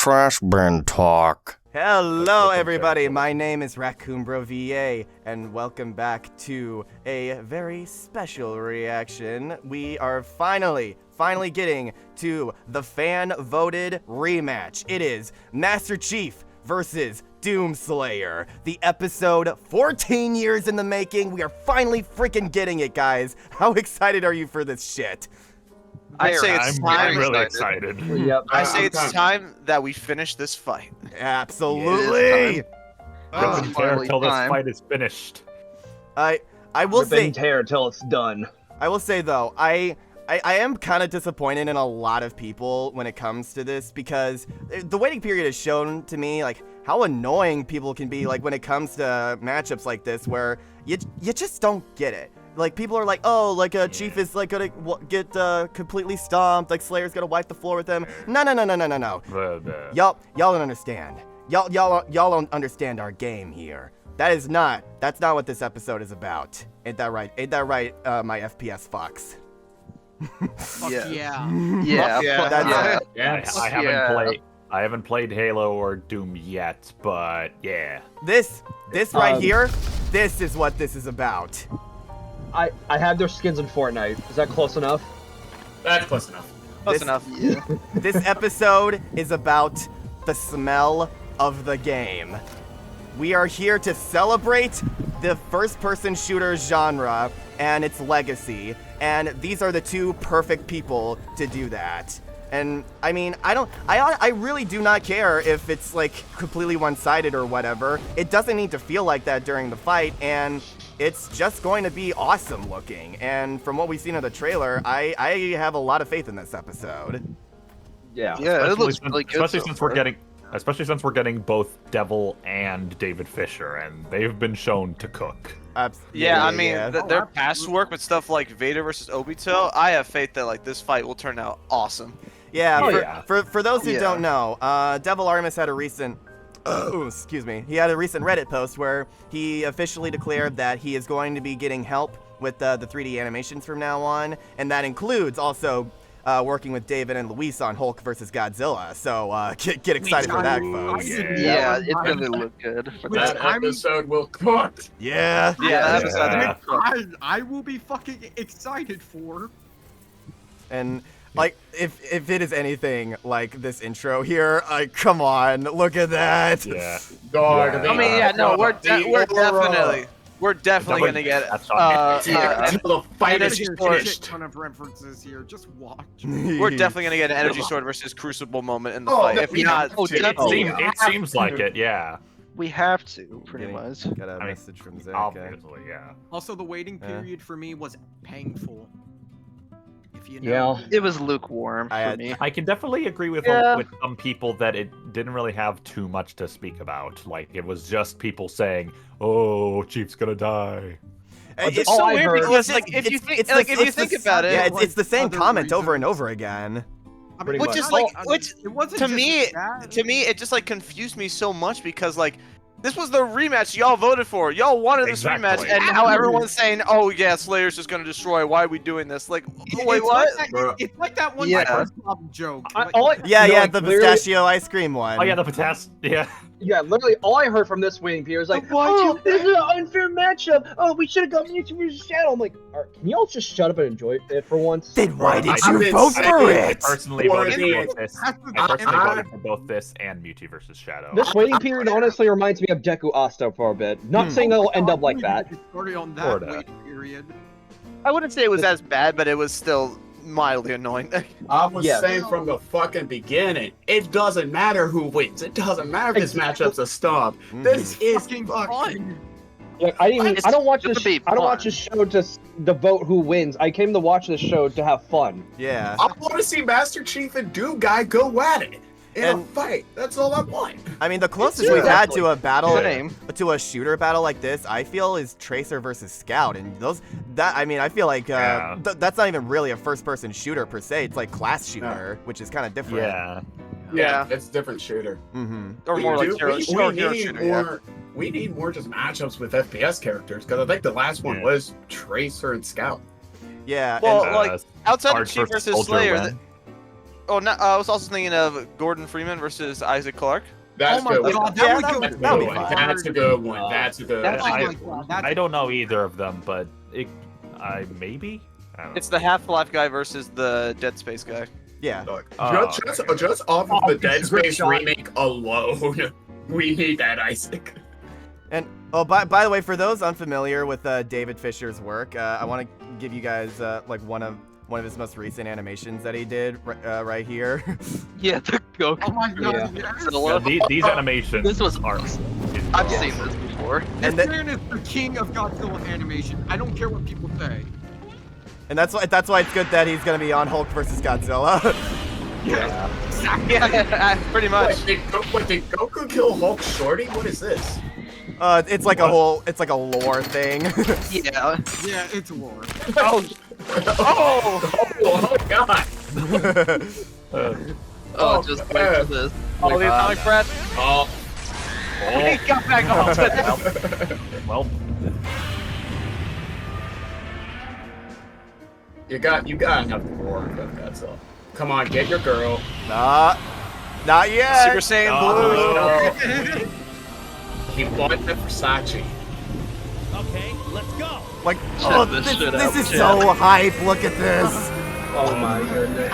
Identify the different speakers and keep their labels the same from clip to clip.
Speaker 1: trash bin talk.
Speaker 2: Hello everybody, my name is RaccoonBroVA, and welcome back to a very special reaction. We are finally getting to the fan-voted rematch. It is Master Chief versus Doomslayer, the episode 14 years in the making. We are finally freaking getting it, guys. How excited are you for this shit?
Speaker 3: I'd say it's time.
Speaker 4: I'm really excited.
Speaker 3: Yep. I say it's time that we finish this fight.
Speaker 2: Absolutely.
Speaker 4: Rip and tear until this fight is finished.
Speaker 2: I will say.
Speaker 5: Rip and tear until it's done.
Speaker 2: I will say though, I am kind of disappointed in a lot of people when it comes to this, because the waiting period has shown to me like how annoying people can be like when it comes to matchups like this where you just don't get it. Like, people are like, oh, like, Chief is, like, gonna get, completely stomped, like, Slayer's gonna wipe the floor with him. No. Y'all don't understand. Y'all don't understand our game here. That's not what this episode is about. Ain't that right? Ain't that right, my FPS fucks?
Speaker 4: I haven't played Halo or Doom yet, but yeah.
Speaker 2: This right here, this is what this is about.
Speaker 5: I have their skins in Fortnite. Is that close enough?
Speaker 6: That's close enough.
Speaker 3: Close enough. Yeah.
Speaker 2: This episode is about the smell of the game. We are here to celebrate the first-person shooter genre and its legacy, and these are the two perfect people to do that. And I mean, I really do not care if it's like completely one-sided or whatever. It doesn't need to feel like that during the fight, and it's just going to be awesome looking. And from what we've seen in the trailer, I have a lot of faith in this episode.
Speaker 5: Yeah.
Speaker 3: Yeah, it looks really good.
Speaker 4: Especially since we're getting both Devil and David Fisher, and they've been shown to cook.
Speaker 3: Their past work with stuff like Vader versus Obito, I have faith that like this fight will turn out awesome.
Speaker 2: Yeah, for those who don't know, Devil Artemis had a recent he had a recent Reddit post where he officially declared that he is going to be getting help with the 3D animations from now on, and that includes also working with David and Luis on Hulk versus Godzilla. So get excited for that, folks.
Speaker 3: Yeah, it's gonna look good.
Speaker 6: That episode will cook.
Speaker 2: Yeah.
Speaker 7: I will be fucking excited for.
Speaker 2: And like, if it is anything like this intro here, come on, look at that.
Speaker 6: Yeah.
Speaker 3: We're definitely gonna get
Speaker 6: the fight is finished.
Speaker 7: Ton of references here. Just watch.
Speaker 3: We're definitely gonna get an Energy Sword versus Crucible moment in the fight. If not,
Speaker 4: it seems like it. Yeah.
Speaker 3: We have to, pretty much.
Speaker 2: Got a message from Zach.
Speaker 4: Obviously, yeah.
Speaker 7: Also, the waiting period for me was painful. If you know.
Speaker 5: Yeah.
Speaker 3: It was lukewarm for me.
Speaker 4: I can definitely agree with some people that it didn't really have too much to speak about. Like, it was just people saying, "Oh, Chief's gonna die."
Speaker 3: It's so weird because, like, if you think about it,
Speaker 2: yeah, it's the same comment over and over again.
Speaker 3: Which is like, to me, it just like confused me so much because like, this was the rematch y'all voted for. Y'all wanted this rematch, and now everyone's saying, "Oh yeah, Slayer's just gonna destroy. Why are we doing this?" Like, wait, what?
Speaker 7: It's like that one joke.
Speaker 2: The pistachio ice cream one.
Speaker 4: Oh yeah, the pistachio. Yeah.
Speaker 5: Yeah, literally all I heard from this waiting period was like, "Oh, this is an unfair matchup. Oh, we should have gone Mewtwo versus Shadow." I'm like, can y'all just shut up and enjoy it for once?
Speaker 2: Then why did you vote for it?
Speaker 4: I personally voted for this. I personally voted for both this and Mewtwo versus Shadow.
Speaker 5: This waiting period honestly reminds me of Deku Asta for a bit. Not saying it'll end up like that.
Speaker 7: On that waiting period.
Speaker 3: I wouldn't say it was as bad, but it was still mildly annoying.
Speaker 6: I was saying from the fucking beginning, it doesn't matter who wins. It doesn't matter if this matchup's a stomp. This is fucking fun.
Speaker 5: Yeah, I don't watch this show to vote who wins. I came to watch this show to have fun.
Speaker 2: Yeah.
Speaker 6: I want to see Master Chief and Doom Guy go at it in a fight. That's all I want.
Speaker 2: I mean, the closest we've had to a battle, to a shooter battle like this, I feel, is Tracer versus Scout, and I feel like that's not even really a first-person shooter per se. It's like class shooter, which is kind of different.
Speaker 6: Yeah, it's a different shooter.
Speaker 3: Or more like hero shooter.
Speaker 6: We need more just matchups with FPS characters, because I think the last one was Tracer and Scout.
Speaker 2: Yeah.
Speaker 3: Well, like outside of Chief versus Slayer. no, I was also thinking of Gordon Freeman versus Isaac Clarke.
Speaker 6: That's
Speaker 7: my
Speaker 6: good.
Speaker 7: God,
Speaker 2: Yeah,
Speaker 7: that would
Speaker 2: that'll
Speaker 7: go.
Speaker 2: be fun.
Speaker 6: That's a good one. That's a good
Speaker 7: That's
Speaker 6: one.
Speaker 7: like, that's
Speaker 4: I don't know either of them, but maybe. I don't
Speaker 3: It's the Half-Life guy versus the Dead Space guy.
Speaker 2: Yeah.
Speaker 6: Look,
Speaker 4: Oh,
Speaker 6: just off of the Dead
Speaker 5: it's a good
Speaker 6: Space
Speaker 5: shot.
Speaker 6: remake alone, we need that Isaac.
Speaker 2: And oh, by the way, for those unfamiliar with David Fisher's work, I want to give you guys like one of his most recent animations that he did right here.
Speaker 8: Yeah, the Goku.
Speaker 7: Oh my God.
Speaker 5: Yeah.
Speaker 7: Yes.
Speaker 4: these animations.
Speaker 8: This was
Speaker 4: are.
Speaker 8: I've seen this before.
Speaker 2: And
Speaker 7: This man is the king of Godzilla animation. I don't care what people say.
Speaker 2: And that's why it's good that he's gonna be on Hulk versus Godzilla.
Speaker 3: Yeah, pretty much.
Speaker 6: Wait, did Goku kill Hulk Shorty? What is this?
Speaker 2: It's like a lore thing.
Speaker 8: Yeah.
Speaker 7: Yeah, it's war.
Speaker 3: Oh,
Speaker 6: Oh God!
Speaker 8: Oh, just wait for this.
Speaker 3: oh, the atomic breath.
Speaker 6: Oh,
Speaker 3: He got back on.
Speaker 4: Well,
Speaker 6: you gotta have the war. That's all. Come on, get your girl.
Speaker 2: Not yet.
Speaker 3: Super Saiyan Blue.
Speaker 6: He bought the Versace.
Speaker 2: Like,
Speaker 8: Check
Speaker 2: oh,
Speaker 8: this
Speaker 2: this
Speaker 8: shit out,
Speaker 2: is
Speaker 8: chat.
Speaker 2: so hype. Look at this.
Speaker 5: Oh my goodness.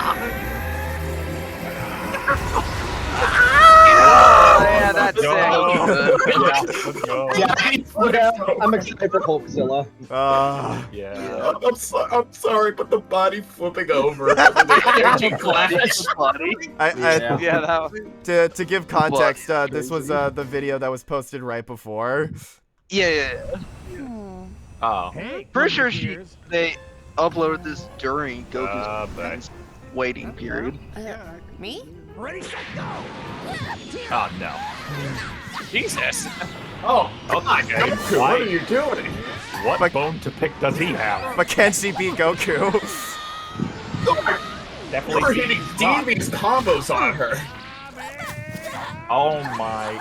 Speaker 3: Oh, yeah, that's
Speaker 4: go.
Speaker 3: sick.
Speaker 4: Let's go.
Speaker 5: Yeah, I'm excited for Hulkzilla.
Speaker 4: Yeah.
Speaker 6: I'm sorry, but the body flipping over. The energy clash.
Speaker 3: Yeah, that was...
Speaker 2: To give context, this was the video that was posted right before.
Speaker 8: Yeah.
Speaker 4: Oh.
Speaker 8: Pretty sure they uploaded this during Goku's
Speaker 4: Thanks.
Speaker 8: waiting period.
Speaker 9: Me?
Speaker 4: Oh no.
Speaker 3: Jesus.
Speaker 6: Oh, God,
Speaker 4: Okay,
Speaker 6: Goku,
Speaker 4: why-
Speaker 6: what are you doing?
Speaker 4: What
Speaker 2: Like-
Speaker 4: bone to pick does he have?
Speaker 2: But can she beat Goku?
Speaker 4: Definitely.
Speaker 6: You're hitting devious combos on her.
Speaker 4: Oh my.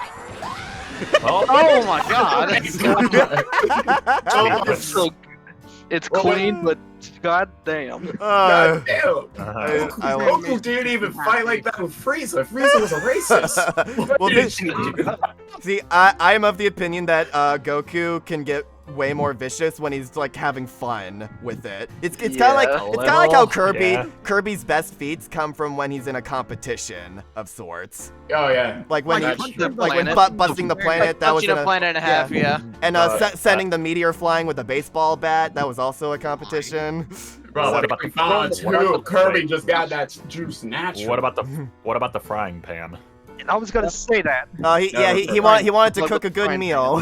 Speaker 4: Oh,
Speaker 3: Oh my God.
Speaker 8: It's clean, but goddamn.
Speaker 6: God damn.
Speaker 2: I love
Speaker 6: Goku didn't even fight like that with Frieza. Frieza was a racist.
Speaker 2: Well,
Speaker 6: Did
Speaker 2: this-
Speaker 6: you do?
Speaker 2: See, I am of the opinion that Goku can get way more vicious when he's like having fun with it. It's kind of like
Speaker 8: Yeah,
Speaker 2: it's kind of like how
Speaker 4: yeah.
Speaker 2: Kirby's best feats come from when he's in a competition of sorts.
Speaker 6: Oh yeah.
Speaker 2: Like when
Speaker 6: Like
Speaker 2: he,
Speaker 6: punching
Speaker 2: like when
Speaker 8: planet.
Speaker 2: busting the planet, that was
Speaker 3: Touching
Speaker 2: in
Speaker 3: a planet and a half, yeah.
Speaker 2: and sending the meteor flying with a baseball bat, that was also a competition.
Speaker 6: Bro,
Speaker 4: What
Speaker 6: like
Speaker 4: about the-
Speaker 6: Bond
Speaker 4: what about
Speaker 6: 2,
Speaker 4: the-
Speaker 6: Kirby just got that juice natural.
Speaker 4: what about the frying pan?
Speaker 8: I was gonna say that.
Speaker 2: He wanted to cook a good meal.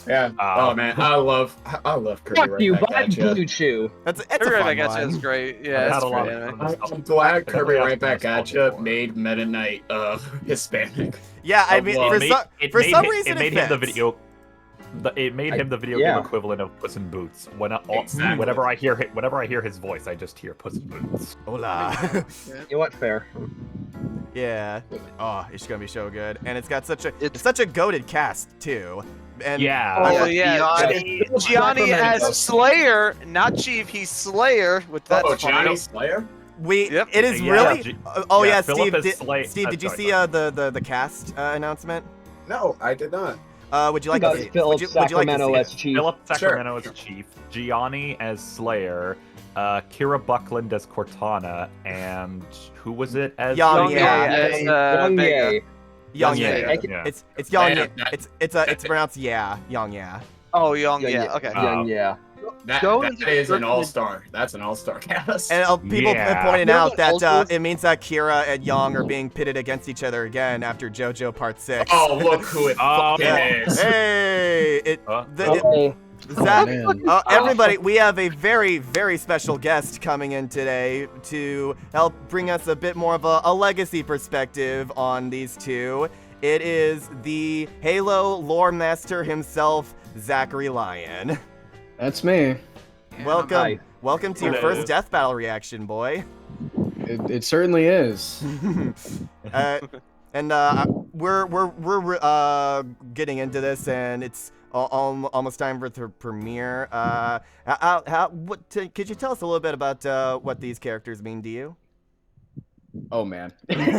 Speaker 6: Yeah. Oh man, I love Kirby
Speaker 5: Fuck
Speaker 6: right
Speaker 5: you,
Speaker 6: back
Speaker 5: buy
Speaker 6: at ya.
Speaker 5: Blue Chew.
Speaker 2: It's a
Speaker 3: Everybody
Speaker 2: fun
Speaker 3: gets
Speaker 2: one.
Speaker 3: is great.
Speaker 4: I've
Speaker 3: Yeah,
Speaker 4: had
Speaker 3: it's
Speaker 4: a lot
Speaker 3: great
Speaker 4: of
Speaker 3: anime.
Speaker 4: fun with
Speaker 6: I'm glad Kirby
Speaker 4: Everybody
Speaker 6: right
Speaker 4: else
Speaker 6: back
Speaker 4: knows
Speaker 6: at ya
Speaker 4: before.
Speaker 6: made Meta Knight Hispanic.
Speaker 2: Yeah, I mean,
Speaker 6: Well,
Speaker 2: for some reason
Speaker 4: it made him the
Speaker 2: fits.
Speaker 4: video. It made him the video
Speaker 5: yeah.
Speaker 4: game equivalent of Puss in Boots.
Speaker 6: Exactly.
Speaker 4: Whenever I hear his voice, I just hear Puss in Boots.
Speaker 2: Hola.
Speaker 5: You know what? Fair.
Speaker 2: Yeah. Oh, it's gonna be so good, and it's got such a goated cast too. And
Speaker 4: Yeah.
Speaker 3: Oh yeah,
Speaker 8: Gianni.
Speaker 3: Gianni as Slayer, not Chief. He's Slayer. With that.
Speaker 6: Oh, Johnny Slayer?
Speaker 2: it is
Speaker 4: Yeah,
Speaker 2: really. Oh yeah,
Speaker 4: Philip
Speaker 2: Steve.
Speaker 4: is Slay-
Speaker 2: Steve, did you
Speaker 4: sorry,
Speaker 2: see the cast announcement?
Speaker 6: No, I did not.
Speaker 2: Would you like to see?
Speaker 5: Philip
Speaker 2: Would you like to
Speaker 5: Sacramento
Speaker 2: see
Speaker 5: as
Speaker 2: it?
Speaker 5: chief.
Speaker 4: Philip Sacramento as Chief, Gianni as Slayer, Kira Buckland as Cortana, and who was it as
Speaker 2: Young
Speaker 3: Young
Speaker 2: Ye.
Speaker 3: as,
Speaker 5: Young
Speaker 3: Vega.
Speaker 5: Ye.
Speaker 2: Young
Speaker 4: Ye,
Speaker 2: Ye.
Speaker 4: yeah.
Speaker 2: It's Young Ye.
Speaker 6: Man, that-
Speaker 2: It's pronounced Young Ye.
Speaker 3: Oh, Young.
Speaker 5: Young Ye.
Speaker 3: Yeah. Okay.
Speaker 5: Young, yeah.
Speaker 6: That
Speaker 8: Jones
Speaker 6: is an
Speaker 8: is-
Speaker 6: all-star. That's an all-star cast.
Speaker 2: And people
Speaker 4: Yeah.
Speaker 2: pointed
Speaker 5: You know
Speaker 2: out
Speaker 5: what
Speaker 2: that
Speaker 5: also-
Speaker 2: it means that Kira and Young are being pitted against each other again after JoJo Part 6.
Speaker 6: Oh, look who it
Speaker 4: Oh,
Speaker 6: fucking
Speaker 2: Yeah.
Speaker 6: is.
Speaker 2: Hey!
Speaker 5: Oh,
Speaker 2: Zach, everybody, we have a very, very special guest coming in today to help bring us a bit more of a legacy perspective on these two. It is the Halo lore master himself, h.eghrary Lion.
Speaker 10: That's me.
Speaker 2: Welcome,
Speaker 5: Hi.
Speaker 2: welcome to your
Speaker 4: Hello.
Speaker 2: first death battle reaction, boy.
Speaker 10: It certainly is.
Speaker 2: We're getting into this, and it's almost time for the premiere. Could you tell us a little bit about what these characters mean to you?
Speaker 10: Oh man.
Speaker 6: The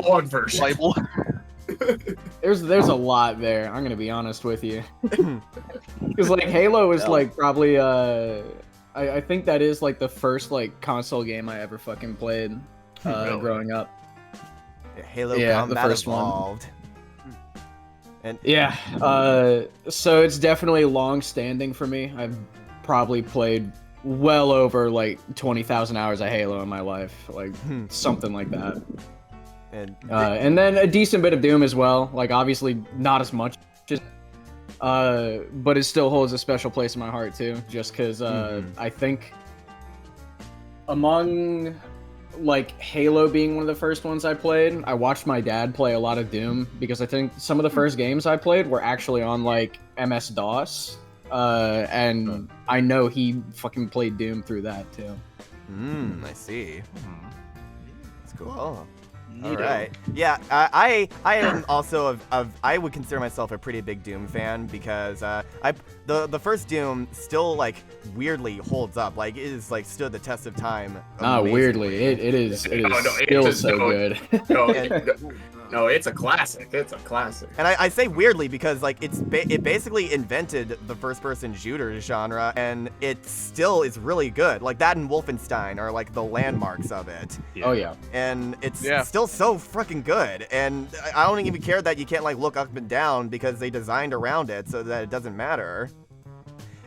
Speaker 6: long version.
Speaker 10: There's a lot there. I'm gonna be honest with you. Because like Halo is like probably I think that is like the first like console game I ever fucking played growing up.
Speaker 2: Halo
Speaker 10: Yeah, the
Speaker 2: Combat
Speaker 10: first
Speaker 2: Evolved.
Speaker 10: one. Yeah. So it's definitely long standing for me. I've probably played well over like 20,000 hours of Halo in my life, like something like that. And then a decent bit of Doom as well. Like obviously not as much, but it still holds a special place in my heart too. Just because I think among like Halo being one of the first ones I played, I watched my dad play a lot of Doom because I think some of the first games I played were actually on like MS DOS. And I know he fucking played Doom through that too.
Speaker 2: I see. That's cool. All right. Yeah, I am also I would consider myself a pretty big Doom fan because the first Doom still like weirdly holds up. Like it is like stood the test of time.
Speaker 10: Weirdly, it is still so good.
Speaker 6: No, it's a classic. It's a classic.
Speaker 2: And I say weirdly because like it basically invented the first-person shooter genre, and it still is really good. Like that and Wolfenstein are like the landmarks of it.
Speaker 10: Oh yeah.
Speaker 2: And it's still so freaking good. And I don't even care that you can't like look up and down because they designed around it so that it doesn't matter.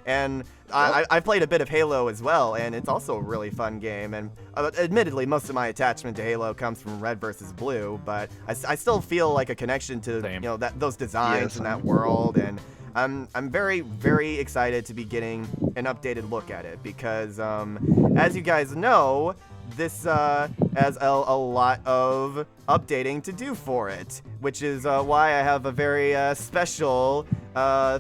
Speaker 2: And I played a bit of Halo as well, and it's also a really fun game. And admittedly, most of my attachment to Halo comes from Red versus Blue, but I still feel like a connection to those designs and that world. And I'm very, very excited to be getting an updated look at it because, as you guys know, this has a lot of updating to do for it, which is why I have a very special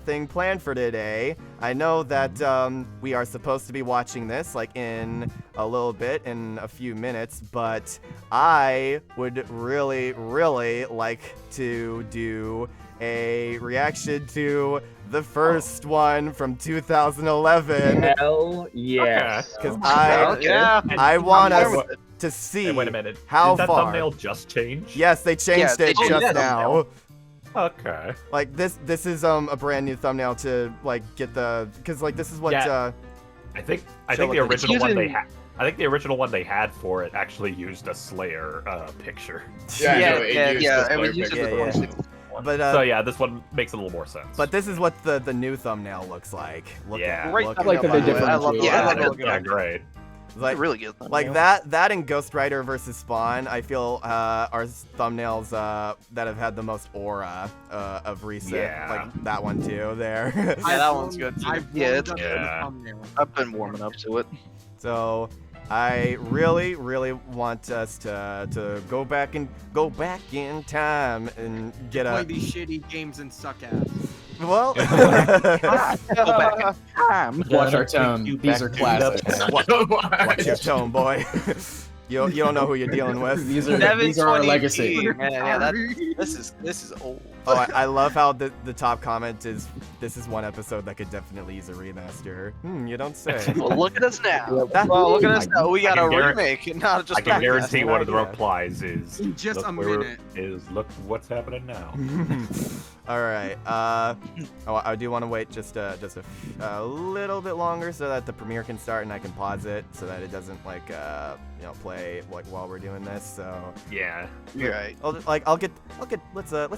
Speaker 2: thing planned for today. I know that we are supposed to be watching this like in a little bit, in a few minutes, but I would really, really like to do a reaction to the first one from 2011.
Speaker 5: Hell yes.
Speaker 2: Because I want us to see
Speaker 4: Hey, wait a minute.
Speaker 2: how
Speaker 4: Did that
Speaker 2: far.
Speaker 4: thumbnail just change?
Speaker 2: Yes, they changed it just now.
Speaker 4: Okay.
Speaker 2: Like this is a brand new thumbnail to like get the because like this is what
Speaker 4: I think the original one they had. I think the original one they had for it actually used a Slayer picture.
Speaker 8: It was used
Speaker 2: But
Speaker 4: so yeah, this one makes a little more sense.
Speaker 2: But this is what the new thumbnail looks like.
Speaker 10: I like that they differentiate.
Speaker 4: Yeah, great.
Speaker 2: Like
Speaker 8: really good.
Speaker 2: Like that and Ghost Rider versus Spawn, I feel are thumbnails that have had the most aura of recent.
Speaker 3: Yeah.
Speaker 2: Like that one too. There.
Speaker 3: That one's good too.
Speaker 8: I've been warming up to it.
Speaker 2: So I really, really want us to go back in time and get
Speaker 7: play these shitty games and suck ass.
Speaker 2: Well,
Speaker 8: Go back in time.
Speaker 10: Watch our tone. These are classics.
Speaker 2: Watch your tone, boy. You don't know who you're dealing with.
Speaker 10: These are our legacy.
Speaker 3: Man, this is old.
Speaker 2: Oh, I love how the top comment is, this is one episode that could definitely use a remaster. You don't say.
Speaker 8: Well, look at us now.
Speaker 3: Look at us now. We got a remake, not just.
Speaker 4: I can guarantee one of the replies is
Speaker 7: In just a
Speaker 4: look
Speaker 7: minute.
Speaker 4: Look what's happening now.
Speaker 2: All right. I do want to wait just a little bit longer so that the premiere can start and I can pause it so that it doesn't like play like while we're doing this. So
Speaker 4: yeah,
Speaker 8: you're right.
Speaker 2: Let's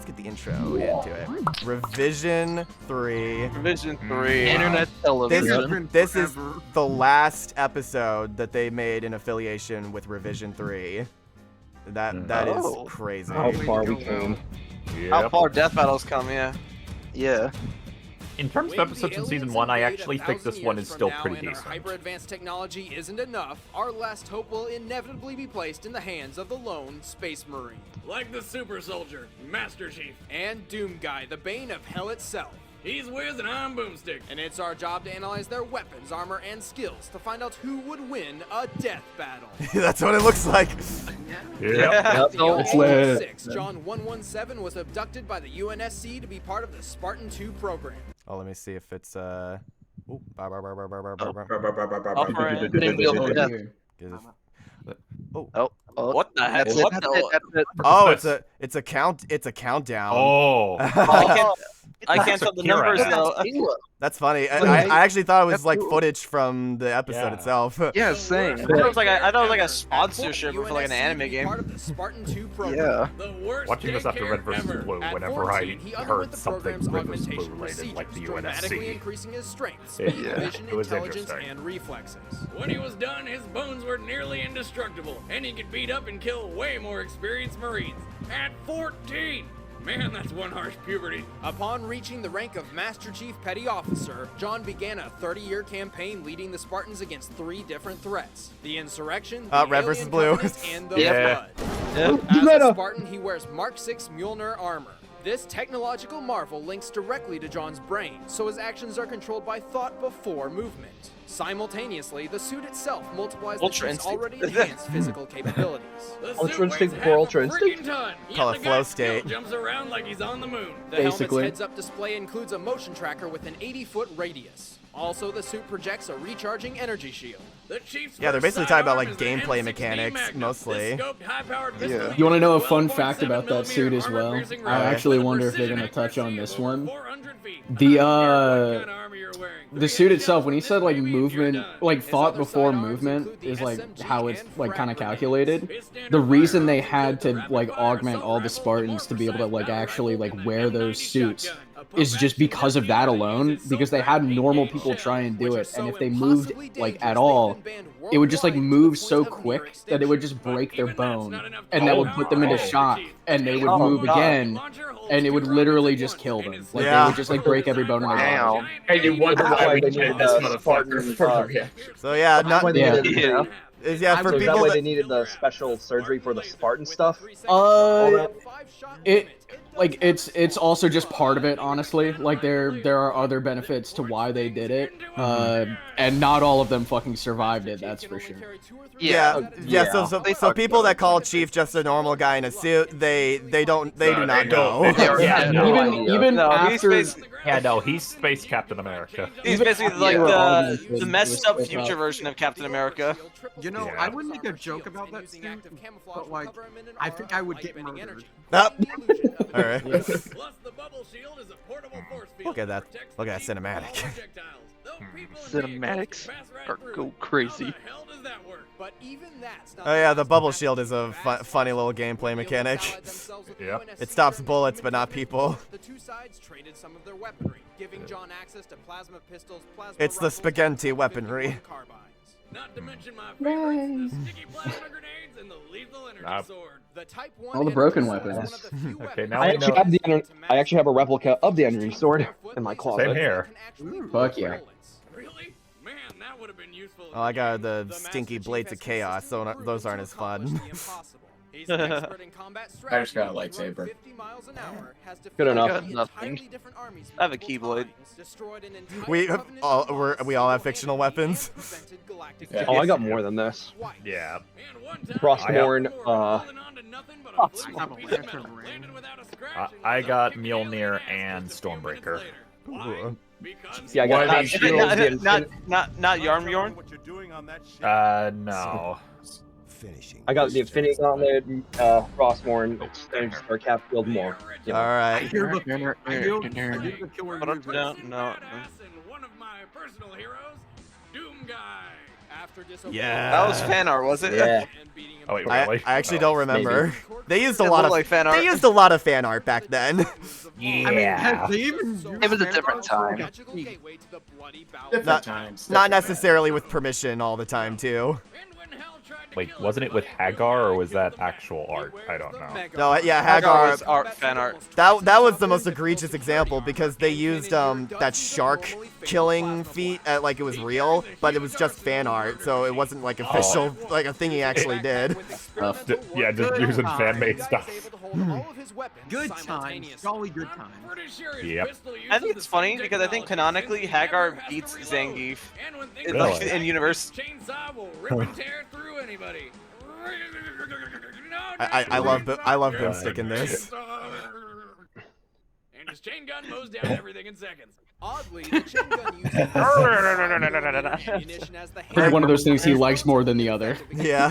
Speaker 2: get the intro into it. Revision 3.
Speaker 3: Revision 3.
Speaker 8: Internet television.
Speaker 2: This is the last episode that they made in affiliation with Revision 3. That is crazy.
Speaker 5: How far we came.
Speaker 4: Yep.
Speaker 3: How far Death Battle's come, yeah.
Speaker 8: Yeah.
Speaker 4: In terms of episodes from season 1, I actually think this one is still pretty decent.
Speaker 9: Hyper advanced technology isn't enough. Our last hope will inevitably be placed in the hands of the lone Space Marine.
Speaker 11: Like the Super Soldier, Master Chief.
Speaker 9: And Doom Guy, the bane of hell itself.
Speaker 11: He's Wiz and I'm Boomstick.
Speaker 9: And it's our job to analyze their weapons, armor, and skills to find out who would win a death battle.
Speaker 2: That's what it looks like.
Speaker 9: The
Speaker 10: It's lit.
Speaker 9: 6, John 117 was abducted by the UNSC to be part of the Spartan 2 program.
Speaker 2: Oh, let me see if it's
Speaker 3: What the heck?
Speaker 2: Oh, it's a countdown.
Speaker 4: Oh.
Speaker 3: I can't tell the numbers though.
Speaker 2: That's funny. I actually thought it was like footage from the episode itself.
Speaker 8: Yeah, same.
Speaker 3: I thought it was like a sponsorship for like an anime game.
Speaker 8: Yeah.
Speaker 4: Watching this after Red vs. Blue, whenever I heard something Red vs. Blue related, like the UNSC, it was interesting.
Speaker 9: And reflexes.
Speaker 11: When he was done, his bones were nearly indestructible, and he could beat up and kill way more experienced Marines. At 14! Man, that's one harsh puberty.
Speaker 9: Upon reaching the rank of Master Chief Petty Officer, John began a 30-year campaign leading the Spartans against 3 different threats: the insurrection, the
Speaker 2: Red vs. Blue,
Speaker 9: and the Flood. As a Spartan, he wears Mark 6 Mjolnir armor. This technological marvel links directly to John's brain, so his actions are controlled by thought before movement. Simultaneously, the suit itself multiplies the suit's already enhanced physical capabilities.
Speaker 5: Ultra Instinct before Ultra Instinct?
Speaker 2: Call it flow state.
Speaker 11: Jumps around like he's on the moon.
Speaker 9: The helmet's heads-up display includes a motion tracker with an 80-foot radius. Also, the suit projects a recharging energy shield.
Speaker 2: Yeah, they're basically talking about like gameplay mechanics mostly.
Speaker 10: Yeah. You want to know a fun fact about that suit as well? I actually wonder if they're gonna touch on this one. The suit itself, when he said like movement, like thought before movement is like how it's like kind of calculated. The reason they had to like augment all the Spartans to be able to like actually like wear those suits is just because of that alone, because they had normal people try and do it, and if they moved like at all, it would just like move so quick that it would just break their bone, and that would put them into shock, and they would move again, and it would literally just kill them. Like they would just like break every bone in their body.
Speaker 6: And you wonder why we did this motherfucker.
Speaker 2: So yeah, not for
Speaker 5: that
Speaker 2: people
Speaker 5: way
Speaker 2: that
Speaker 5: they needed the special surgery for the Spartan stuff.
Speaker 10: It's also just part of it, honestly. Like there are other benefits to why they did it, and not all of them fucking survived it. That's for sure.
Speaker 2: Yeah. So people that call Chief just a normal guy in a suit, they do not know.
Speaker 10: Even after.
Speaker 4: He's Space Captain America.
Speaker 3: He's basically like the messed up future version of Captain America.
Speaker 7: You know, I would make a joke about that suit, but like, I think I would get murdered.
Speaker 2: Alright. Look at that. Look at that cinematic.
Speaker 8: Cinematics are go crazy.
Speaker 2: Oh yeah, the bubble shield is a funny little gameplay mechanic.
Speaker 4: Yeah.
Speaker 2: It stops bullets, but not people.
Speaker 9: The two sides traded some of their weaponry, giving John access to plasma pistols, plasma
Speaker 2: It's the spaghetti weaponry.
Speaker 11: Not to mention my favorites, the sticky plasma grenades and the lethal energy sword.
Speaker 9: The Type 1
Speaker 10: all the broken weapons.
Speaker 4: Okay, now
Speaker 5: I actually have a replica of the energy sword in my closet.
Speaker 4: Same here.
Speaker 10: Fuck yeah.
Speaker 11: Really? Man, that would have been useful.
Speaker 2: Oh, I got the stinky blades of chaos, so those aren't as fun.
Speaker 6: I just got a lightsaber.
Speaker 5: Good enough.
Speaker 8: Nothing.
Speaker 3: I have a keyblade.
Speaker 2: We all have fictional weapons.
Speaker 6: Yeah.
Speaker 5: Oh, I got more than this.
Speaker 4: Yeah.
Speaker 5: Frostborn,
Speaker 4: I got Mjolnir and Stormbreaker.
Speaker 5: Yeah, I got
Speaker 3: not Yarmyorn.
Speaker 4: No.
Speaker 5: I got the Infinity Gauntlet, Frostborn, and Star Cap Field more.
Speaker 2: All right.
Speaker 3: Yeah. That was fan art, wasn't it?
Speaker 5: Yeah.
Speaker 4: Oh wait, really?
Speaker 2: I actually don't remember.
Speaker 5: Maybe.
Speaker 2: They used a lot of
Speaker 3: fan art.
Speaker 2: They used a lot of fan art back then.
Speaker 7: Yeah.
Speaker 8: It was a different time.
Speaker 6: Different times.
Speaker 2: Not necessarily with permission all the time too.
Speaker 4: Wait, wasn't it with Hagar or was that actual art? I don't know.
Speaker 2: No, yeah, Hagar
Speaker 3: was fan art.
Speaker 2: That was the most egregious example because they used that shark killing feat like it was real, but it was just fan art, so it wasn't like official like a thing he actually did.
Speaker 4: Yeah, just using fan-made stuff.
Speaker 7: Good times, jolly good times.
Speaker 4: Yep.
Speaker 3: I think it's funny because I think canonically Hagar beats Zangief in universe.
Speaker 2: I love Boomstick in this.
Speaker 11: And his chain gun mows down everything in seconds.
Speaker 9: Oddly, the chain gun uses ammunition as the
Speaker 10: It's one of those things he likes more than the other.
Speaker 2: Yeah.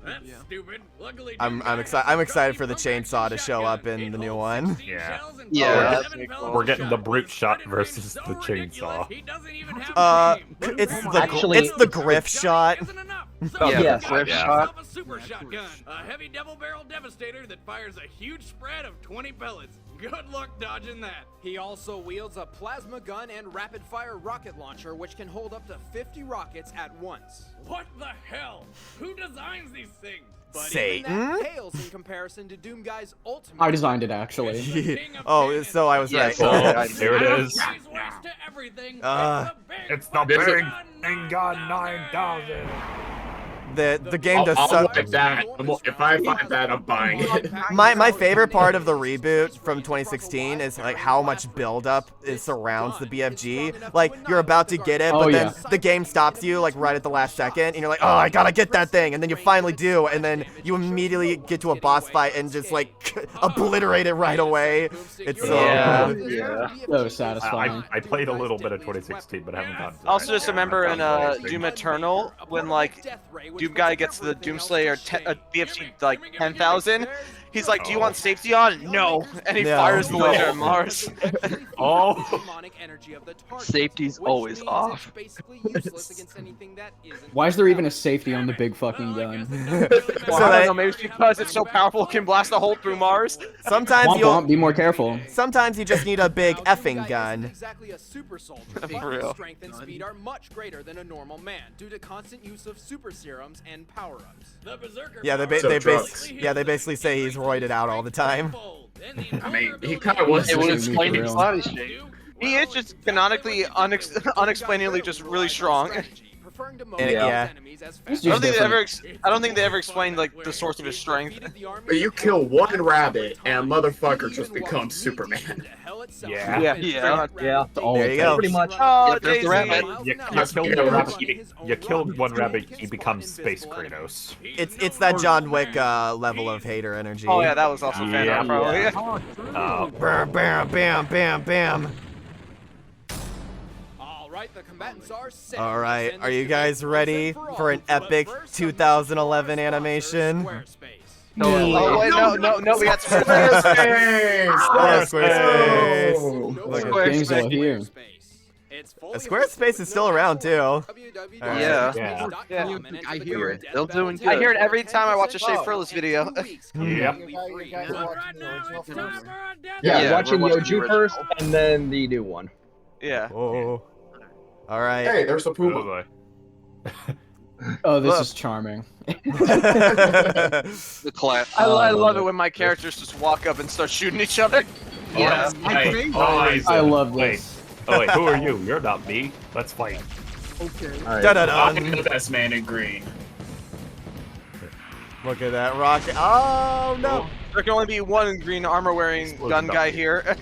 Speaker 11: That's stupid. Luckily,
Speaker 2: I'm excited for the chainsaw to show up in the new one.
Speaker 4: Yeah.
Speaker 8: Yeah.
Speaker 4: We're getting the brute shot versus the chainsaw.
Speaker 2: It's the griff shot.
Speaker 8: Yeah, griff shot.
Speaker 11: A super shotgun, a heavy double barrel devastator that fires a huge spread of 20 pellets. Good luck dodging that.
Speaker 9: He also wields a plasma gun and rapid-fire rocket launcher, which can hold up to 50 rockets at once.
Speaker 11: What the hell? Who designs these things?
Speaker 9: But
Speaker 2: Satan?
Speaker 9: even that pales in comparison to Doomguy's ultimate.
Speaker 10: I designed it actually.
Speaker 2: Oh, so I was right.
Speaker 4: Oh, there it is.
Speaker 11: It's
Speaker 4: the big thing gun 9000.
Speaker 2: The game does
Speaker 6: I'll
Speaker 2: suck.
Speaker 6: wipe that. If I find that, I'm buying it.
Speaker 2: My favorite part of the reboot from 2016 is like how much buildup surrounds the BFG. Like you're about to get it, but then the game stops you like right at the last second, and you're like, oh, I gotta get that thing, and then you finally do, and then you immediately get to a boss fight and just like obliterate it right away. It's so good.
Speaker 10: So satisfying.
Speaker 4: I played a little bit of 2016, but I haven't gotten to
Speaker 3: Also,
Speaker 4: it.
Speaker 3: just remember in Doom Eternal when like Doom guy gets the Doomslayer BFG like 10,000. He's like, "Do you want safety on?" No, and he fires the laser at Mars.
Speaker 8: Safety's always off.
Speaker 10: Why is there even a safety on the big fucking gun?
Speaker 3: Well, I don't know, maybe it's because it's so powerful, it can blast a hole through Mars.
Speaker 2: Sometimes
Speaker 10: you'll be more careful.
Speaker 2: Sometimes you just need a big effing gun.
Speaker 9: Exactly a super soldier.
Speaker 3: For real.
Speaker 9: Strength and speed are much greater than a normal man due to constant use of super serums and power-ups.
Speaker 2: Yeah, they basically say he's roided out all the time.
Speaker 6: I mean, he kind of was.
Speaker 8: It would explain his body shape.
Speaker 3: He is just canonically, unexplainably just really strong.
Speaker 2: Yeah.
Speaker 3: I don't think they ever explained like the source of his strength.
Speaker 6: But you kill one rabbit and a motherfucker just becomes Superman.
Speaker 4: Yeah.
Speaker 2: There you go.
Speaker 5: Pretty much.
Speaker 3: Oh,
Speaker 8: There's the rabbit.
Speaker 4: You killed one rabbit, he becomes Space Kratos.
Speaker 2: It's that John Wick level of hater energy.
Speaker 3: Oh yeah, that was also fan probably.
Speaker 2: Bam, bam, bam, bam, bam.
Speaker 9: The combatants are set.
Speaker 2: All right, are you guys ready for an epic 2011 animation?
Speaker 3: Oh wait, no, we got
Speaker 2: Squarespace. Squarespace is still around too.
Speaker 8: Yeah.
Speaker 3: I hear it. They'll doing good. I hear it every time I watch a Shea Frillis video.
Speaker 4: Yep.
Speaker 5: Yeah, watching Yoju first and then the new one.
Speaker 3: Yeah.
Speaker 2: Oh. All right.
Speaker 6: Hey, there's a Puma.
Speaker 10: Oh, this is charming.
Speaker 8: The clap.
Speaker 3: I love it when my characters just walk up and start shooting each other.
Speaker 6: Yeah.
Speaker 10: I love this.
Speaker 4: Oh wait, who are you? You're not me. Let's fight.
Speaker 7: Okay.
Speaker 6: I'm the best man in green.
Speaker 2: Look at that rocket. Oh no.
Speaker 3: There can only be one green armor wearing gun guy here.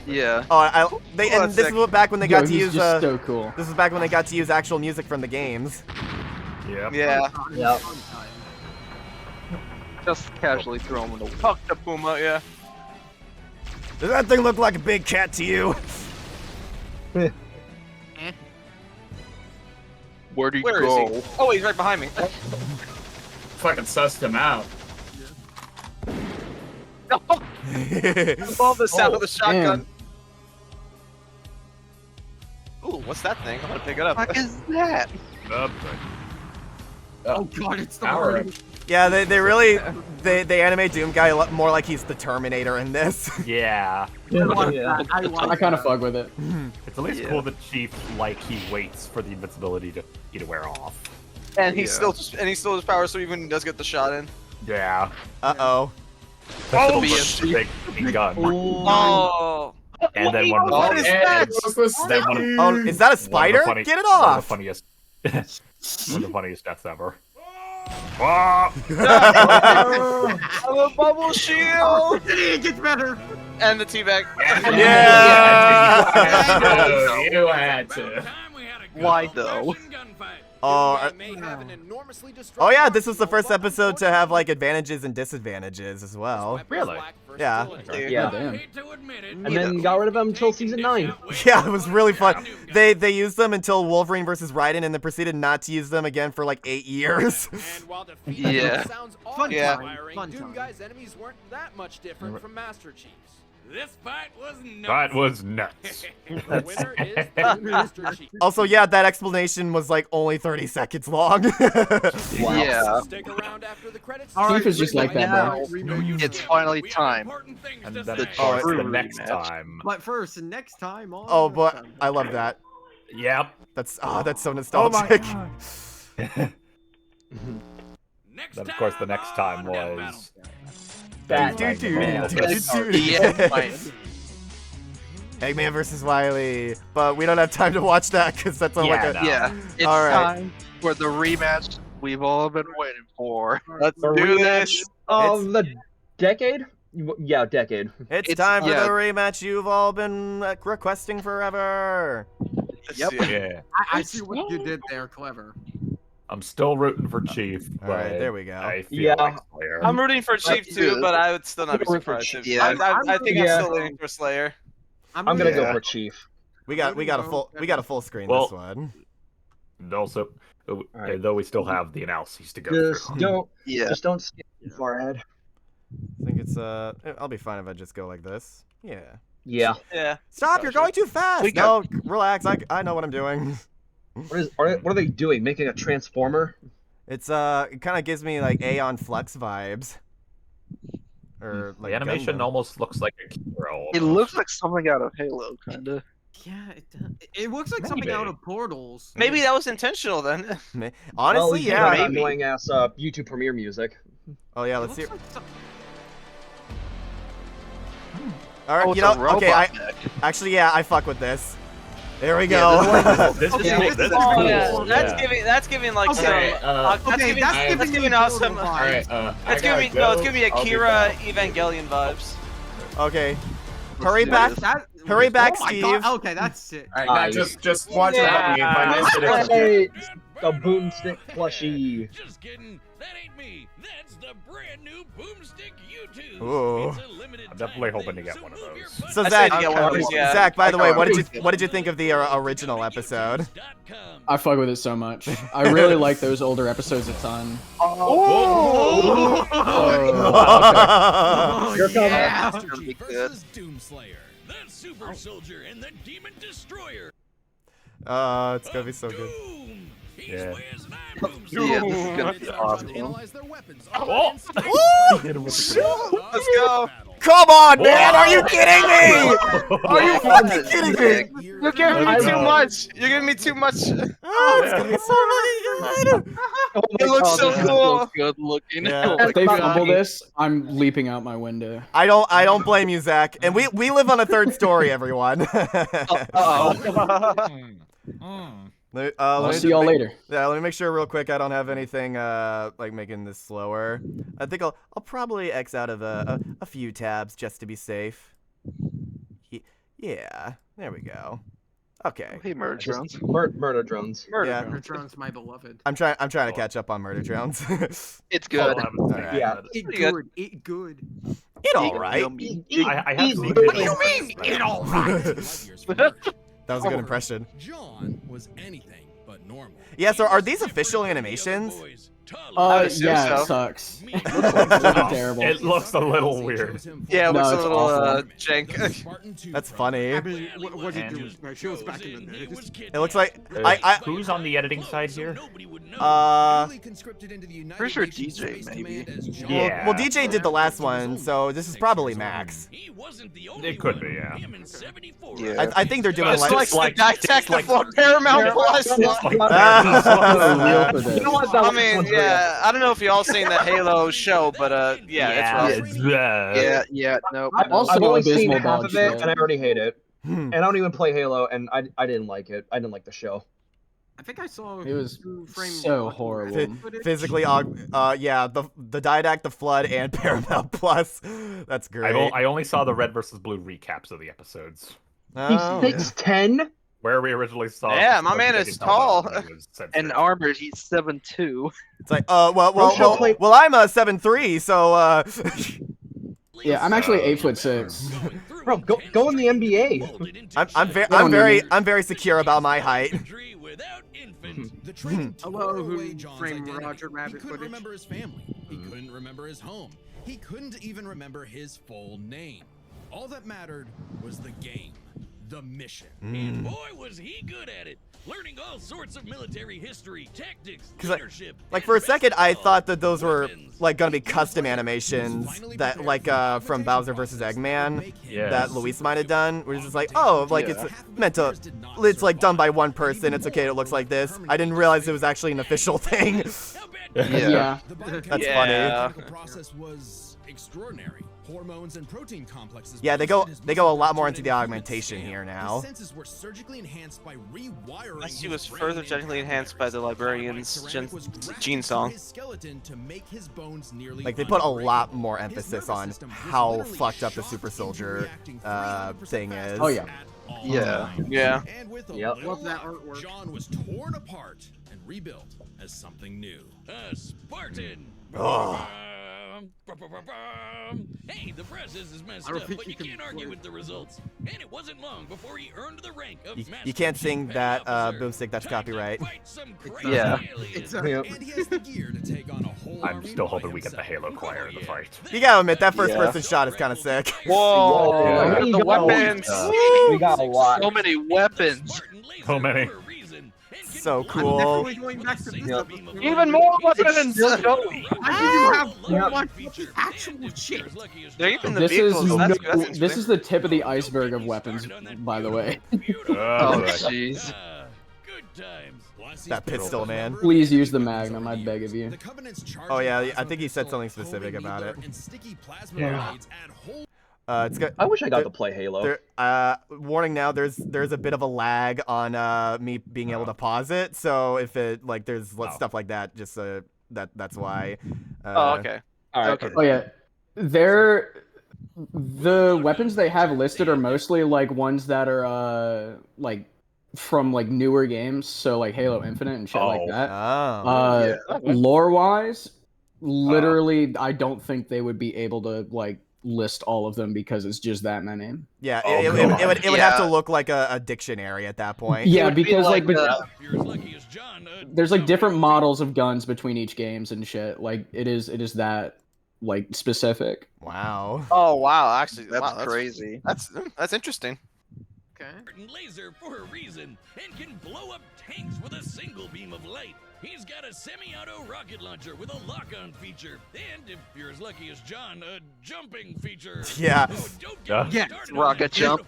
Speaker 8: Yeah.
Speaker 2: Oh, and this is back when they got to use.
Speaker 10: So cool.
Speaker 2: This is back when they got to use actual music from the games.
Speaker 4: Yep.
Speaker 3: Yeah.
Speaker 5: Yep.
Speaker 8: Just casually throw him in the
Speaker 3: Fuck the Puma, yeah.
Speaker 2: Does that thing look like a big cat to you?
Speaker 8: Where'd he
Speaker 3: Where
Speaker 8: go?
Speaker 3: is he? Oh, he's right behind me.
Speaker 6: Fucking sussed him out.
Speaker 3: I love the sound of the shotgun. Ooh, what's that thing? I'm gonna pick it up.
Speaker 8: What is that?
Speaker 7: Oh god, it's the
Speaker 6: Power.
Speaker 2: Yeah, they really they animate Doom Guy more like he's the Terminator in this.
Speaker 4: Yeah.
Speaker 10: I kind of fuck with it.
Speaker 4: It's at least cool that Chief he waits for the invincibility to wear off.
Speaker 3: And he still has power, so even does get the shot in.
Speaker 4: Yeah.
Speaker 2: Uh-oh.
Speaker 4: Oh, big gun.
Speaker 3: Oh.
Speaker 4: And then one of the
Speaker 2: Oh, is that a spider? Get it off!
Speaker 4: One of the funniest deaths ever. Ah!
Speaker 3: The bubble shield!
Speaker 7: It gets better!
Speaker 3: And the teabag.
Speaker 2: Yeah!
Speaker 6: You had to.
Speaker 8: Why though?
Speaker 2: Oh, yeah, this was the first episode to have like advantages and disadvantages as well.
Speaker 4: Really?
Speaker 2: Yeah.
Speaker 5: Yeah, damn. And then got rid of them until season 9.
Speaker 2: Yeah, it was really fun. They used them until Wolverine versus Raiden, and then proceeded not to use them again for like 8 years.
Speaker 8: Yeah.
Speaker 9: Fun
Speaker 7: time.
Speaker 9: Doom Guy's enemies weren't that much different from Master Chief's.
Speaker 11: This fight was nuts.
Speaker 4: That was nuts.
Speaker 9: The winner is the Master Chief.
Speaker 2: Also, yeah, that explanation was like only 30 seconds long.
Speaker 8: Yeah.
Speaker 9: Stick around after the credits.
Speaker 10: Chief is just like that,
Speaker 8: Now,
Speaker 10: bro.
Speaker 8: it's finally time.
Speaker 4: And then,
Speaker 8: The
Speaker 4: of course, the
Speaker 8: true
Speaker 4: next
Speaker 8: rematch.
Speaker 4: time.
Speaker 7: But first, the next time on.
Speaker 2: Oh, but I love that.
Speaker 4: Yep.
Speaker 2: That's so
Speaker 4: Oh my
Speaker 2: nostalgic.
Speaker 4: God. Then, of course, the next time was...
Speaker 5: That
Speaker 2: Eggman versus Wily, but we don't have time to watch that because that's on like a.
Speaker 4: no.
Speaker 8: Yeah, it's
Speaker 2: All right.
Speaker 8: time for the rematch we've all been waiting for.
Speaker 3: Let's
Speaker 5: The
Speaker 3: do
Speaker 5: rematch
Speaker 3: this.
Speaker 5: of the decade? Yeah, decade.
Speaker 2: It's time for
Speaker 8: yeah.
Speaker 2: the rematch you've all been requesting forever.
Speaker 8: Yep.
Speaker 4: Yeah.
Speaker 7: I see what you did there, clever.
Speaker 4: I'm still rooting for Chief,
Speaker 2: All
Speaker 4: but
Speaker 2: right, there we go.
Speaker 4: I feel
Speaker 5: Yeah.
Speaker 4: like Slayer.
Speaker 3: I'm rooting for Chief too,
Speaker 8: too.
Speaker 3: but I would still not be
Speaker 8: I'm rooting for
Speaker 3: surprised.
Speaker 8: Chief.
Speaker 3: I
Speaker 8: Yeah.
Speaker 3: think
Speaker 5: Yeah.
Speaker 3: I'm still leaning for Slayer.
Speaker 5: I'm gonna
Speaker 8: Yeah.
Speaker 5: go for Chief.
Speaker 2: We got a full screen
Speaker 4: Well,
Speaker 2: this one.
Speaker 4: And also,
Speaker 5: right.
Speaker 4: though we still have the analyses to go
Speaker 5: Just
Speaker 4: through.
Speaker 5: don't skip too far ahead.
Speaker 2: I think it's I'll be fine if I just go like this. Yeah.
Speaker 5: Yeah.
Speaker 3: Yeah.
Speaker 2: Stop! You're going too fast.
Speaker 8: We
Speaker 2: No, relax. I know what I'm doing.
Speaker 5: What are they doing? Making a transformer?
Speaker 2: It's it kind of gives me like Aeon Flux vibes. Or like
Speaker 4: The animation
Speaker 2: Gundam.
Speaker 4: almost looks like a hero.
Speaker 8: It looks like something out of Halo, kinda.
Speaker 7: Yeah, it looks like something
Speaker 4: Maybe.
Speaker 7: out of Portals.
Speaker 3: Maybe that was intentional then.
Speaker 2: Honestly,
Speaker 5: well,
Speaker 2: yeah.
Speaker 5: Annoying ass YouTube Premiere music.
Speaker 2: Oh yeah,
Speaker 7: It
Speaker 2: let's see.
Speaker 7: looks like some-
Speaker 2: All right,
Speaker 8: Oh,
Speaker 2: you
Speaker 8: it's a
Speaker 2: know, okay,
Speaker 8: robot mech.
Speaker 2: actually, yeah, I fuck with this. There we
Speaker 8: Yeah,
Speaker 2: go.
Speaker 4: This is
Speaker 7: Yeah,
Speaker 4: cool.
Speaker 7: this
Speaker 4: This
Speaker 7: is
Speaker 4: is
Speaker 3: Oh
Speaker 4: cool.
Speaker 3: yeah,
Speaker 4: Yeah.
Speaker 3: that's giving like
Speaker 7: Okay,
Speaker 3: some.
Speaker 6: Alright,
Speaker 3: That's
Speaker 7: okay,
Speaker 3: giving,
Speaker 7: that's
Speaker 3: that's
Speaker 7: giving
Speaker 3: giving
Speaker 7: me
Speaker 3: us
Speaker 7: Portal
Speaker 3: some.
Speaker 7: vibes.
Speaker 6: Alright,
Speaker 3: It's giving me no, it's giving me
Speaker 6: I'll be
Speaker 3: Akira
Speaker 6: back.
Speaker 3: Evangelion vibes.
Speaker 2: Okay,
Speaker 8: Let's
Speaker 2: hurry
Speaker 8: do
Speaker 2: back,
Speaker 8: this.
Speaker 2: hurry back,
Speaker 7: Oh my
Speaker 2: Steve.
Speaker 7: God, okay, that's it.
Speaker 6: Alright, now just watch it help me if I missed it. it's-
Speaker 5: Hey, the boomstick plushie.
Speaker 11: Just kidding. That ain't me. That's the brand new Boomstick YouTube.
Speaker 2: Ooh.
Speaker 11: It's a limited
Speaker 4: I'm definitely
Speaker 11: time
Speaker 4: hoping to
Speaker 11: thing,
Speaker 4: get
Speaker 11: so
Speaker 4: one of
Speaker 11: move your
Speaker 4: those.
Speaker 11: butt
Speaker 2: So
Speaker 3: I
Speaker 2: Zach,
Speaker 3: said to get one of those, yeah.
Speaker 2: Zach, by the way, what
Speaker 8: can't
Speaker 2: did you think of the original episode?
Speaker 10: I fuck with it so much. I really like those older episodes a ton.
Speaker 7: Oh,
Speaker 10: Oh,
Speaker 5: Here comes
Speaker 7: yeah.
Speaker 8: That's gonna be good.
Speaker 11: versus Doomslayer, the super soldier and the demon destroyer.
Speaker 2: It's gonna be so good.
Speaker 11: Doom. He's
Speaker 4: Yeah.
Speaker 11: whiz and I'm Boomstick.
Speaker 8: Yeah, this is gonna be
Speaker 11: It's time
Speaker 8: awesome.
Speaker 11: to analyze their weapons.
Speaker 4: Oh! Hit him with the
Speaker 3: Let's go.
Speaker 2: Come on, man! Are you kidding me? Are you fucking kidding me?
Speaker 3: You're giving me too much. You're giving me too much.
Speaker 2: Oh, it's gonna be so fucking good.
Speaker 5: Oh
Speaker 3: It looks
Speaker 8: Oh,
Speaker 3: so
Speaker 8: this is
Speaker 3: cool.
Speaker 8: good looking.
Speaker 2: Yeah.
Speaker 8: Oh
Speaker 10: if they
Speaker 8: my
Speaker 10: fumble
Speaker 8: God.
Speaker 10: this, I'm leaping out my window.
Speaker 2: I don't blame you, Zach. And we live on a third story, everyone.
Speaker 10: I'll
Speaker 2: Let me
Speaker 10: see y'all later.
Speaker 2: Yeah, let me make sure real quick I don't have anything like making this slower. I think I'll probably X out of a few tabs just to be safe. Yeah, there we go. Okay.
Speaker 8: Hey, murder drones.
Speaker 5: Murder drones.
Speaker 2: Yeah.
Speaker 7: Murder Drones, my beloved.
Speaker 2: I'm trying to catch up on Murder Drones.
Speaker 8: It's good.
Speaker 2: Alright.
Speaker 5: Yeah.
Speaker 7: It
Speaker 8: Pretty good.
Speaker 7: good. It good.
Speaker 2: It alright.
Speaker 4: I have seen
Speaker 7: What do you
Speaker 4: videos.
Speaker 7: mean? It all right.
Speaker 2: That was a good impression.
Speaker 11: John was anything but normal.
Speaker 2: Yeah, so are these official animations?
Speaker 3: would assume
Speaker 10: Yeah,
Speaker 3: so.
Speaker 10: it sucks. It's looking terrible.
Speaker 4: It looks a little weird.
Speaker 3: Yeah, it
Speaker 10: No,
Speaker 3: looks a
Speaker 10: it's
Speaker 3: little
Speaker 10: awful.
Speaker 3: jank.
Speaker 2: That's funny.
Speaker 7: I mean, what did you do? My shows back in the days.
Speaker 2: It looks like
Speaker 4: Who's on the editing side here?
Speaker 8: Pretty sure DJ maybe.
Speaker 4: Yeah.
Speaker 2: well, DJ did the last one, so this is probably Max.
Speaker 4: It could be, yeah.
Speaker 8: Yeah.
Speaker 2: I think they're doing
Speaker 3: It's
Speaker 2: like
Speaker 3: like the Dissect for Paramount Plus.
Speaker 2: Ah.
Speaker 5: You know what? That
Speaker 3: I
Speaker 5: was
Speaker 3: mean,
Speaker 5: great.
Speaker 3: yeah, I don't know if y'all seen the Halo show, but yeah, it's rough.
Speaker 8: Yeah, nope.
Speaker 5: I've
Speaker 10: Also,
Speaker 5: only seen
Speaker 10: abysmal
Speaker 5: half
Speaker 10: dog
Speaker 5: of it,
Speaker 10: shit.
Speaker 5: and I already hate it.
Speaker 2: Hmm.
Speaker 5: And I don't even play Halo, and I didn't like it. I didn't like the show.
Speaker 7: I think I saw.
Speaker 10: It was
Speaker 7: 2-frame
Speaker 10: so
Speaker 7: watching
Speaker 10: horrible.
Speaker 7: footage.
Speaker 2: Physically, yeah, the Didact, the Flood, and Paramount Plus. That's great.
Speaker 4: I only saw the red versus blue recaps of the episodes.
Speaker 2: Oh,
Speaker 5: He's 6'10".
Speaker 4: Where we originally saw.
Speaker 3: Yeah, my man is tall.
Speaker 8: And armored, he's 7'2".
Speaker 2: It's like, well, I'm a 7'3", so
Speaker 10: Yeah, I'm actually 8'6".
Speaker 5: Bro, go in the NBA.
Speaker 2: I'm very secure about my height.
Speaker 7: Hello, who framed Roger Rabbit
Speaker 9: He couldn't
Speaker 7: footage?
Speaker 9: remember his family. He couldn't remember his home. He couldn't even remember his full name. All that mattered was the game, the mission.
Speaker 11: And boy, was he good at it. Learning all sorts of military history, tactics, leadership.
Speaker 2: Like for a second, I thought that those were like gonna be custom animations that like from Bowser vs. Eggman that Luis might have done. Where it's just like, oh, like it's meant to, it's like done by one person. It's okay. It looks like this. I didn't realize it was actually an official thing.
Speaker 10: Yeah.
Speaker 2: That's funny.
Speaker 9: The process was extraordinary. Hormones and protein complexes.
Speaker 2: Yeah, they go a lot more into the augmentation here now.
Speaker 9: Senses were surgically enhanced by rewiring.
Speaker 3: She was further genetically enhanced by the librarian's gene song.
Speaker 2: Like they put a lot more emphasis on how fucked up the super soldier thing is.
Speaker 10: Oh yeah.
Speaker 3: Yeah.
Speaker 7: Yep. Love that artwork.
Speaker 9: John was torn apart and rebuilt as something new. A Spartan. Hey, the process is messed up, but you can't argue with the results. And it wasn't long before he earned the rank of
Speaker 2: You can't sing that boomstick. That's copyright.
Speaker 3: Yeah.
Speaker 9: And he has the gear to take on a whole
Speaker 4: I'm still hoping we get the Halo choir in the fight.
Speaker 2: You gotta admit that first-person shot is kind of sick.
Speaker 3: Whoa! The weapons.
Speaker 5: We got a lot.
Speaker 8: So many weapons.
Speaker 4: So many.
Speaker 2: So cool.
Speaker 7: Definitely going back to this episode.
Speaker 3: Even more weapons.
Speaker 7: I have so much actual shit.
Speaker 3: They're even the
Speaker 10: This
Speaker 3: vehicles.
Speaker 10: is
Speaker 3: That's
Speaker 10: this is the tip of the iceberg of weapons, by the way.
Speaker 8: Oh, jeez.
Speaker 9: Good times.
Speaker 2: That pistol, man.
Speaker 10: Please use the Magnum, I beg of you.
Speaker 2: Oh yeah, I think he said something specific about it. It's good.
Speaker 5: I wish I got to play Halo.
Speaker 2: Warning now, there's a bit of a lag on me being able to pause it. So if it like there's stuff like that, just that's why.
Speaker 3: Oh, okay.
Speaker 5: All right.
Speaker 10: Oh yeah, the weapons they have listed are mostly like ones that are like from like newer games, so like Halo Infinite and shit like that. Lore wise, literally, I don't think they would be able to like list all of them because it's just that many.
Speaker 2: Yeah, it would have to look like a dictionary at that point.
Speaker 10: Yeah, because like there's like different models of guns between each games and shit. Like it is that like specific.
Speaker 2: Wow.
Speaker 3: Oh wow, actually,
Speaker 8: That's crazy.
Speaker 3: That's interesting.
Speaker 11: Okay. Laser for a reason and can blow up tanks with a single beam of light. He's got a semi-auto rocket launcher with a lock-on feature, and if you're as lucky as John, a jumping feature.
Speaker 2: Yeah.
Speaker 11: Oh, don't get
Speaker 7: Yeah.
Speaker 8: Rocket jump.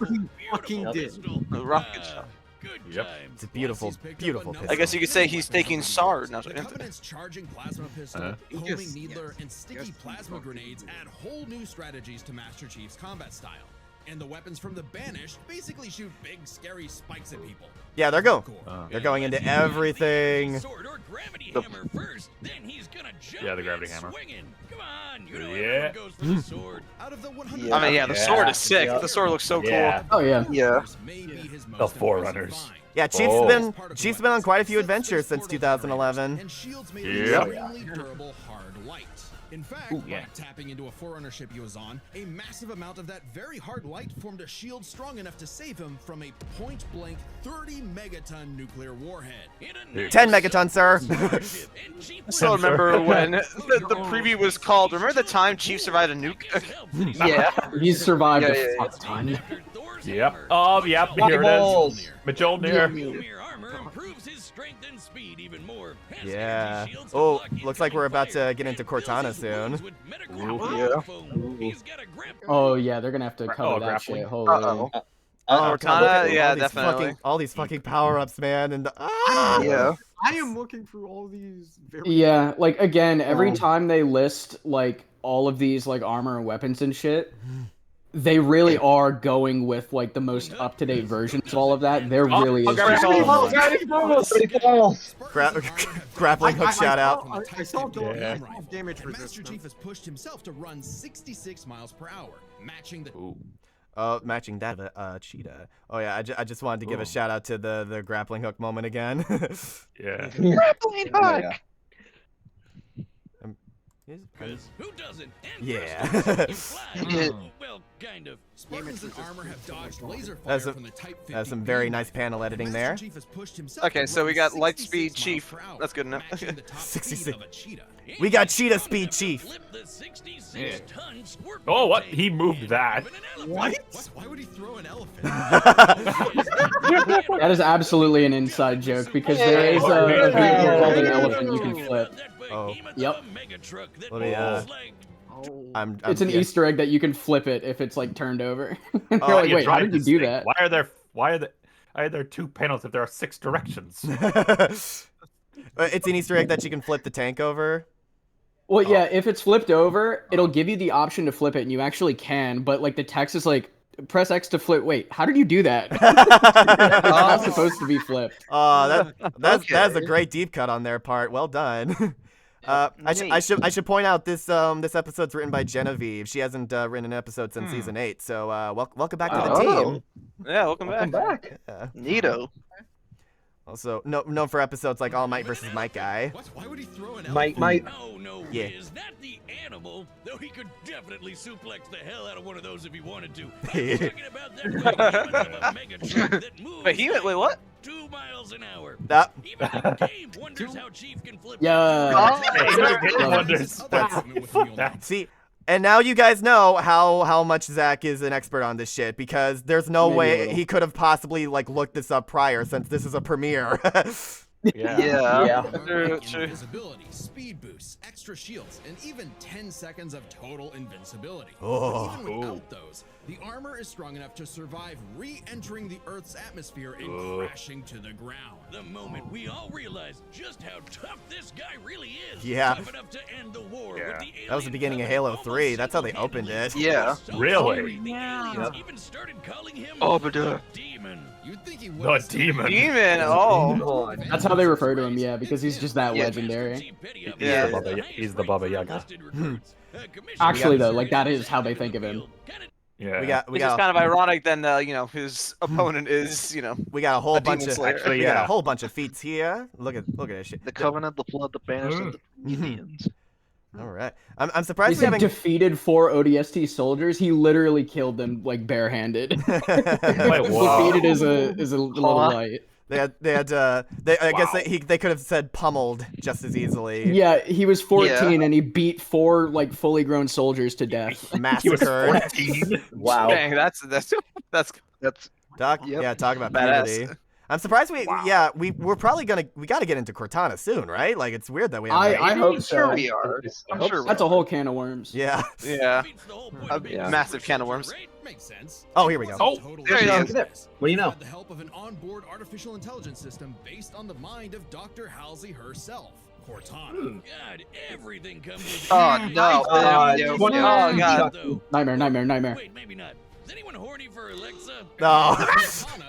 Speaker 11: fucking
Speaker 7: did.
Speaker 3: Rocket jump.
Speaker 11: Good
Speaker 4: Yep.
Speaker 11: times.
Speaker 2: It's a beautiful pistol.
Speaker 3: I guess you could say he's taking SARD. No,
Speaker 9: The Covenant's charging plasma pistol, homing needler, and sticky plasma grenades add whole new strategies to Master Chief's combat style. And the weapons from the Banished basically shoot big, scary spikes at people.
Speaker 2: Yeah, they're going into everything.
Speaker 11: Sword or gravity hammer first, then he's gonna jump.
Speaker 4: Yeah, the gravity hammer.
Speaker 11: Swinging. Come on, you know
Speaker 4: Yeah.
Speaker 11: everyone goes for the sword.
Speaker 9: Out of the 100
Speaker 3: I mean, yeah, the sword is sick. The sword looks so
Speaker 4: Yeah.
Speaker 3: cool.
Speaker 10: Oh yeah.
Speaker 8: Yeah.
Speaker 4: The Forerunners.
Speaker 2: Yeah, Chief's been on quite a few adventures since 2011.
Speaker 9: And shields made
Speaker 4: Yep.
Speaker 9: extremely durable hard light. In fact, by tapping into a Forerunner ship he was on, a massive amount of that very hard light formed a shield strong enough to save him from a point-blank 30-megaton nuclear warhead.
Speaker 2: 10 megatons, sir.
Speaker 3: I still remember when the preview was called. Remember the time Chief survived a nuke?
Speaker 8: Yeah.
Speaker 10: He's survived
Speaker 8: Yeah,
Speaker 10: a
Speaker 8: yeah,
Speaker 10: fuck ton.
Speaker 4: Yep. Oh, yep. Here it is. Mjolnir.
Speaker 11: Armor improves his strength and speed even more.
Speaker 2: Yeah. Oh, looks like we're about to get into Cortana soon.
Speaker 10: Oh yeah, they're gonna have to cover that
Speaker 4: grappling.
Speaker 10: shit. Holy.
Speaker 3: Cortana, yeah, definitely.
Speaker 2: All these fucking power-ups, man, and
Speaker 8: Yeah.
Speaker 7: I am looking through all these.
Speaker 10: Yeah, like again, every time they list like all of these like armor and weapons and shit, they really are going with like the most up-to-date versions of all of that. There really is.
Speaker 2: Grappling hook shout out.
Speaker 7: I saw damage
Speaker 9: Master
Speaker 7: resistance.
Speaker 9: Chief has pushed himself to run 66 miles per hour, matching the
Speaker 2: Oh, matching that cheetah. Oh yeah, I just wanted to give a shout out to the grappling hook moment again.
Speaker 4: Yeah.
Speaker 8: Grappling hook.
Speaker 11: Because who doesn't? And
Speaker 2: Yeah.
Speaker 11: Well, kind of.
Speaker 9: Spartans and armor have dodged laser fire from the Type 50.
Speaker 2: That's some very nice panel editing there.
Speaker 3: Okay, so we got Lightspeed Chief. That's good enough.
Speaker 2: 66. We got cheetah speed, Chief.
Speaker 4: Yeah. Oh, what? He moved that.
Speaker 9: What? Why would he throw an elephant?
Speaker 10: That is absolutely an inside joke because there is a vehicle called an elephant you can flip.
Speaker 2: Oh.
Speaker 10: Yep.
Speaker 2: Let me,
Speaker 10: it's an Easter egg that you can flip it if it's like turned over. You're
Speaker 2: Oh,
Speaker 10: like, wait, how did you do that?
Speaker 4: Why are there 2 panels if there are 6 directions?
Speaker 2: It's an Easter egg that you can flip the tank over.
Speaker 10: Well, yeah, if it's flipped over, it'll give you the option to flip it, and you actually can, but like the text is like, press X to flip. Wait, how did you do that? It's not supposed to be flipped.
Speaker 2: That's a great deep cut on their part. Well done. I should point out this episode's written by Genevieve. She hasn't written an episode since season 8. So welcome back to the team.
Speaker 3: Yeah, welcome back.
Speaker 2: Yeah.
Speaker 8: Neato.
Speaker 2: Also, known for episodes like All Might versus Might Guy.
Speaker 9: Why would he throw an
Speaker 5: Might.
Speaker 11: No,
Speaker 2: Yeah.
Speaker 11: is that the animal? Though he could definitely suplex the hell out of one of those if he wanted to. I'm talking about that behemoth of a mega truck that moves.
Speaker 3: Behemoth? Wait, what?
Speaker 11: 2 miles an hour.
Speaker 2: Even
Speaker 11: the game wonders how Chief can flip.
Speaker 10: Yeah.
Speaker 2: See, and now you guys know how much Zach is an expert on this shit, because there's no way he could have possibly like looked this up prior, since this is a premiere.
Speaker 3: Yeah.
Speaker 9: True. Invisibility, speed boosts, extra shields, and even 10 seconds of total invincibility.
Speaker 2: Oh.
Speaker 9: But even without those, the armor is strong enough to survive re-entering the Earth's atmosphere and crashing to the ground.
Speaker 11: The moment we all realize just how tough this guy really is.
Speaker 2: Yeah.
Speaker 11: Tough enough to end the war with the
Speaker 2: That was the beginning of Halo 3. That's how they opened it.
Speaker 3: Yeah.
Speaker 4: Really?
Speaker 11: The aliens even started calling him
Speaker 8: Obada.
Speaker 11: Demon.
Speaker 9: You'd think he
Speaker 4: The
Speaker 9: was
Speaker 4: demon.
Speaker 3: Demon, oh.
Speaker 10: That's how they refer to him, yeah, because he's just that legendary.
Speaker 3: Yeah.
Speaker 4: He's the Baba Yaga.
Speaker 10: Actually, though, like that is how they think of him.
Speaker 4: Yeah.
Speaker 2: We
Speaker 3: Which is
Speaker 2: got
Speaker 3: kind of ironic. Then his opponent is
Speaker 2: we got a whole bunch of
Speaker 3: Slayer.
Speaker 2: we got a whole bunch of feats here. Look at this shit.
Speaker 8: The Covenant, the Flood, the Banish, and the Indians.
Speaker 2: All right. I'm surprised
Speaker 10: He
Speaker 2: we haven't
Speaker 10: defeated 4 ODST soldiers. He literally killed them like barehanded.
Speaker 4: Wait, wow.
Speaker 10: Defeated is a little light.
Speaker 2: I guess they could have said pummeled just as easily.
Speaker 10: Yeah, he was 14 and he beat 4 like fully grown soldiers to death.
Speaker 2: Massacred.
Speaker 5: Wow.
Speaker 3: Dang, that's
Speaker 2: Talk about puberty. I'm surprised we're probably we got to get into Cortana soon, right? Like it's weird that we haven't.
Speaker 10: I hope so.
Speaker 8: Sure we are. I'm sure
Speaker 10: That's a whole can of worms.
Speaker 2: Yeah.
Speaker 3: Yeah. A massive can of worms.
Speaker 9: Makes sense.
Speaker 2: Oh, here we go.
Speaker 3: Oh, there he is.
Speaker 5: What do you know?
Speaker 9: With the help of an onboard artificial intelligence system based on the mind of Dr. Halsey herself, Cortana.
Speaker 11: God, everything comes with
Speaker 3: Oh no. Oh god.
Speaker 10: Nightmare.
Speaker 11: Wait, maybe not. Is anyone horny for Alexa?
Speaker 2: No.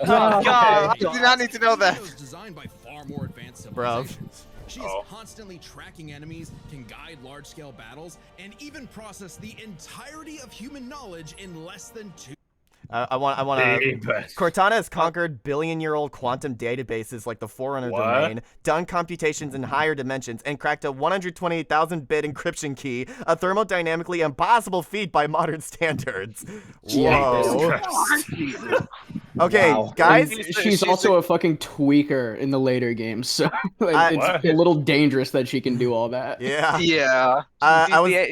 Speaker 3: Oh god, I do not need to know that.
Speaker 9: Designed by far more advanced
Speaker 2: Bruv.
Speaker 9: civilizations. She is constantly tracking enemies, can guide large-scale battles, and even process the entirety of human knowledge in less than 2.
Speaker 2: I want to. Cortana has conquered billion-year-old quantum databases like the Forerunner domain, done computations in higher dimensions, and cracked a 128,000-bit encryption key, a thermodynamically impossible feat by modern standards. Whoa. Okay, guys.
Speaker 10: She's also a fucking tweaker in the later games, so it's a little dangerous that she can do all that.
Speaker 2: Yeah.
Speaker 3: Yeah.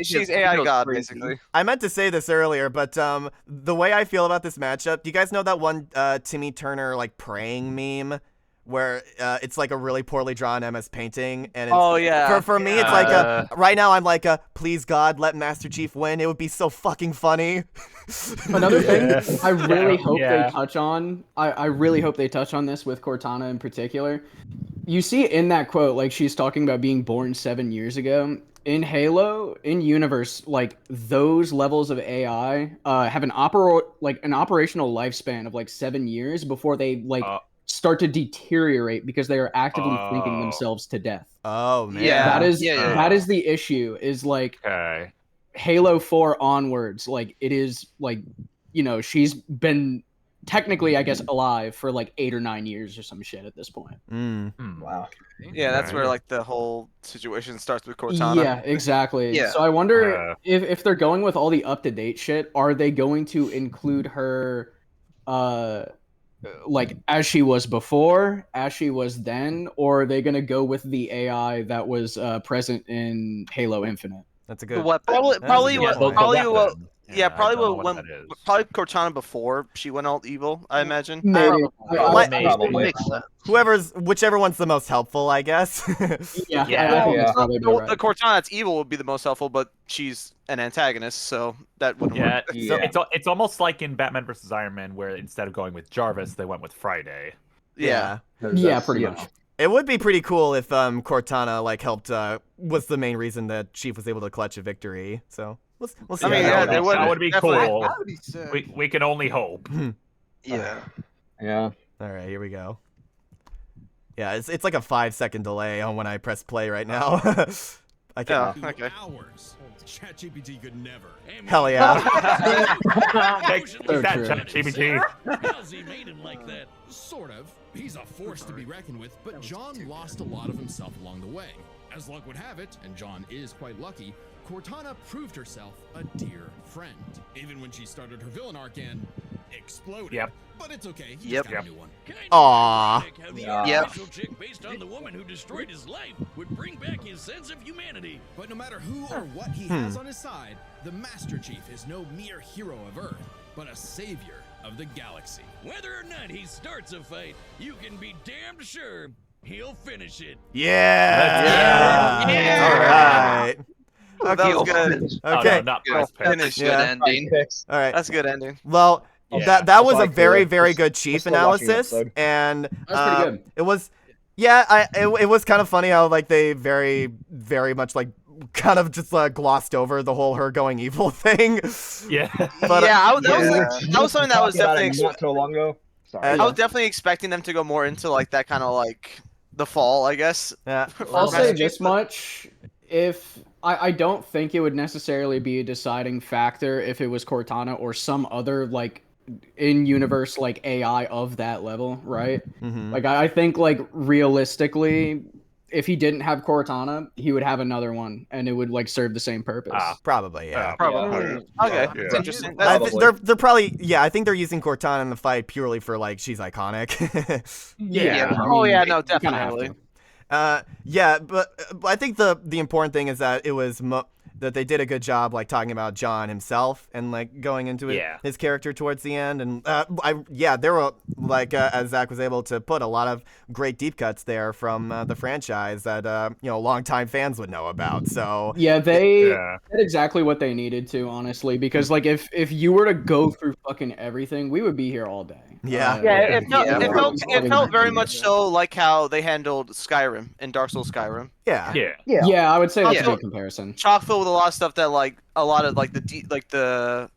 Speaker 3: She's AI god, basically.
Speaker 2: I meant to say this earlier, but the way I feel about this matchup, do you guys know that one Timmy Turner like praying meme where it's like a really poorly drawn MS Painting, and it's, for me it's like right now I'm like please God let Master Chief win. It would be so fucking funny.
Speaker 10: Another thing I really hope they touch on, I really hope they touch on this with Cortana in particular. You see in that quote, like she's talking about being born 7 years ago. In Halo, in universe, like those levels of AI have an operational lifespan of like 7 years before they start to deteriorate because they are actively thinking themselves to death.
Speaker 2: Oh man,
Speaker 10: that is the issue. Is like Halo 4 onwards, like it is like you know, she's been technically, I guess, alive for like 8 or 9 years or some shit at this point.
Speaker 5: Wow.
Speaker 3: Yeah, that's where like the whole situation starts with Cortana.
Speaker 10: Yeah, exactly.
Speaker 8: Yeah.
Speaker 10: So I wonder if they're going with all the up-to-date shit, are they going to include her like as she was before, as she was then, or are they going to go with the AI that was present in Halo Infinite?
Speaker 2: That's a good.
Speaker 3: Probably
Speaker 2: probably
Speaker 3: Cortana before she went all evil, I imagine.
Speaker 10: Maybe.
Speaker 2: Whichever one's the most helpful, I guess.
Speaker 10: Yeah.
Speaker 3: The Cortana that's evil would be the most helpful, but she's an antagonist, so that wouldn't work.
Speaker 4: So it's almost like in Batman vs Iron Man, where instead of going with Jarvis, they went with Friday.
Speaker 2: Yeah,
Speaker 10: pretty much.
Speaker 2: It would be pretty cool if Cortana like helped was the main reason that Chief was able to clutch a victory. So we'll see.
Speaker 3: I mean,
Speaker 4: that would be cool.
Speaker 7: That would be sick.
Speaker 4: We can only hope.
Speaker 8: Yeah.
Speaker 5: Yeah.
Speaker 2: All right, here we go. Yeah, it's like a 5-second delay on when I press play right now. I can't.
Speaker 3: Okay.
Speaker 11: Hours. ChatGPT could never.
Speaker 2: Hell yeah.
Speaker 4: Take that, ChatGPT.
Speaker 11: How's he made it like that? Sort of. He's a force to be reckoned with, but John lost a lot of himself along the way. As luck would have it, and John is quite lucky, Cortana proved herself a dear friend. Even when she started her villain arc and exploded.
Speaker 4: Yep.
Speaker 11: But it's okay. He's
Speaker 8: Yep.
Speaker 11: got a new one.
Speaker 2: Aww.
Speaker 11: How the
Speaker 8: Yep.
Speaker 11: artificial chick based on the woman who destroyed his life would bring back his sense of humanity. But no matter who or what he has on his side, the Master Chief is no mere hero of Earth, but a savior of the galaxy. Whether or not he starts a fight, you can be damned sure he'll finish it.
Speaker 2: Yeah.
Speaker 3: Yeah.
Speaker 2: All right.
Speaker 3: That was good.
Speaker 2: Okay.
Speaker 4: not
Speaker 8: Finish. Good ending.
Speaker 2: All right.
Speaker 3: That's a good ending.
Speaker 2: Well,
Speaker 4: Yeah.
Speaker 2: that was a
Speaker 5: Like,
Speaker 2: very,
Speaker 5: we're
Speaker 2: very good Chief
Speaker 5: still watching the
Speaker 2: analysis,
Speaker 5: episode.
Speaker 2: and
Speaker 10: That's pretty good.
Speaker 2: it was, yeah, it was kind of funny how like they very, very much like kind of just glossed over the whole her going evil thing.
Speaker 4: Yeah.
Speaker 2: But
Speaker 3: that was something that was definitely.
Speaker 5: not so long ago. Sorry.
Speaker 3: I was definitely expecting them to go more into like that kind of like the fall, I guess.
Speaker 2: Yeah.
Speaker 10: I'll say this much: if I don't think it would necessarily be a deciding factor if it was Cortana or some other like in-universe like AI of that level, right? Like I think like realistically, if he didn't have Cortana, he would have another one, and it would like serve the same purpose.
Speaker 2: Probably, yeah.
Speaker 3: Probably. Okay. That's interesting.
Speaker 2: They're probably, yeah. I think they're using Cortana in the fight purely for like she's iconic.
Speaker 10: Yeah.
Speaker 3: Oh yeah, no,
Speaker 10: you kinda have
Speaker 3: definitely.
Speaker 10: to.
Speaker 2: Yeah, but I think the important thing is that it was that they did a good job like talking about John himself and like going into his character towards the end, and there were like as Zach was able to put a lot of great deep cuts there from the franchise that longtime fans would know about. So
Speaker 10: yeah, they did exactly what they needed to, honestly, because like if you were to go through fucking everything, we would be here all day.
Speaker 3: It felt very much so like how they handled Skyrim in Dark Souls Skyrim.
Speaker 10: Yeah, I would say that's a good comparison.
Speaker 3: Chock full with a lot of stuff that like a lot of like the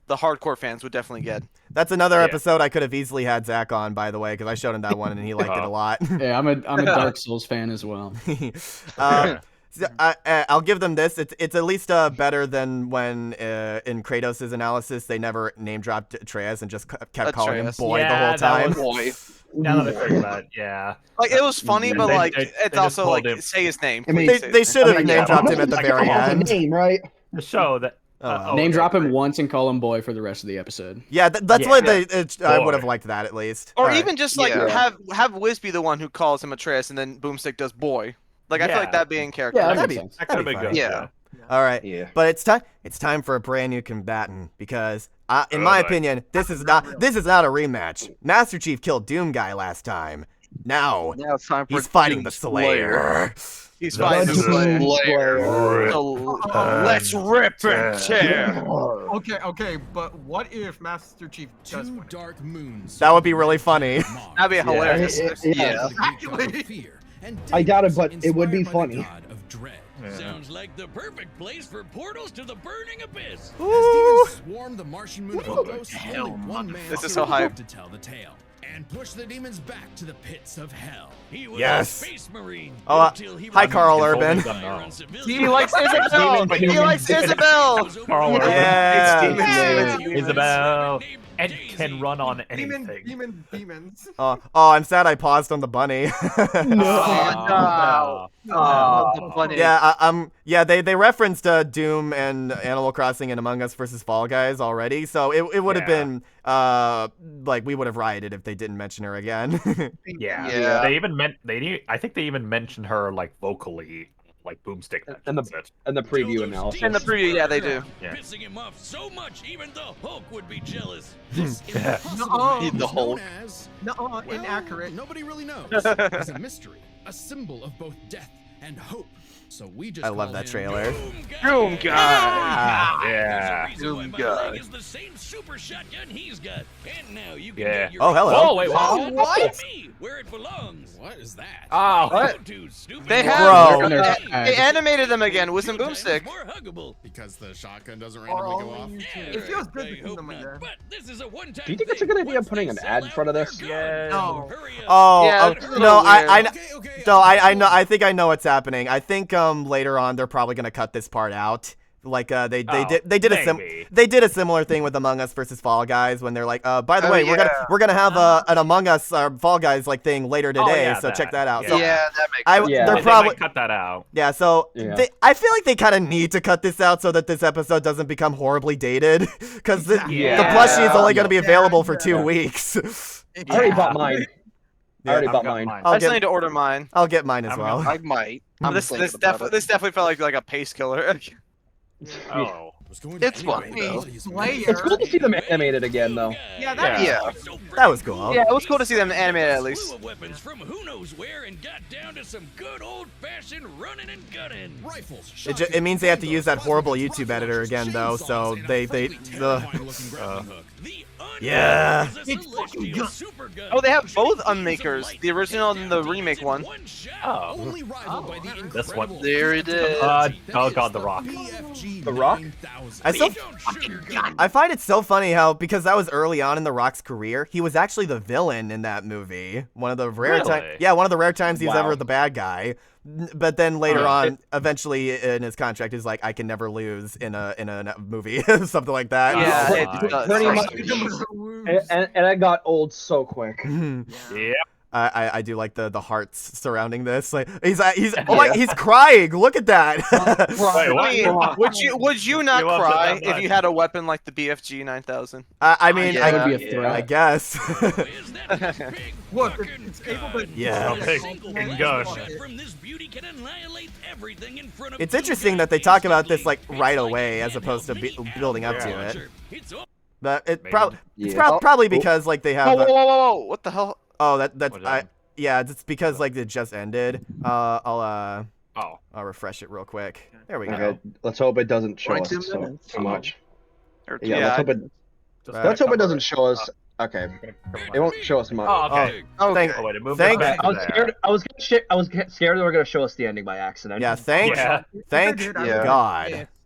Speaker 3: hardcore fans would definitely get.
Speaker 2: That's another episode I could have easily had Zach on, by the way, because I showed him that one and he liked it a lot.
Speaker 10: Yeah, I'm a Dark Souls fan as well.
Speaker 2: I'll give them this. It's at least better than when in Kratos' analysis they never name dropped Atreus and just kept calling him Boy the whole time.
Speaker 4: Now that I think about it, yeah.
Speaker 3: Like it was funny, but like
Speaker 4: they
Speaker 3: it's also like
Speaker 4: him.
Speaker 3: say his name.
Speaker 2: I mean, they should have name dropped him at the very end.
Speaker 5: Name, right?
Speaker 4: The show that
Speaker 10: name drop him once and call him Boy for the rest of the episode.
Speaker 2: Yeah, that's what I would have liked that at least.
Speaker 3: Or even just like have Wiz be the one who calls him Atreus, and then Boomstick does Boy. Like I feel like that being character.
Speaker 10: Yeah,
Speaker 2: that'd be
Speaker 4: good.
Speaker 3: Yeah.
Speaker 2: All right. Yeah. But it's time for a brand new combatant because in my opinion, this is not a rematch. Master Chief killed Doom Guy last time. Now
Speaker 8: it's time for
Speaker 2: he's fighting the Slayer.
Speaker 3: He's fighting the Slayer. So, let's rip it, chair.
Speaker 7: Okay, but what if Master Chief does win?
Speaker 11: Dark moons.
Speaker 2: That would be really funny.
Speaker 3: That'd be hilarious.
Speaker 7: Yeah.
Speaker 5: I doubt it, but it would be funny.
Speaker 11: Sounds like the perfect place for portals to the burning abyss.
Speaker 2: Ooh.
Speaker 11: As demons swarm the Martian moon outpost, only one man
Speaker 3: This is so hype
Speaker 11: to tell the tale and push the demons back to the pits of hell. He was
Speaker 2: Yes.
Speaker 11: a space marine.
Speaker 2: Hi, Carl Urban.
Speaker 3: He likes Isabel. He likes Isabel.
Speaker 4: Carl Urban.
Speaker 2: Yeah.
Speaker 4: Isabel. and can run on anything.
Speaker 7: Demons.
Speaker 2: Oh, I'm sad I paused on the bunny.
Speaker 8: No. The bunny.
Speaker 2: Yeah, they referenced Doom and Animal Crossing and Among Us versus Fall Guys already, so it would have been like we would have rioted if they didn't mention her again.
Speaker 4: Yeah. They even I think they even mentioned her like vocally, like Boomstick.
Speaker 5: And the preview analysis.
Speaker 3: In the preview, yeah, they do.
Speaker 11: Pissing him off so much, even the Hulk would be jealous.
Speaker 8: The Hulk.
Speaker 7: No, inaccurate.
Speaker 9: Nobody really knows. It's a mystery, a symbol of both death and hope. So we just
Speaker 2: I love that trailer.
Speaker 8: Doom guy.
Speaker 4: Yeah.
Speaker 8: Doom guy.
Speaker 11: Is the same super shotgun he's got. And now you can
Speaker 4: Yeah.
Speaker 11: get your
Speaker 2: Oh, hello.
Speaker 4: Oh, wait, what?
Speaker 11: what? Where it belongs.
Speaker 9: What is that?
Speaker 4: Oh.
Speaker 3: What? They
Speaker 2: Bro.
Speaker 3: have. They animated them again with some boomstick.
Speaker 11: More huggable.
Speaker 9: Because the shotgun doesn't randomly go off.
Speaker 7: It feels good to see them again.
Speaker 11: But this is a one-time.
Speaker 5: Do you think it's a good idea putting an ad in front of this?
Speaker 7: No.
Speaker 2: No, I know. I think I know what's happening. I think later on they're probably gonna cut this part out. Like they did a similar thing with Among Us versus Fall Guys when they're like, by the way, we're gonna have an Among Us Fall Guys like thing later today, so check that out. So
Speaker 8: Yeah, that makes sense.
Speaker 2: they're probably
Speaker 4: cut that out.
Speaker 2: Yeah, so I feel like they kind of need to cut this out so that this episode doesn't become horribly dated, because the plushie is only gonna be available for 2 weeks.
Speaker 5: I already bought mine.
Speaker 3: I just need to order mine.
Speaker 2: I'll get mine as well.
Speaker 8: I might.
Speaker 3: This definitely felt like a pace killer.
Speaker 4: Oh.
Speaker 8: It's funny though.
Speaker 5: It's cool to see them animated again, though.
Speaker 7: Yeah,
Speaker 2: That was cool.
Speaker 3: Yeah, it was cool to see them animated at least.
Speaker 11: Full of weapons from who knows where and got down to some good old-fashioned running and gunning.
Speaker 9: Rifles.
Speaker 2: It means they have to use that horrible YouTube editor again, though. So yeah.
Speaker 3: Oh, they have both Unmakers, the original and the remake one.
Speaker 4: Oh. This one.
Speaker 8: There it is.
Speaker 4: Oh god, The Rock.
Speaker 5: The Rock?
Speaker 2: I find it so funny how, because that was early on in The Rock's career, he was actually the villain in that movie. One of the rare times he's ever the bad guy. But then later on, eventually in his contract, he's like, I can never lose in a movie, something like that.
Speaker 3: Yeah,
Speaker 5: pretty much. And I got old so quick.
Speaker 4: Yep.
Speaker 2: I do like the hearts surrounding this. Like he's crying. Look at that.
Speaker 4: Wait, what?
Speaker 3: Would you not cry if you had a weapon like the BFG 9000?
Speaker 2: I mean,
Speaker 5: that would be a threat.
Speaker 2: I guess.
Speaker 7: Look, it's able to.
Speaker 2: It's interesting that they talk about this like right away as opposed to building up to it. But it's probably because like they have.
Speaker 3: Whoa! What the hell?
Speaker 2: Oh, it's because like it just ended. I'll refresh it real quick. There we go.
Speaker 5: Okay, let's hope it doesn't show us too much.
Speaker 3: Yeah,
Speaker 5: let's hope it doesn't show us. Okay, it won't show us much.
Speaker 4: Oh, okay.
Speaker 5: I was scared they were gonna show us the ending by accident.
Speaker 2: Yeah, thank God.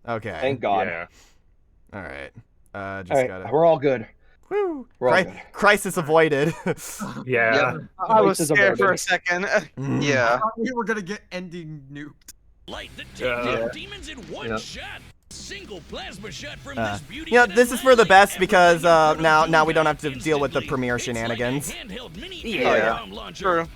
Speaker 2: Okay.
Speaker 5: Thank God.
Speaker 4: Yeah.
Speaker 2: All right.
Speaker 5: We're all good.
Speaker 2: Woo! Crisis avoided.
Speaker 4: Yeah.
Speaker 3: I was scared for a second.
Speaker 8: Yeah.
Speaker 7: We were gonna get ending nuked.
Speaker 11: Light the demons in one shot. Single plasma shot from this beauty.
Speaker 2: This is for the best because now we don't have to deal with the premiere shenanigans.
Speaker 3: Yeah, true.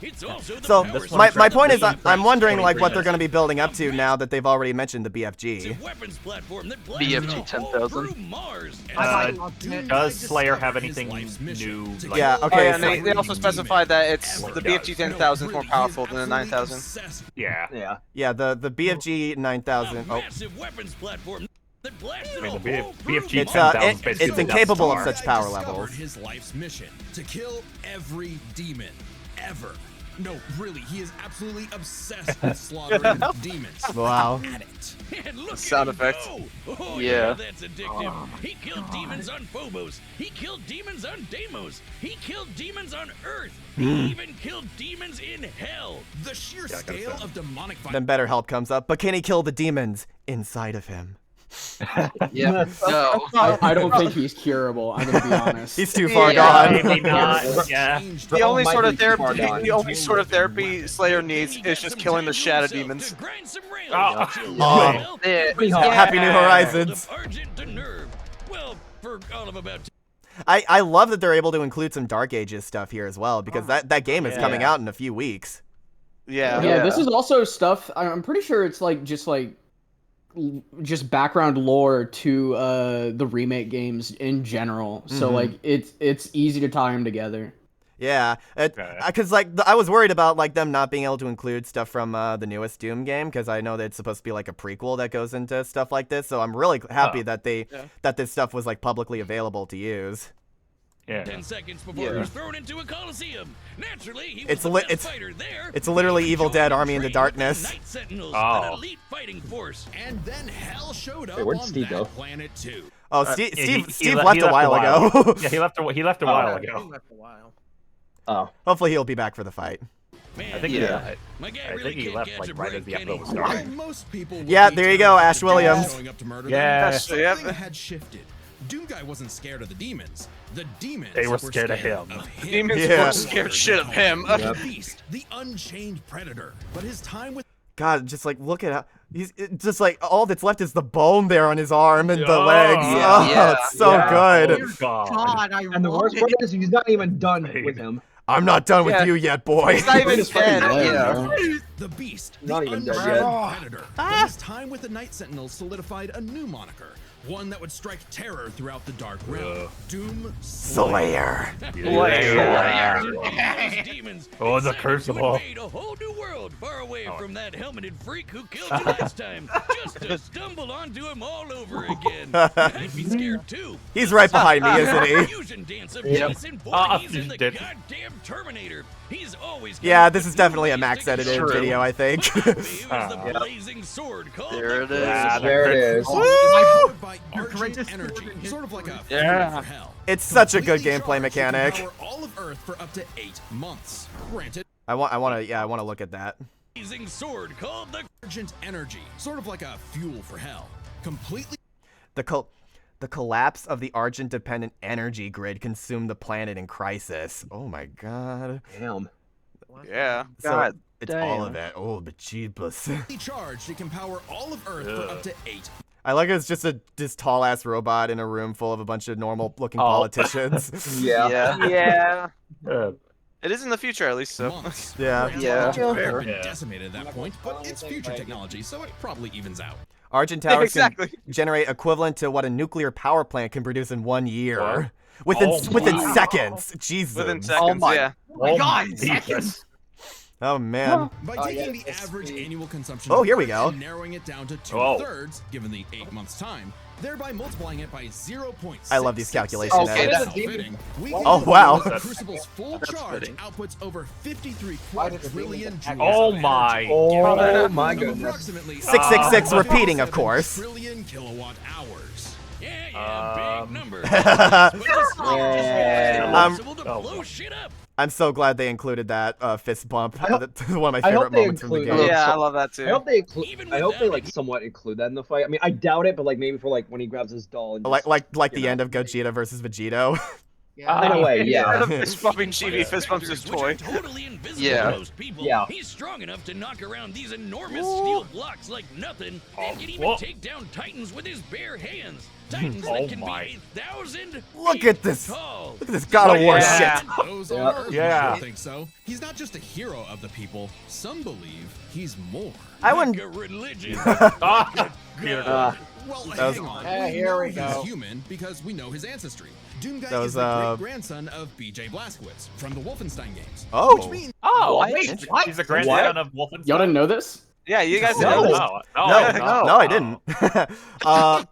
Speaker 2: So my point is I'm wondering like what they're going to be building up to now that they've already mentioned the BFG.
Speaker 8: BFG 10,000.
Speaker 4: Does Slayer have anything new? Like,
Speaker 2: yeah. Okay.
Speaker 3: And they also specified that it's the BFG 10,000 is more powerful than the 9,000.
Speaker 4: Yeah.
Speaker 2: Yeah. The BFG 9000. Oh.
Speaker 4: I mean, the BFG 10,000
Speaker 2: it's incapable of such power levels.
Speaker 9: His life's mission to kill every demon ever. No, really, he is absolutely obsessed with slaughtering demons.
Speaker 2: Wow.
Speaker 3: Sound effects.
Speaker 11: Oh, yeah, that's addictive. He killed demons on Phobos. He killed demons on Deimos. He killed demons on Earth. He even killed demons in hell.
Speaker 9: The sheer scale of demonic violence.
Speaker 2: Then BetterHelp comes up, but can he kill the demons inside of him?
Speaker 8: Yeah. No.
Speaker 10: I don't think he's curable. I'm gonna be honest.
Speaker 2: He's too far gone.
Speaker 4: Maybe not. Yeah.
Speaker 3: The only sort of therapy Slayer needs is just killing the shadow demons.
Speaker 2: Happy New Horizons.
Speaker 11: Well, for all of about
Speaker 2: I love that they're able to include some Dark Ages stuff here as well, because that game is coming out in a few weeks.
Speaker 10: Yeah, this is also stuff, I'm pretty sure it's like just background lore to the remake games in general. So like it's easy to tie them together.
Speaker 2: Yeah, because like I was worried about like them not being able to include stuff from the newest Doom game, because I know that it's supposed to be like a prequel that goes into stuff like this. So I'm really happy that that this stuff was like publicly available to use.
Speaker 11: Yeah. 10 seconds before he was thrown into a coliseum. Naturally, he
Speaker 2: it's
Speaker 11: was the best fighter there.
Speaker 2: It's literally Evil Dead Army in the Darkness.
Speaker 11: Night Sentinels, an elite fighting force.
Speaker 9: And then hell showed up
Speaker 5: where'd
Speaker 9: on
Speaker 5: Steve
Speaker 9: that
Speaker 5: go?
Speaker 9: planet too.
Speaker 2: Oh, Steve left a while ago.
Speaker 4: Yeah, he left a while ago.
Speaker 7: He left a while.
Speaker 5: Oh.
Speaker 2: Hopefully he'll be back for the fight.
Speaker 11: Man,
Speaker 4: I think
Speaker 11: I
Speaker 4: think he left like right as the episode was starting.
Speaker 9: Most people
Speaker 2: Yeah, there you go, Ash Williams.
Speaker 9: Showing up to murder
Speaker 4: Yeah.
Speaker 9: them. Something had shifted. Doom Guy wasn't scared of the demons. The demons
Speaker 4: They were scared of him.
Speaker 3: Demons were scared shit of him.
Speaker 9: The beast, the unchained predator. But his time with
Speaker 2: God, just like look at how he's just like all that's left is the bone there on his arm and the legs. It's so good.
Speaker 7: God,
Speaker 5: And the worst part is he's not even done with him.
Speaker 2: I'm not done with you yet, boy.
Speaker 3: He's not even dead.
Speaker 9: the beast,
Speaker 5: Not
Speaker 9: the
Speaker 5: even dead
Speaker 9: unchained predator. But his time with the Night Sentinels solidified a new moniker. One that would strike terror throughout the dark realm. Doomslayer.
Speaker 11: Demons.
Speaker 4: Oh, the crucible.
Speaker 11: A whole new world far away from that helmeted freak who killed you last time, just to stumble onto him all over again. I'd be scared too.
Speaker 2: He's right behind me, isn't he?
Speaker 11: Fusion dance of Jason Voorhees and the goddamn Terminator. He's always
Speaker 2: this is definitely a max edited video, I think.
Speaker 11: the blazing sword called
Speaker 8: There it is.
Speaker 5: There it is.
Speaker 9: Powered by Argent energy, sort of like a fuel for hell.
Speaker 2: It's such a good gameplay mechanic.
Speaker 9: Power all of Earth for up to 8 months. Granted,
Speaker 2: I want to look at that.
Speaker 11: blazing sword called the
Speaker 9: Argent energy, sort of like a fuel for hell. Completely.
Speaker 2: The collapse of the Argent-dependent energy grid consumed the planet in crisis. Oh my god.
Speaker 5: Damn.
Speaker 3: Yeah.
Speaker 2: So
Speaker 8: God
Speaker 2: it's all of it. Oh, but jeebus.
Speaker 9: Charged, it can power all of Earth for up to 8.
Speaker 2: I like it's just this tall ass robot in a room full of a bunch of normal looking politicians.
Speaker 3: Yeah. It is in the future, at least. So.
Speaker 9: Months.
Speaker 2: Yeah.
Speaker 9: Been decimated at that point, but it's future technology, so it probably evens out.
Speaker 2: Argent towers can generate equivalent to what a nuclear power plant can produce in 1 year. Within seconds. Jesus.
Speaker 3: Within seconds, yeah.
Speaker 5: Oh my god, seconds.
Speaker 2: Oh man.
Speaker 9: By taking the average annual consumption
Speaker 2: here we go.
Speaker 9: and narrowing it down to 2/3, given the 8 months time, thereby multiplying it by 0.6.
Speaker 2: I love these calculations.
Speaker 9: Oh
Speaker 2: wow.
Speaker 9: The Crucible's full charge outputs over 53 quadrillion joules.
Speaker 4: Oh my.
Speaker 5: Oh my goodness.
Speaker 9: Approximately
Speaker 2: 666 repeating, of course.
Speaker 9: Trillion kilowatt hours.
Speaker 11: big number. Blow shit up.
Speaker 2: I'm so glad they included that fist bump. One of my favorite moments from the game.
Speaker 3: Yeah, I love that too.
Speaker 5: I hope they like somewhat include that in the fight. I mean, I doubt it, but like maybe for like when he grabs his doll and just,
Speaker 2: like the end of Gogeta versus Vegito.
Speaker 5: in a way, yeah.
Speaker 3: Fist bumping Chibi fist bumps his toy.
Speaker 11: Totally invisible
Speaker 5: Yeah.
Speaker 11: to most people.
Speaker 5: Yeah.
Speaker 11: He's strong enough to knock around these enormous steel blocks like nothing, and can even take down Titans with his bare hands. Titans that can be 1,000
Speaker 2: Look at this!
Speaker 11: tall.
Speaker 2: Look at this God of War shit!
Speaker 9: Those are I think so. He's not just a hero of the people. Some believe he's more.
Speaker 2: I wouldn't.
Speaker 11: Like a religion.
Speaker 9: Well,
Speaker 2: That
Speaker 9: hang on.
Speaker 10: here we
Speaker 9: He's
Speaker 10: go.
Speaker 9: human because we know his ancestry. Doomguy
Speaker 2: That was,
Speaker 9: is the great-grandson of BJ Blazkowicz from the Wolfenstein games.
Speaker 2: Oh.
Speaker 9: Which means
Speaker 5: Wait, what?
Speaker 4: He's a grandson of Wolfenstein.
Speaker 10: Y'all didn't know this?
Speaker 3: Yeah, you guys
Speaker 2: No.
Speaker 3: know this.
Speaker 2: No, I didn't. I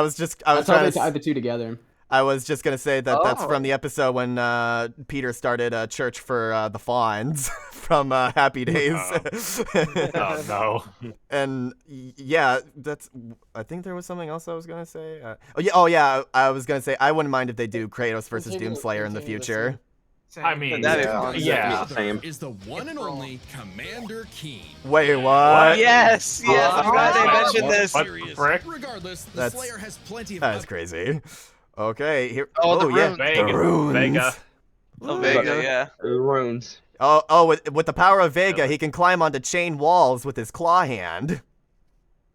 Speaker 2: was just
Speaker 10: That's how they tied the two together.
Speaker 2: I was just gonna say that that's from the episode when Peter started a church for the Fawns from Happy Days.
Speaker 4: Oh no.
Speaker 2: And yeah, that's. I think there was something else I was gonna say. I was gonna say I wouldn't mind if they do Kratos versus Doomslayer in the future.
Speaker 4: I mean,
Speaker 3: yeah.
Speaker 5: Same.
Speaker 9: is the one and only Commander Keen.
Speaker 2: Wait, what?
Speaker 3: Yes, I'm glad they mentioned this.
Speaker 4: What the frick?
Speaker 9: Regardless, the
Speaker 2: That's-
Speaker 9: Slayer has plenty of
Speaker 2: That's crazy. Okay, here.
Speaker 3: Oh, the
Speaker 2: yeah,
Speaker 3: runes.
Speaker 2: the runes.
Speaker 4: Vega.
Speaker 3: Oh, Vega, yeah.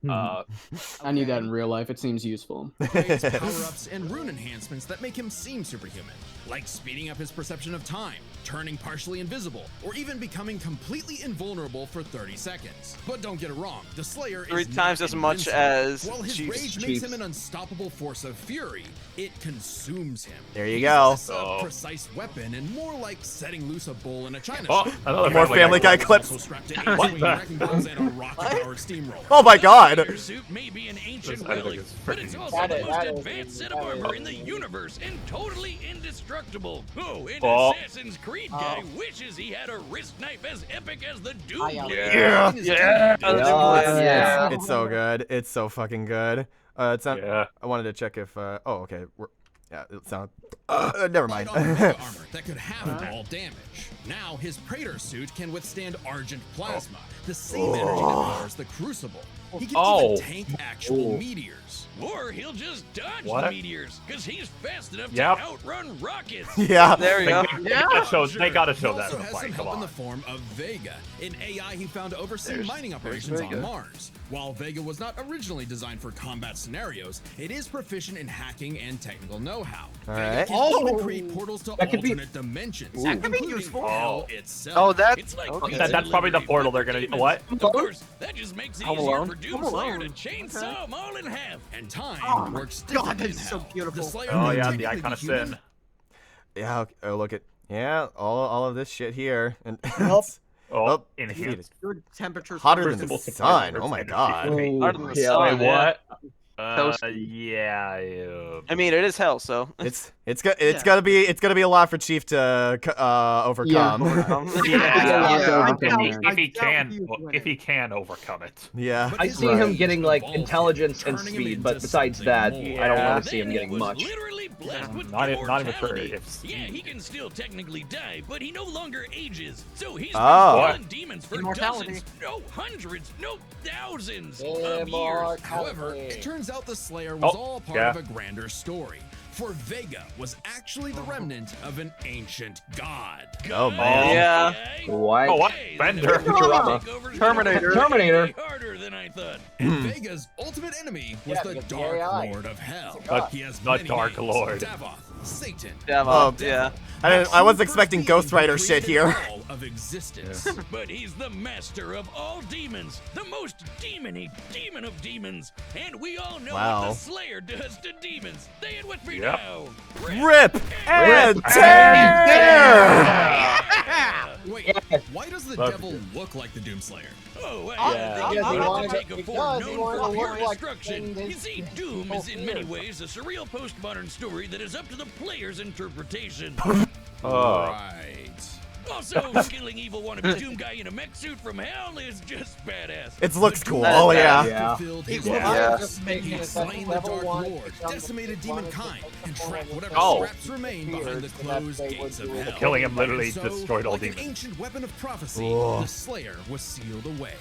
Speaker 10: I need that in real life. It seems useful.
Speaker 9: Power-ups and rune enhancements that make him seem superhuman, like speeding up his perception of time, turning partially invisible, or even becoming completely invulnerable for 30 seconds. But don't get it wrong, the Slayer is
Speaker 3: 3 times as much as
Speaker 9: while his
Speaker 3: Chiefs.
Speaker 9: rage makes him an unstoppable force of fury, it consumes him.
Speaker 2: There you go.
Speaker 9: Less a precise weapon and more like setting loose a bull in a china
Speaker 4: Oh,
Speaker 9: shop.
Speaker 4: another
Speaker 2: More Family Guy clips.
Speaker 9: Also strapped to 8 swinging wrecking balls and a rocket-powered steamroller.
Speaker 2: Oh my god.
Speaker 11: Your suit may be an ancient relic, but it's also the most advanced set of armor in the universe and totally indestructible. Oh, and Assassin's Creed guy wishes he had a wrist knife as epic as the Doomslayer.
Speaker 2: Yeah. It's so good. It's so fucking good. It's not, I wanted to check if. Oh, okay. Yeah, it sounds. Never mind.
Speaker 9: Armor that could have all damage. Now his Praetor suit can withstand Argent Plasma, the same energy that powers the Crucible. He can even tank actual meteors.
Speaker 11: Or he'll just dodge the meteors, because he's fast enough to outrun rockets.
Speaker 2: Yeah.
Speaker 3: There you go.
Speaker 4: They gotta show that
Speaker 9: He also
Speaker 4: in the
Speaker 9: has
Speaker 4: fight.
Speaker 9: some
Speaker 4: Come
Speaker 9: help in
Speaker 4: on.
Speaker 9: the form of Vega, an AI he found to oversee mining operations on Mars. While Vega was not originally designed for combat scenarios, it is proficient in hacking and technical know-how.
Speaker 2: Alright.
Speaker 9: Vega can even create portals to alternate dimensions, including hell itself.
Speaker 8: Oh, that's
Speaker 11: It's like
Speaker 4: That's probably the portal they're gonna. What?
Speaker 11: Of course, that just makes it easier for Doomslayer to chainsaw them all in half.
Speaker 9: And time works differently in
Speaker 7: that's so
Speaker 9: hell.
Speaker 7: beautiful.
Speaker 9: The Slayer
Speaker 4: Oh
Speaker 9: may
Speaker 4: yeah, the
Speaker 9: technically
Speaker 4: icon
Speaker 9: be
Speaker 4: of
Speaker 9: human,
Speaker 4: sin.
Speaker 2: Yeah. Oh, look at. Yeah. All of this shit here. And
Speaker 4: Oh, in here.
Speaker 7: Good temperatures.
Speaker 2: Hotter than the sun. Oh my god.
Speaker 3: Harder than the
Speaker 10: Yeah.
Speaker 3: sun,
Speaker 4: Wait, what?
Speaker 8: Toasty.
Speaker 4: Yeah.
Speaker 3: I mean, it is hell, so.
Speaker 2: It's gonna be a lot for Chief to overcome.
Speaker 4: If he can overcome it.
Speaker 2: Yeah.
Speaker 5: I see him getting like intelligence and speed, but besides that, I don't really see him getting much.
Speaker 11: Literally blessed with
Speaker 4: Not even
Speaker 11: immortality.
Speaker 4: for
Speaker 11: Yeah, he can still technically die, but he no longer ages. So he's
Speaker 2: Oh.
Speaker 11: been killing demons for dozens, no hundreds, no thousands of years.
Speaker 9: However, it turns out the Slayer was all part of a grander story. For Vega was actually the remnant of an ancient god.
Speaker 2: Oh man.
Speaker 3: Yeah.
Speaker 5: What?
Speaker 4: Oh, what? Bender.
Speaker 5: Terminator.
Speaker 11: Harder than I thought.
Speaker 9: And Vega's ultimate enemy was the Dark Lord of Hell. He has
Speaker 4: The
Speaker 9: many
Speaker 4: Dark
Speaker 9: names:
Speaker 4: Lord.
Speaker 9: Davoth, Satan.
Speaker 2: Oh,
Speaker 3: Yeah.
Speaker 2: I was expecting Ghost Rider shit here.
Speaker 9: All of existence.
Speaker 11: But he's the master of all demons, the most demon-y demon of demons. And we all know what the Slayer does to demons. Say it with me now.
Speaker 2: Rip and tear!
Speaker 9: Wait, why does the devil look like the Doomslayer?
Speaker 11: Oh,
Speaker 12: wanted
Speaker 11: take
Speaker 12: to-
Speaker 11: a
Speaker 12: because
Speaker 11: form
Speaker 12: he
Speaker 11: known
Speaker 12: wanted
Speaker 11: for
Speaker 12: to
Speaker 11: pure
Speaker 12: look like
Speaker 11: destruction.
Speaker 12: his
Speaker 11: You see, Doom is in many ways a surreal postmodern story that is up to the player's interpretation.
Speaker 9: Right.
Speaker 11: Also, killing evil wannabe Doom guy in a mech suit from hell is just badass.
Speaker 2: It looks cool. Oh yeah.
Speaker 9: Fulfilled his
Speaker 8: Yeah.
Speaker 9: purpose. He has slain the Dark Lord, decimated demonkind, and trapped whatever scraps remain behind the closed gates of hell.
Speaker 4: Killing him literally
Speaker 9: So,
Speaker 4: destroyed all
Speaker 9: like
Speaker 4: demons.
Speaker 9: an ancient weapon of prophecy, the Slayer was sealed away,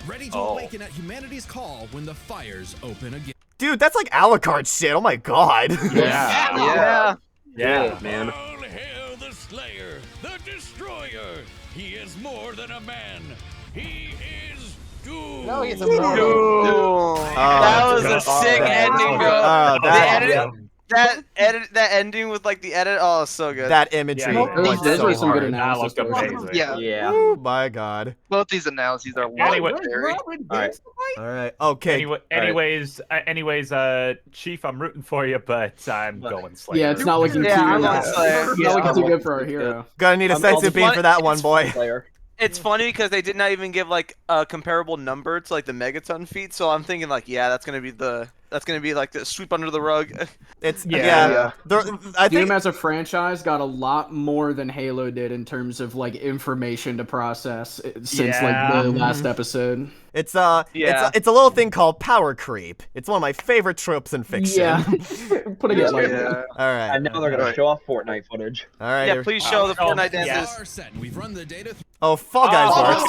Speaker 9: ready to awaken at humanity's call when the fires open again.
Speaker 2: Dude, that's like Alucard shit. Oh my god.
Speaker 3: Yeah.
Speaker 4: Yeah,
Speaker 5: man.
Speaker 11: All hail the Slayer, the Destroyer. He is more than a man. He is Doom.
Speaker 12: No, he's a
Speaker 3: That was a sick ending, bro. That ending with like the edit. Oh, so good.
Speaker 2: That imagery. was
Speaker 10: Those
Speaker 2: so
Speaker 10: were some good
Speaker 2: hard.
Speaker 4: That
Speaker 10: analysis.
Speaker 4: looked amazing.
Speaker 8: Yeah.
Speaker 2: Oh my god.
Speaker 8: Both these analyses are
Speaker 4: Anyway-
Speaker 8: legendary.
Speaker 2: All right. Okay.
Speaker 4: Anyways, Chief, I'm rooting for you, but I'm going Slayer.
Speaker 10: Yeah, it's not looking too.
Speaker 3: I'm
Speaker 10: good.
Speaker 3: on Slayer.
Speaker 10: It's not looking too good for our hero.
Speaker 2: Gonna need a sensitive beam for that one, boy.
Speaker 3: It's funny because they did not even give like a comparable number to like the megaton feat, so I'm thinking like, yeah, that's gonna be like the sweep under the rug.
Speaker 2: It's
Speaker 10: Yeah.
Speaker 2: I think
Speaker 10: Doom as a franchise got a lot more than Halo did in terms of like information to process since like the last episode.
Speaker 2: it's a little thing called power creep. It's one of my favorite tropes in fiction.
Speaker 10: Yeah, putting it like that.
Speaker 2: All right.
Speaker 5: And now they're gonna show off Fortnite footage.
Speaker 2: All right.
Speaker 3: Yeah, please show the Fortnite dances.
Speaker 9: Are set. We've run the data.
Speaker 2: Oh, Fall Guys works.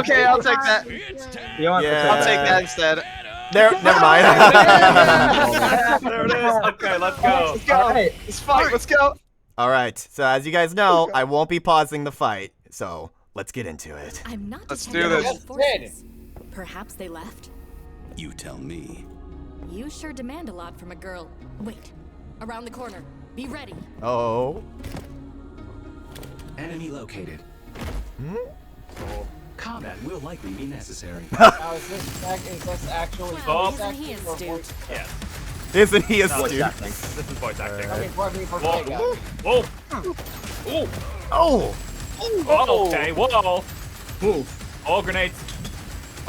Speaker 3: Okay, I'll take that. I'll take that instead.
Speaker 2: There, never mind.
Speaker 4: There it is. Okay, let's go.
Speaker 5: Alright.
Speaker 3: Let's fight. Let's go.
Speaker 2: All right. So as you guys know, I won't be pausing the fight. So let's get into it.
Speaker 13: I'm not
Speaker 3: Let's do this.
Speaker 13: forces. Perhaps they left.
Speaker 11: You tell me.
Speaker 12: You sure demand a lot from a girl. Wait, around the corner. Be ready.
Speaker 2: Oh.
Speaker 11: Enemy located. Combat will likely be necessary.
Speaker 10: Is this actually
Speaker 12: Well, isn't he astute?
Speaker 4: Yeah.
Speaker 2: Isn't he
Speaker 4: No,
Speaker 2: astute?
Speaker 4: this is voice acting.
Speaker 10: Whoa.
Speaker 4: Whoa. Whoa.
Speaker 2: Oh.
Speaker 4: Oh. Okay. Whoa.
Speaker 6: Move.
Speaker 4: Oh, grenades.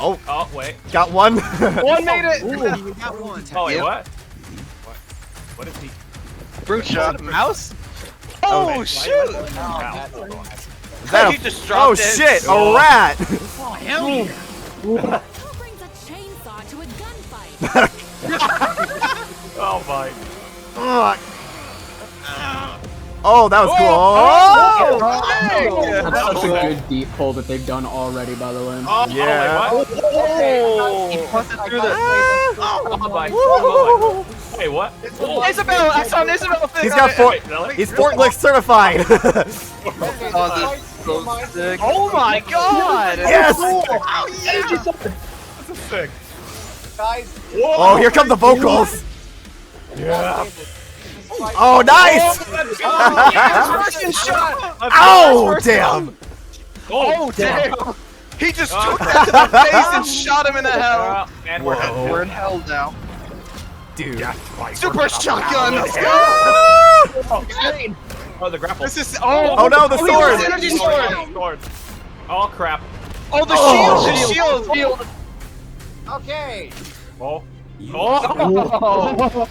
Speaker 2: Oh.
Speaker 4: Oh, wait.
Speaker 2: Got one.
Speaker 3: One made it.
Speaker 7: You got one.
Speaker 4: Oh, wait,
Speaker 8: Yep.
Speaker 4: what? What is he?
Speaker 8: Brute shot.
Speaker 3: Mouse? Oh, shoot!
Speaker 2: Is that
Speaker 3: He
Speaker 2: a,
Speaker 3: just
Speaker 2: oh
Speaker 3: dropped it.
Speaker 2: shit,
Speaker 4: Oh.
Speaker 2: a rat.
Speaker 7: Hell yeah.
Speaker 12: Who brings a chainsaw to a gunfight?
Speaker 4: Oh, my.
Speaker 2: Ugh. Oh, that was cool. Oh!
Speaker 10: That's such a good deep pull that they've done already, by the way.
Speaker 4: Oh,
Speaker 2: Yeah.
Speaker 4: Oh, wait, what?
Speaker 8: He busted through the.
Speaker 4: Oh, my. Wait, what? Oh.
Speaker 3: Isabel! I saw an Isabel thing.
Speaker 2: He's got
Speaker 4: Wait, really?
Speaker 2: He's forklift certified.
Speaker 8: Oh, this is so sick.
Speaker 3: Oh my god!
Speaker 2: Yes!
Speaker 4: This is sick.
Speaker 10: Guys,
Speaker 2: Oh, here come the vocals.
Speaker 4: Yeah.
Speaker 2: Oh, nice!
Speaker 3: Russian shot!
Speaker 2: Oh, damn!
Speaker 3: Oh, damn! He just took that to the face and shot him in the head.
Speaker 4: And
Speaker 8: We're in hell now.
Speaker 2: Dude.
Speaker 3: Super shotgun! Let's go!
Speaker 4: Oh, the grapple.
Speaker 3: This is
Speaker 2: Oh no, the sword!
Speaker 3: Energy sword!
Speaker 4: Sword. Oh, crap.
Speaker 3: Oh, the shield! The shield!
Speaker 10: okay.
Speaker 4: Oh.
Speaker 2: Oh!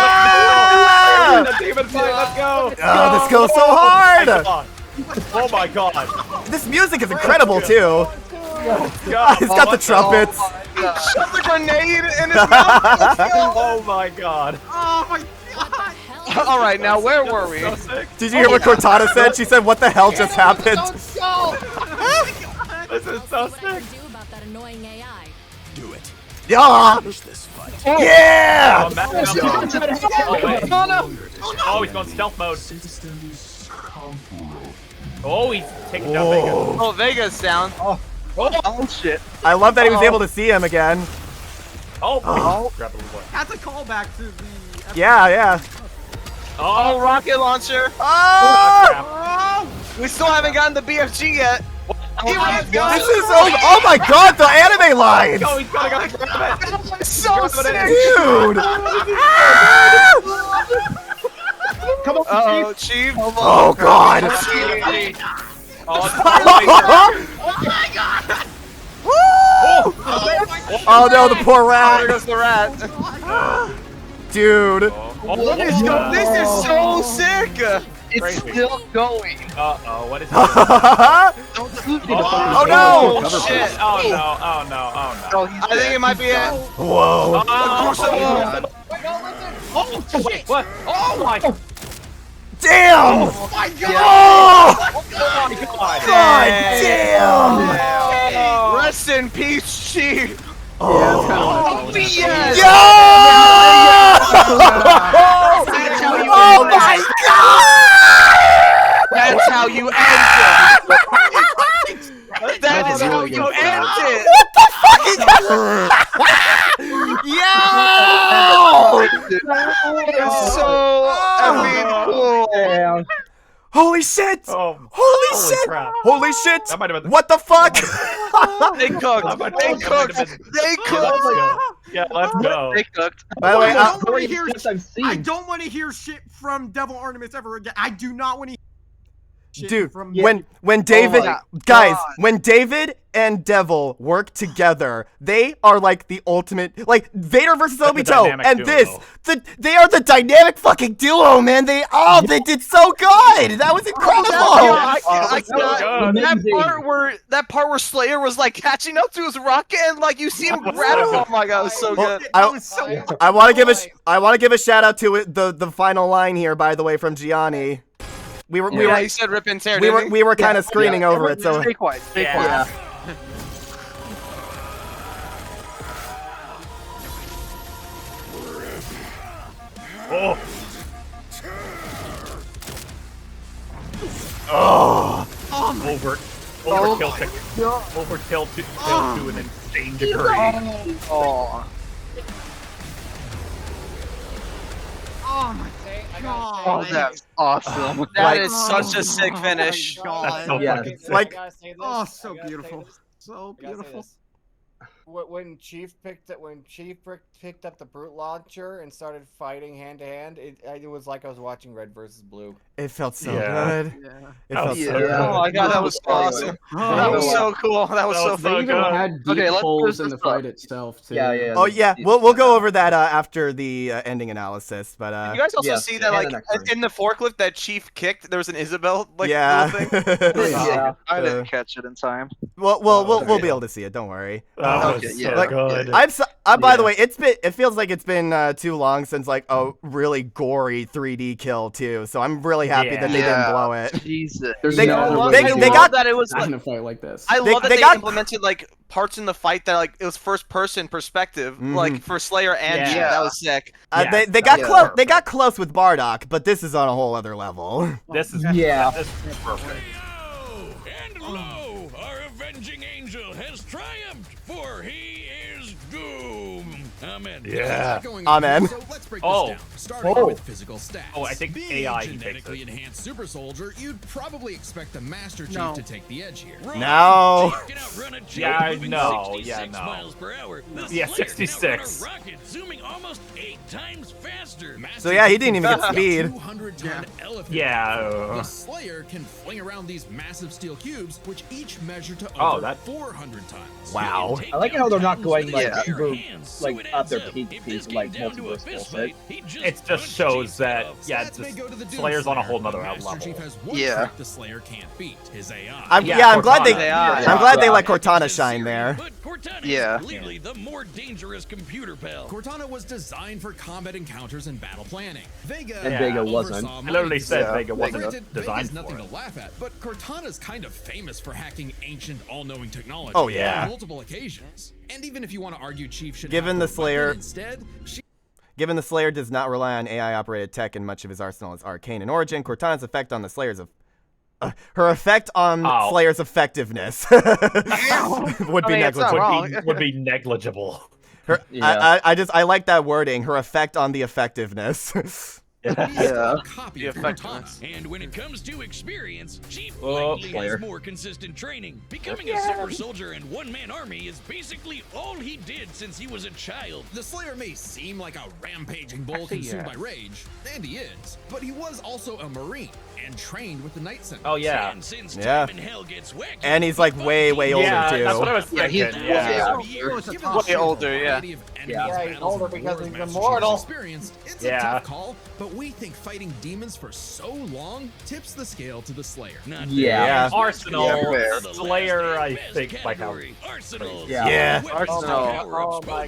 Speaker 2: Yeah!
Speaker 4: The demon fight, let's go!
Speaker 2: Oh, this goes so hard!
Speaker 4: Oh my god.
Speaker 2: This music is incredible too.
Speaker 4: God.
Speaker 2: He's got the trumpets.
Speaker 3: Shove the grenade in his mouth! Let's go!
Speaker 4: Oh my god.
Speaker 7: Oh my god.
Speaker 3: Alright, now where were we?
Speaker 4: So sick.
Speaker 2: Did you hear what Cortana said? She said, "What the hell just happened?"
Speaker 4: This is so
Speaker 12: What I
Speaker 4: sick.
Speaker 12: can do about that annoying AI.
Speaker 11: Do it.
Speaker 2: Yeah!
Speaker 11: Finish this fight.
Speaker 2: Yeah!
Speaker 4: Oh, Matt, oh, he's going stealth mode. Oh, he's taking down Vega.
Speaker 3: Oh, Vega's down.
Speaker 8: Oh shit.
Speaker 2: I love that he was able to see him again.
Speaker 4: Oh, grab the little boy.
Speaker 7: That's a callback to the.
Speaker 2: Yeah, yeah.
Speaker 3: Oh, rocket launcher.
Speaker 2: Oh!
Speaker 3: We still haven't gotten the BFG yet.
Speaker 2: This is oh my god, the anime lines!
Speaker 4: Oh, he's gonna go grab it.
Speaker 3: So sick!
Speaker 2: Dude!
Speaker 5: Come on,
Speaker 3: Uh-oh, Chief.
Speaker 2: Oh god! Oh no, the poor
Speaker 3: There
Speaker 2: rat!
Speaker 3: goes the rat.
Speaker 2: Dude!
Speaker 3: This is so sick!
Speaker 8: It's
Speaker 4: Crazy.
Speaker 8: still going.
Speaker 4: Uh-oh, what is
Speaker 2: Oh no!
Speaker 3: Oh shit!
Speaker 4: Oh no, oh no, oh no.
Speaker 8: Oh, he's
Speaker 3: I think it might be it.
Speaker 2: Whoa!
Speaker 4: Oh, wait, what? Oh my god.
Speaker 2: Damn!
Speaker 7: Oh my god!
Speaker 2: Oh!
Speaker 4: Oh my god.
Speaker 2: God damn!
Speaker 3: Rest in peace, Chief.
Speaker 2: Oh,
Speaker 3: Yes!
Speaker 2: yeah! Oh my god!
Speaker 3: That's how you end it. That is how you end it.
Speaker 2: What the fuck is Yo!
Speaker 3: So epic cool.
Speaker 2: Holy shit!
Speaker 4: Oh,
Speaker 2: Holy shit!
Speaker 4: crap.
Speaker 2: Holy shit!
Speaker 4: That might have been.
Speaker 2: What the fuck?
Speaker 3: They cooked. They cooked. They cooked.
Speaker 4: Yeah, let's go.
Speaker 8: They cooked.
Speaker 2: By the way,
Speaker 7: I don't want to hear.
Speaker 5: I've seen.
Speaker 7: I don't want to hear shit from Devil Artemis ever again. I do not want to.
Speaker 2: dude,
Speaker 7: from
Speaker 2: when David,
Speaker 8: my
Speaker 2: guys,
Speaker 8: God.
Speaker 2: when David and Devil work together, they are like the ultimate, like Vader versus
Speaker 4: Like the
Speaker 2: Obito,
Speaker 4: dynamic
Speaker 2: and
Speaker 4: duo.
Speaker 2: this, they are the dynamic fucking duo, man. They did so good. That was incredible.
Speaker 3: That part where Slayer was like catching up to his rocket and like you see him grab it. Oh my god, it was so good.
Speaker 2: I want to give a shout out to it, the final line here, by the way, from Gianni. We were
Speaker 3: He said rip and tear.
Speaker 2: we were kind of screening over it, so
Speaker 8: Stay quiet. Stay quiet.
Speaker 4: Over. overkill to an insane degree.
Speaker 8: Oh.
Speaker 7: Oh my god.
Speaker 8: Oh, that's awesome.
Speaker 3: That is such a sick finish.
Speaker 4: That's so
Speaker 5: Yeah.
Speaker 4: fucking sick.
Speaker 2: Like,
Speaker 7: Oh, so beautiful. So beautiful.
Speaker 13: When Chief picked up the brute launcher and started fighting hand to hand, it was like I was watching Red versus Blue.
Speaker 2: it felt so
Speaker 4: Yeah.
Speaker 2: good.
Speaker 7: Yeah.
Speaker 2: It felt so
Speaker 8: Yeah.
Speaker 2: good.
Speaker 3: Oh my god, that was awesome. That was so cool. That was so
Speaker 10: They
Speaker 3: fun.
Speaker 10: even had deep
Speaker 8: Okay, let's
Speaker 10: holes
Speaker 8: finish
Speaker 10: in the
Speaker 8: this up.
Speaker 10: fight itself too.
Speaker 5: Yeah.
Speaker 2: Oh yeah, we'll go over that after the ending analysis. But
Speaker 3: You guys also
Speaker 5: Yeah,
Speaker 3: see that,
Speaker 5: and
Speaker 3: like,
Speaker 5: the next one.
Speaker 3: in the forklift that Chief kicked, there was an Isabel, like,
Speaker 2: yeah.
Speaker 3: little thing.
Speaker 5: Yeah.
Speaker 8: I didn't catch it in time.
Speaker 2: Well, we'll be able to see it. Don't worry.
Speaker 4: That
Speaker 8: Okay,
Speaker 4: was
Speaker 8: yeah.
Speaker 4: so
Speaker 2: Like,
Speaker 4: good.
Speaker 2: By the way, it feels like it's been too long since like a really gory 3D kill too. So I'm really happy that they didn't blow it.
Speaker 8: Jesus.
Speaker 10: There's
Speaker 2: They-
Speaker 10: no other
Speaker 2: they-
Speaker 10: way
Speaker 2: they
Speaker 10: to
Speaker 2: got-
Speaker 3: that it was
Speaker 10: not
Speaker 3: like,
Speaker 10: in a fight like this.
Speaker 3: I love that
Speaker 2: they
Speaker 3: they
Speaker 2: got-
Speaker 3: implemented like parts in the fight that like it was first person perspective, like for Slayer and
Speaker 4: Yeah.
Speaker 3: Chief. That was sick.
Speaker 2: They got
Speaker 8: Yeah.
Speaker 2: close. They got close with Bardock, but this is on a whole other level.
Speaker 4: This is
Speaker 5: Yeah.
Speaker 4: This is perfect.
Speaker 11: And lo, our avenging angel has triumphed, for he is Doom. Amen.
Speaker 4: Yeah.
Speaker 2: Amen.
Speaker 9: So let's break
Speaker 4: Oh.
Speaker 9: this down. Starting with physical stats.
Speaker 4: Oh, I think
Speaker 9: Being
Speaker 4: AI
Speaker 9: a
Speaker 4: he takes
Speaker 9: genetically
Speaker 4: it.
Speaker 9: enhanced super soldier, you'd probably expect the Master Chief
Speaker 7: No.
Speaker 9: to take the edge here.
Speaker 2: No.
Speaker 11: Chief can outrun a jet
Speaker 4: Yeah,
Speaker 11: moving
Speaker 4: no,
Speaker 11: 66
Speaker 4: yeah, no.
Speaker 11: miles per hour. The
Speaker 4: Yeah,
Speaker 11: Slayer can outrun
Speaker 4: 66.
Speaker 11: a rocket zooming almost 8 times faster.
Speaker 2: So yeah, he didn't even get speed.
Speaker 9: 200-ton elephant.
Speaker 4: Yeah.
Speaker 9: The Slayer can fling around these massive steel cubes, which each measure to
Speaker 4: Oh,
Speaker 9: over
Speaker 4: that-
Speaker 9: 400 tons.
Speaker 2: Wow.
Speaker 5: I like how they're not going like
Speaker 8: Yeah.
Speaker 5: super
Speaker 11: Hands,
Speaker 5: like
Speaker 11: so it
Speaker 5: up
Speaker 11: adds
Speaker 5: their
Speaker 11: up.
Speaker 5: peak
Speaker 11: If
Speaker 5: piece
Speaker 11: this
Speaker 5: like
Speaker 11: came down to a
Speaker 5: multiverse
Speaker 11: fist
Speaker 5: bullshit.
Speaker 11: fight, he just
Speaker 4: It just
Speaker 11: punched
Speaker 4: shows
Speaker 11: Chief's
Speaker 4: that
Speaker 11: head off.
Speaker 4: yeah,
Speaker 9: Stats may go to the
Speaker 4: Slayer's on a
Speaker 9: Doomslayer,
Speaker 4: whole nother
Speaker 9: but Master
Speaker 4: level.
Speaker 9: Chief has one
Speaker 8: Yeah.
Speaker 9: trick the Slayer can't beat, his AI.
Speaker 2: I'm
Speaker 4: Yeah,
Speaker 2: glad they.
Speaker 4: Cortana.
Speaker 2: I'm glad they let Cortana shine there.
Speaker 11: But Cortana
Speaker 8: Yeah.
Speaker 11: is clearly the more dangerous computer pal.
Speaker 9: Cortana was designed for combat encounters and battle planning. Vega
Speaker 5: And Vega wasn't.
Speaker 9: oversaw
Speaker 4: I literally
Speaker 9: mining
Speaker 4: said
Speaker 8: Yeah.
Speaker 4: Vega wasn't
Speaker 9: Granted,
Speaker 4: designed
Speaker 9: Vega's nothing
Speaker 4: for it.
Speaker 9: to laugh at, but Cortana's kind of famous for hacking ancient, all-knowing technology
Speaker 2: Oh, yeah.
Speaker 9: on multiple occasions. And even if you want to argue Chief should
Speaker 2: Given
Speaker 9: have
Speaker 2: the
Speaker 9: weapon
Speaker 2: Slayer-
Speaker 9: instead, she
Speaker 2: Given the Slayer does not rely on AI-operated tech and much of his arsenal is arcane in origin, Cortana's effect on the Slayer's her effect on Slayer's effectiveness would be negligible.
Speaker 4: Would be negligible.
Speaker 2: Her,
Speaker 5: Yeah.
Speaker 2: I like that wording. Her effect on the effectiveness.
Speaker 8: Yeah.
Speaker 11: Copy of Cortana. And when it comes to experience, Chief
Speaker 4: Oh,
Speaker 11: likely
Speaker 5: Slayer.
Speaker 11: has more consistent training. Becoming a super soldier and one-man army is basically all he did since he was a child.
Speaker 9: The Slayer may seem like a rampaging bull consumed by rage, and he is, but he was also a Marine and trained with the Night Sentinels.
Speaker 4: Oh yeah.
Speaker 11: And since
Speaker 2: Yeah.
Speaker 11: time in hell gets wacky,
Speaker 2: And he's like way older
Speaker 4: Yeah,
Speaker 2: too.
Speaker 4: that's what I was
Speaker 8: Yeah,
Speaker 4: thinking.
Speaker 8: he's
Speaker 4: Yeah.
Speaker 3: Way older, yeah.
Speaker 13: Yeah, he's older because he's immortal.
Speaker 9: Experienced. It's
Speaker 4: Yeah.
Speaker 9: a tough call, but we think fighting demons for so long tips the scale to the Slayer.
Speaker 11: Not
Speaker 2: Yeah.
Speaker 4: Arsenal,
Speaker 8: Yeah, fair.
Speaker 4: Slayer, I
Speaker 11: best
Speaker 4: think, like how.
Speaker 11: category. Arsenals.
Speaker 2: Yeah.
Speaker 8: Arsenal.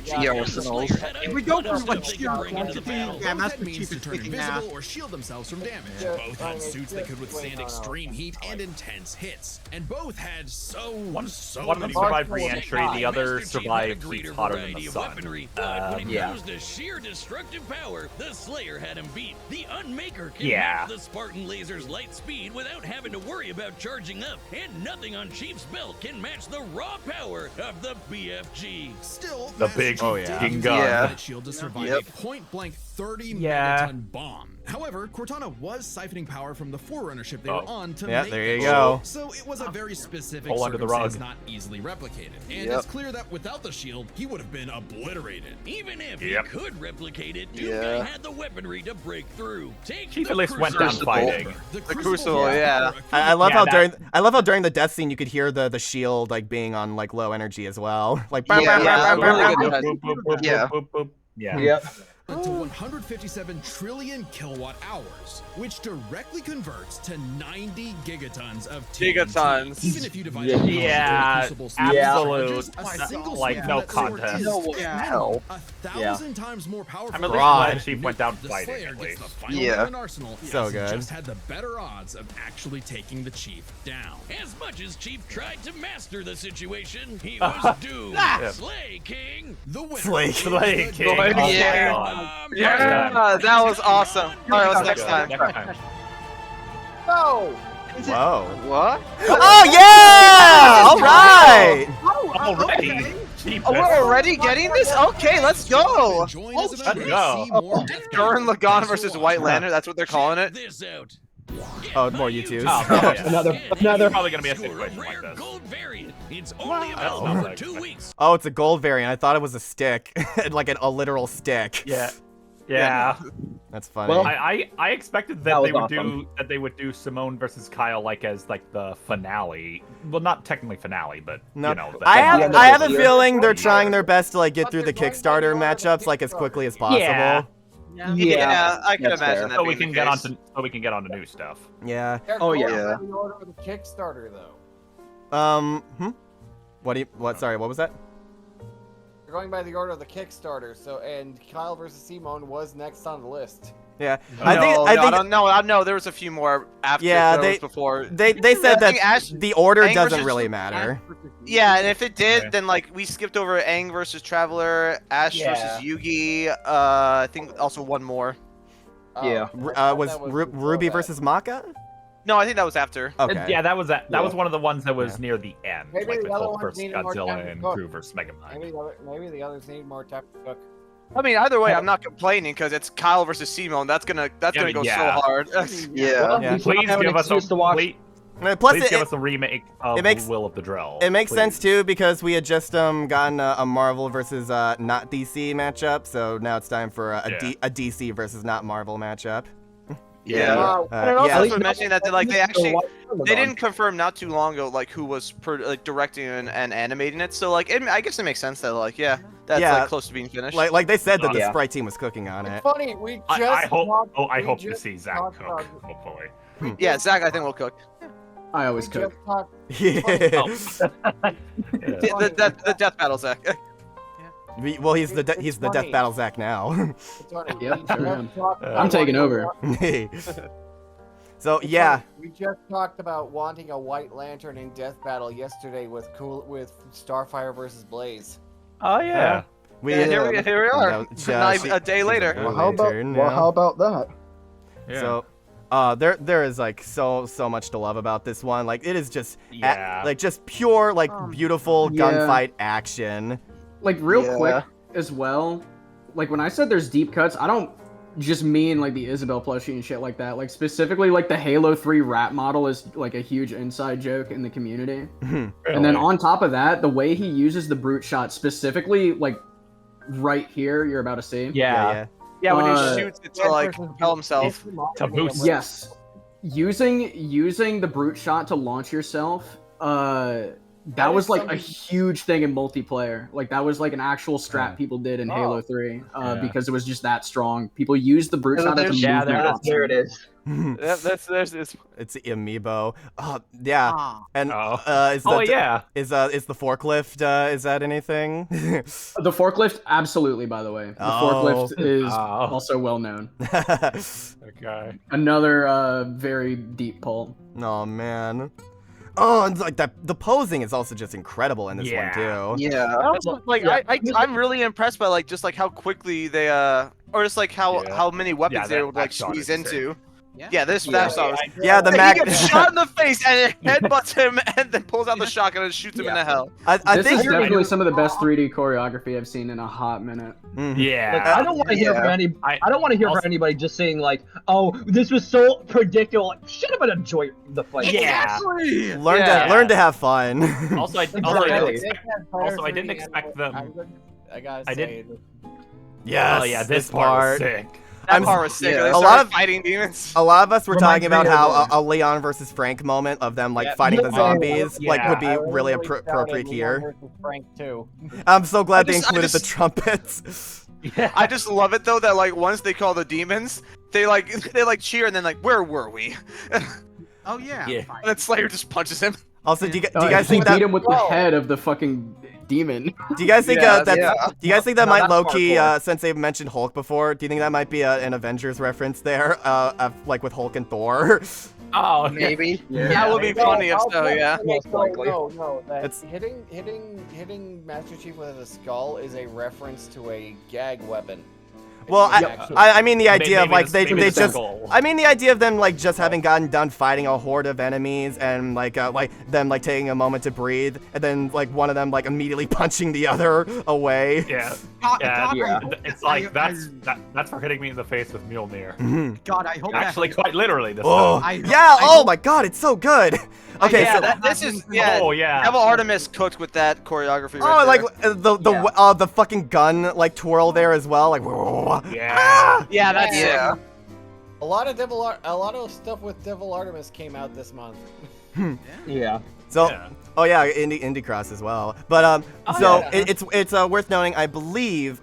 Speaker 8: Yeah, Arsenals.
Speaker 7: If we go for like shield,
Speaker 9: Both
Speaker 7: yeah, Master
Speaker 9: had means
Speaker 7: Chief
Speaker 9: to
Speaker 7: is
Speaker 9: turn
Speaker 7: kicking
Speaker 9: invisible
Speaker 7: ass.
Speaker 9: or shield themselves from damage. Both had suits that could withstand extreme heat and intense hits, and both had so
Speaker 4: One of them
Speaker 9: many
Speaker 4: survived
Speaker 9: weapons.
Speaker 4: re-entry, the other
Speaker 11: Master Chief had a
Speaker 4: survived
Speaker 11: greater
Speaker 4: heat hotter than
Speaker 11: variety
Speaker 4: the
Speaker 11: of
Speaker 4: sun.
Speaker 11: weaponry, but when it
Speaker 5: Yeah.
Speaker 11: comes to sheer destructive power, the Slayer had him beat. The Unmaker can
Speaker 4: Yeah.
Speaker 11: match the Spartan laser's light speed without having to worry about charging up, and nothing on Chief's belt can match the raw power of the BFG.
Speaker 9: Still,
Speaker 4: The
Speaker 9: Master
Speaker 4: big
Speaker 9: Chief
Speaker 4: fucking
Speaker 9: did
Speaker 4: gun.
Speaker 9: use
Speaker 8: Yeah.
Speaker 9: that shield to survive
Speaker 8: Yep.
Speaker 9: a point-blank 30
Speaker 4: Yeah.
Speaker 9: megaton bomb. However, Cortana was siphoning power from the Forerunner ship they
Speaker 4: Oh.
Speaker 9: were on to
Speaker 2: Yeah,
Speaker 9: make
Speaker 2: there you
Speaker 9: this
Speaker 2: go.
Speaker 9: shield. So it was a very specific
Speaker 4: Hole under the
Speaker 9: circumstance,
Speaker 4: rug.
Speaker 9: not easily replicated. And
Speaker 8: Yep.
Speaker 9: it's clear that without the shield, he would have been obliterated.
Speaker 11: Even if
Speaker 4: Yep.
Speaker 11: he could replicate it,
Speaker 8: Yeah.
Speaker 11: Doomguy had the weaponry to break through. Take
Speaker 4: Chief
Speaker 11: the
Speaker 4: at least went down
Speaker 11: Crucible.
Speaker 4: fighting.
Speaker 9: The
Speaker 3: Crucible, yeah.
Speaker 2: I love
Speaker 4: Yeah,
Speaker 2: how
Speaker 4: that-
Speaker 2: during the death scene you could hear the shield like being on like low energy as well. Like
Speaker 8: Yeah, yeah, really good.
Speaker 4: Boop, boop, boop,
Speaker 8: Yeah.
Speaker 4: boop, boop, boop. Yeah.
Speaker 5: Yep.
Speaker 9: to 157 trillion kilowatt hours, which directly converts to 90 gigatons of TNT.
Speaker 3: Gigatons.
Speaker 9: Even if you divide
Speaker 5: Yeah.
Speaker 9: it across
Speaker 4: Yeah,
Speaker 9: all crucible speed
Speaker 4: absolute.
Speaker 9: charges, a single
Speaker 4: Like,
Speaker 9: sword
Speaker 4: no
Speaker 9: from that sword
Speaker 4: contest.
Speaker 9: is
Speaker 8: No,
Speaker 9: at
Speaker 8: yeah.
Speaker 9: minimum 1,000 times more powerful.
Speaker 4: I'm at least
Speaker 9: than
Speaker 4: glad
Speaker 9: the
Speaker 4: Chief went down
Speaker 9: the
Speaker 4: fighting,
Speaker 9: Slayer
Speaker 4: at
Speaker 9: gets the
Speaker 4: least.
Speaker 9: final
Speaker 8: Yeah.
Speaker 9: weapon arsenal.
Speaker 2: So
Speaker 9: He
Speaker 2: good.
Speaker 9: just had the better odds of actually taking the Chief down.
Speaker 11: As much as Chief tried to master the situation, he was doomed. Slay King.
Speaker 9: The winner.
Speaker 2: Slay
Speaker 4: Slay King.
Speaker 3: Boy,
Speaker 4: Oh my
Speaker 3: yeah.
Speaker 4: God.
Speaker 3: Yeah, that was awesome. All right, what's next time?
Speaker 4: Next time.
Speaker 13: No!
Speaker 2: Whoa.
Speaker 8: What?
Speaker 2: Oh yeah! All right.
Speaker 4: Already?
Speaker 3: Oh, we're already getting this? Okay, let's go.
Speaker 4: Let's go.
Speaker 3: Gurren Lagann versus White Lantern. That's what they're calling it.
Speaker 2: Oh, more YouTubes.
Speaker 4: Oh, yeah.
Speaker 5: Another.
Speaker 4: Probably gonna be a situation like this.
Speaker 11: It's only available for 2 weeks.
Speaker 2: Oh, it's a gold variant. I thought it was a stick, like a literal stick.
Speaker 4: Yeah. Yeah.
Speaker 2: That's funny.
Speaker 10: Well,
Speaker 4: I expected
Speaker 10: that
Speaker 4: that
Speaker 10: was
Speaker 4: they would
Speaker 10: awesome.
Speaker 4: do Simone versus Kyle like as like the finale. Well, not technically finale, but
Speaker 2: no,
Speaker 4: you know.
Speaker 2: I have a
Speaker 10: year.
Speaker 2: feeling they're trying their best to like get through the Kickstarter matchups like as quickly as possible.
Speaker 4: Yeah.
Speaker 3: Yeah, I can
Speaker 10: that's
Speaker 3: imagine
Speaker 10: fair.
Speaker 3: that
Speaker 4: So we
Speaker 3: being
Speaker 4: can
Speaker 3: the
Speaker 4: get
Speaker 3: case.
Speaker 4: on to new stuff.
Speaker 2: Yeah.
Speaker 5: Oh, yeah.
Speaker 13: They're going by the order of the Kickstarter, though.
Speaker 2: Sorry, what was that?
Speaker 13: They're going by the order of the Kickstarter. So, and Kyle versus Simone was next on the list.
Speaker 2: Yeah.
Speaker 3: I think no, there was a few more after those before.
Speaker 2: They said that
Speaker 3: Ash,
Speaker 2: the order
Speaker 3: Aang
Speaker 2: doesn't
Speaker 3: versus-
Speaker 2: really matter.
Speaker 3: Yeah, and if it did, then like we skipped over Aang versus Traveler, Ash versus Yugi. I think also one more.
Speaker 5: Yeah.
Speaker 2: Was Ruby versus Maka?
Speaker 3: No, I think that was after.
Speaker 2: Okay.
Speaker 4: Yeah, that was one of the ones that was near the end,
Speaker 13: Maybe
Speaker 4: like
Speaker 13: the
Speaker 4: the
Speaker 13: other
Speaker 4: Hulk
Speaker 13: ones
Speaker 4: versus
Speaker 13: needed more time
Speaker 4: Godzilla
Speaker 13: to
Speaker 4: and
Speaker 13: cook.
Speaker 4: Crew versus Megamind.
Speaker 13: Maybe the others need more time to cook.
Speaker 3: I mean, either way, I'm not complaining because it's Kyle versus Simone. That's gonna go so hard.
Speaker 8: Yeah.
Speaker 4: Please give us a remake of Will of the Drell.
Speaker 2: It makes
Speaker 4: please.
Speaker 2: sense too because we had just gotten a Marvel versus not DC matchup, so now it's time for a DC versus not Marvel matchup.
Speaker 3: Yeah.
Speaker 2: Yeah.
Speaker 3: Also mentioning that they didn't confirm not too long ago like who was directing and animating it. So like I guess it makes sense that like that's like close to being finished.
Speaker 2: Like they said that the sprite team was cooking on it.
Speaker 13: Funny, we just
Speaker 4: I hope to see Zach cook. Hopefully.
Speaker 3: Yeah, Zach, I think we'll cook.
Speaker 10: I always cook.
Speaker 3: The death battle, Zach.
Speaker 2: Well, he's the death battle Zach now.
Speaker 10: Yep, sure am. I'm taking over.
Speaker 2: So yeah.
Speaker 13: We just talked about wanting a White Lantern in Death Battle yesterday with Starfire versus Blaze.
Speaker 3: Oh yeah. Here we are. A day later.
Speaker 5: Well, how about that?
Speaker 2: Yeah. So, there is like so much to love about this one. Like it is just just pure like beautiful gunfight action.
Speaker 10: Like real quick as well. Like when I said there's deep cuts, I don't just mean like the Isabel plushie and shit like that. Like specifically like the Halo 3 rap model is like a huge inside joke in the community.
Speaker 2: Really?
Speaker 10: And then on top of that, the way he uses the brute shot specifically like right here, you're about to see.
Speaker 3: Yeah, when he shoots it to like propel himself.
Speaker 4: To boost.
Speaker 10: Yes. Using the brute shot to launch yourself, that was like a huge thing in multiplayer. Like that was like an actual strat people did in Halo 3 because it was just that strong. People used the brute shot to move
Speaker 5: there it is.
Speaker 2: It's the amiibo. And is the forklift is that anything?
Speaker 10: The forklift, absolutely. By the way, the forklift is also well known.
Speaker 4: Okay.
Speaker 10: Another very deep pull.
Speaker 2: Oh man. Oh, and like that, the posing is also just incredible in this one too.
Speaker 3: Yeah. I'm really impressed by like just like how quickly they or just like how many weapons they would like squeeze into. This fast shot.
Speaker 2: Yeah, the
Speaker 3: He gets shot in the face and it headbutts him and then pulls out the shotgun and shoots him in the hell.
Speaker 10: This is definitely some of the best 3D choreography I've seen in a hot minute.
Speaker 4: Yeah.
Speaker 5: Like, I don't want to hear from I don't want to hear from anybody just saying like, "Oh, this was so predictable." Like, shut up and enjoy the fight.
Speaker 4: Yeah.
Speaker 2: Learn to have fun.
Speaker 4: Also, I didn't expect them.
Speaker 13: I gotta say.
Speaker 2: Yes.
Speaker 4: Oh yeah, this part was sick.
Speaker 3: That part was sick.
Speaker 2: A lot of
Speaker 3: fighting demons.
Speaker 2: A lot of us were talking about how a Leon versus Frank moment of them like fighting the zombies would be really appropriate here.
Speaker 13: Frank too.
Speaker 2: I'm so glad they included the trumpets.
Speaker 3: Yeah. I just love it though that like once they call the demons, they cheer and then like where were we?
Speaker 7: Oh yeah.
Speaker 3: And then Slayer just punches him.
Speaker 2: Also, do you guys think that
Speaker 10: beat him with the head of the fucking demon?
Speaker 2: Do you guys think do you guys think that might low-key, since they've mentioned Hulk before, do you think that might be an Avengers reference there, like with Hulk and Thor?
Speaker 3: Oh,
Speaker 8: maybe.
Speaker 3: That would be funny if so. Yeah.
Speaker 13: No. Hitting Master Chief with a skull is a reference to a gag weapon.
Speaker 2: Well, I mean the idea of like they just
Speaker 4: goal.
Speaker 2: I mean the idea of them like just having gotten done fighting a horde of enemies and like them like taking a moment to breathe and then like one of them like immediately punching the other away.
Speaker 4: Yeah. It's like that's for hitting me in the face with Mjolnir.
Speaker 7: God, I hope
Speaker 4: actually quite literally this
Speaker 2: time. My god, it's so good. Okay,
Speaker 3: this is Devil Artemis cooked with that choreography.
Speaker 2: Oh,
Speaker 3: right
Speaker 2: like the fucking gun like twirl there as well, like
Speaker 3: that's sick.
Speaker 13: A lot of stuff with Devil Artemis came out this month.
Speaker 5: Yeah.
Speaker 2: So, Indie Cross as well. But it's worth noting. I believe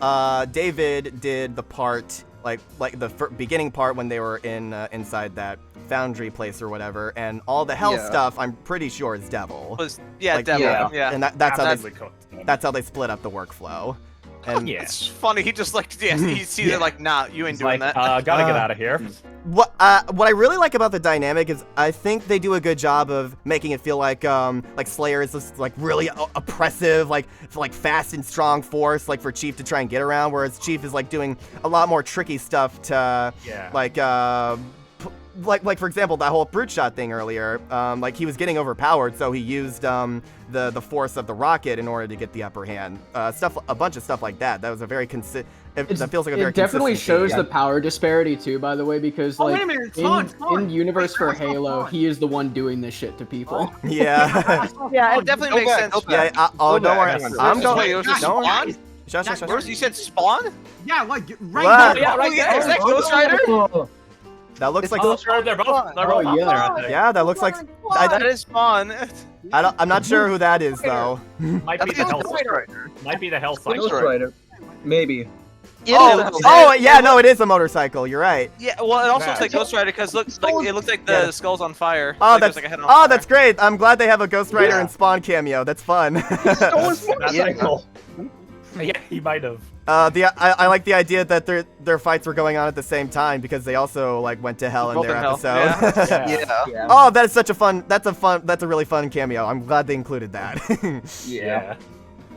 Speaker 2: David did the part like the beginning part when they were inside that foundry place or whatever, and all the hell stuff. I'm pretty sure is Devil.
Speaker 3: Devil.
Speaker 2: And that's how they split up the workflow. And
Speaker 3: it's funny. He just like he sees it like, nah, you ain't doing that.
Speaker 4: Gotta get out of here.
Speaker 2: What I really like about the dynamic is I think they do a good job of making it feel like Slayer is this like really oppressive, like fast and strong force like for Chief to try and get around, whereas Chief is like doing a lot more tricky stuff to like for example that whole brute shot thing earlier, like he was getting overpowered, so he used the force of the rocket in order to get the upper hand. A bunch of stuff like that. That was a very that feels like a very
Speaker 10: It definitely
Speaker 2: consistent
Speaker 10: shows
Speaker 2: thing.
Speaker 10: the power disparity too, by the way, because like
Speaker 7: wait a minute, it's
Speaker 10: in universe for Halo, he is the one doing this shit to people.
Speaker 2: Yeah.
Speaker 3: Yeah, it definitely makes sense.
Speaker 2: Yeah. Don't worry. I'm going. Don't worry.
Speaker 3: Shush. You said Spawn?
Speaker 7: Yeah, like right
Speaker 2: What?
Speaker 7: now.
Speaker 3: Is that Ghost Rider?
Speaker 2: That looks like.
Speaker 4: They're both.
Speaker 2: Yeah, that looks like.
Speaker 3: That is Spawn.
Speaker 2: I'm not sure who that is though.
Speaker 4: Might be the Hell. Might be the Hell
Speaker 5: Ghost
Speaker 4: Cycle.
Speaker 5: Rider. Maybe.
Speaker 2: No, it is a motorcycle. You're right.
Speaker 3: Yeah, well, it also looks like Ghost Rider because it looks like the skull's on fire.
Speaker 2: Oh,
Speaker 3: like
Speaker 2: that's great. I'm glad they have a Ghost Rider and Spawn cameo. That's fun.
Speaker 4: That's cool. Yeah, he might have.
Speaker 2: I like the idea that their fights were going on at the same time because they also like went to hell in their episode.
Speaker 3: Yeah.
Speaker 2: Oh, that is such a fun. That's a really fun cameo. I'm glad they included that.
Speaker 4: Yeah.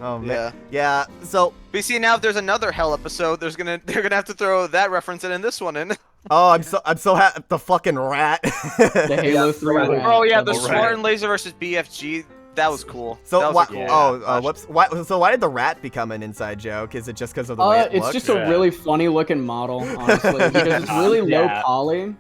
Speaker 2: Oh man. Yeah. So.
Speaker 3: We see now if there's another Hell episode, they're gonna have to throw that reference in this one in.
Speaker 2: Oh, I'm so happy. The fucking rat.
Speaker 10: The Halo 3 rat.
Speaker 3: Oh yeah, the Spartan Laser versus BFG. That was cool.
Speaker 2: So
Speaker 3: why?
Speaker 2: Cool. Whoops. Why did the rat become an inside joke? Is it just because of the way it looks?
Speaker 10: It's just a really funny looking model, honestly, because it's really low poly.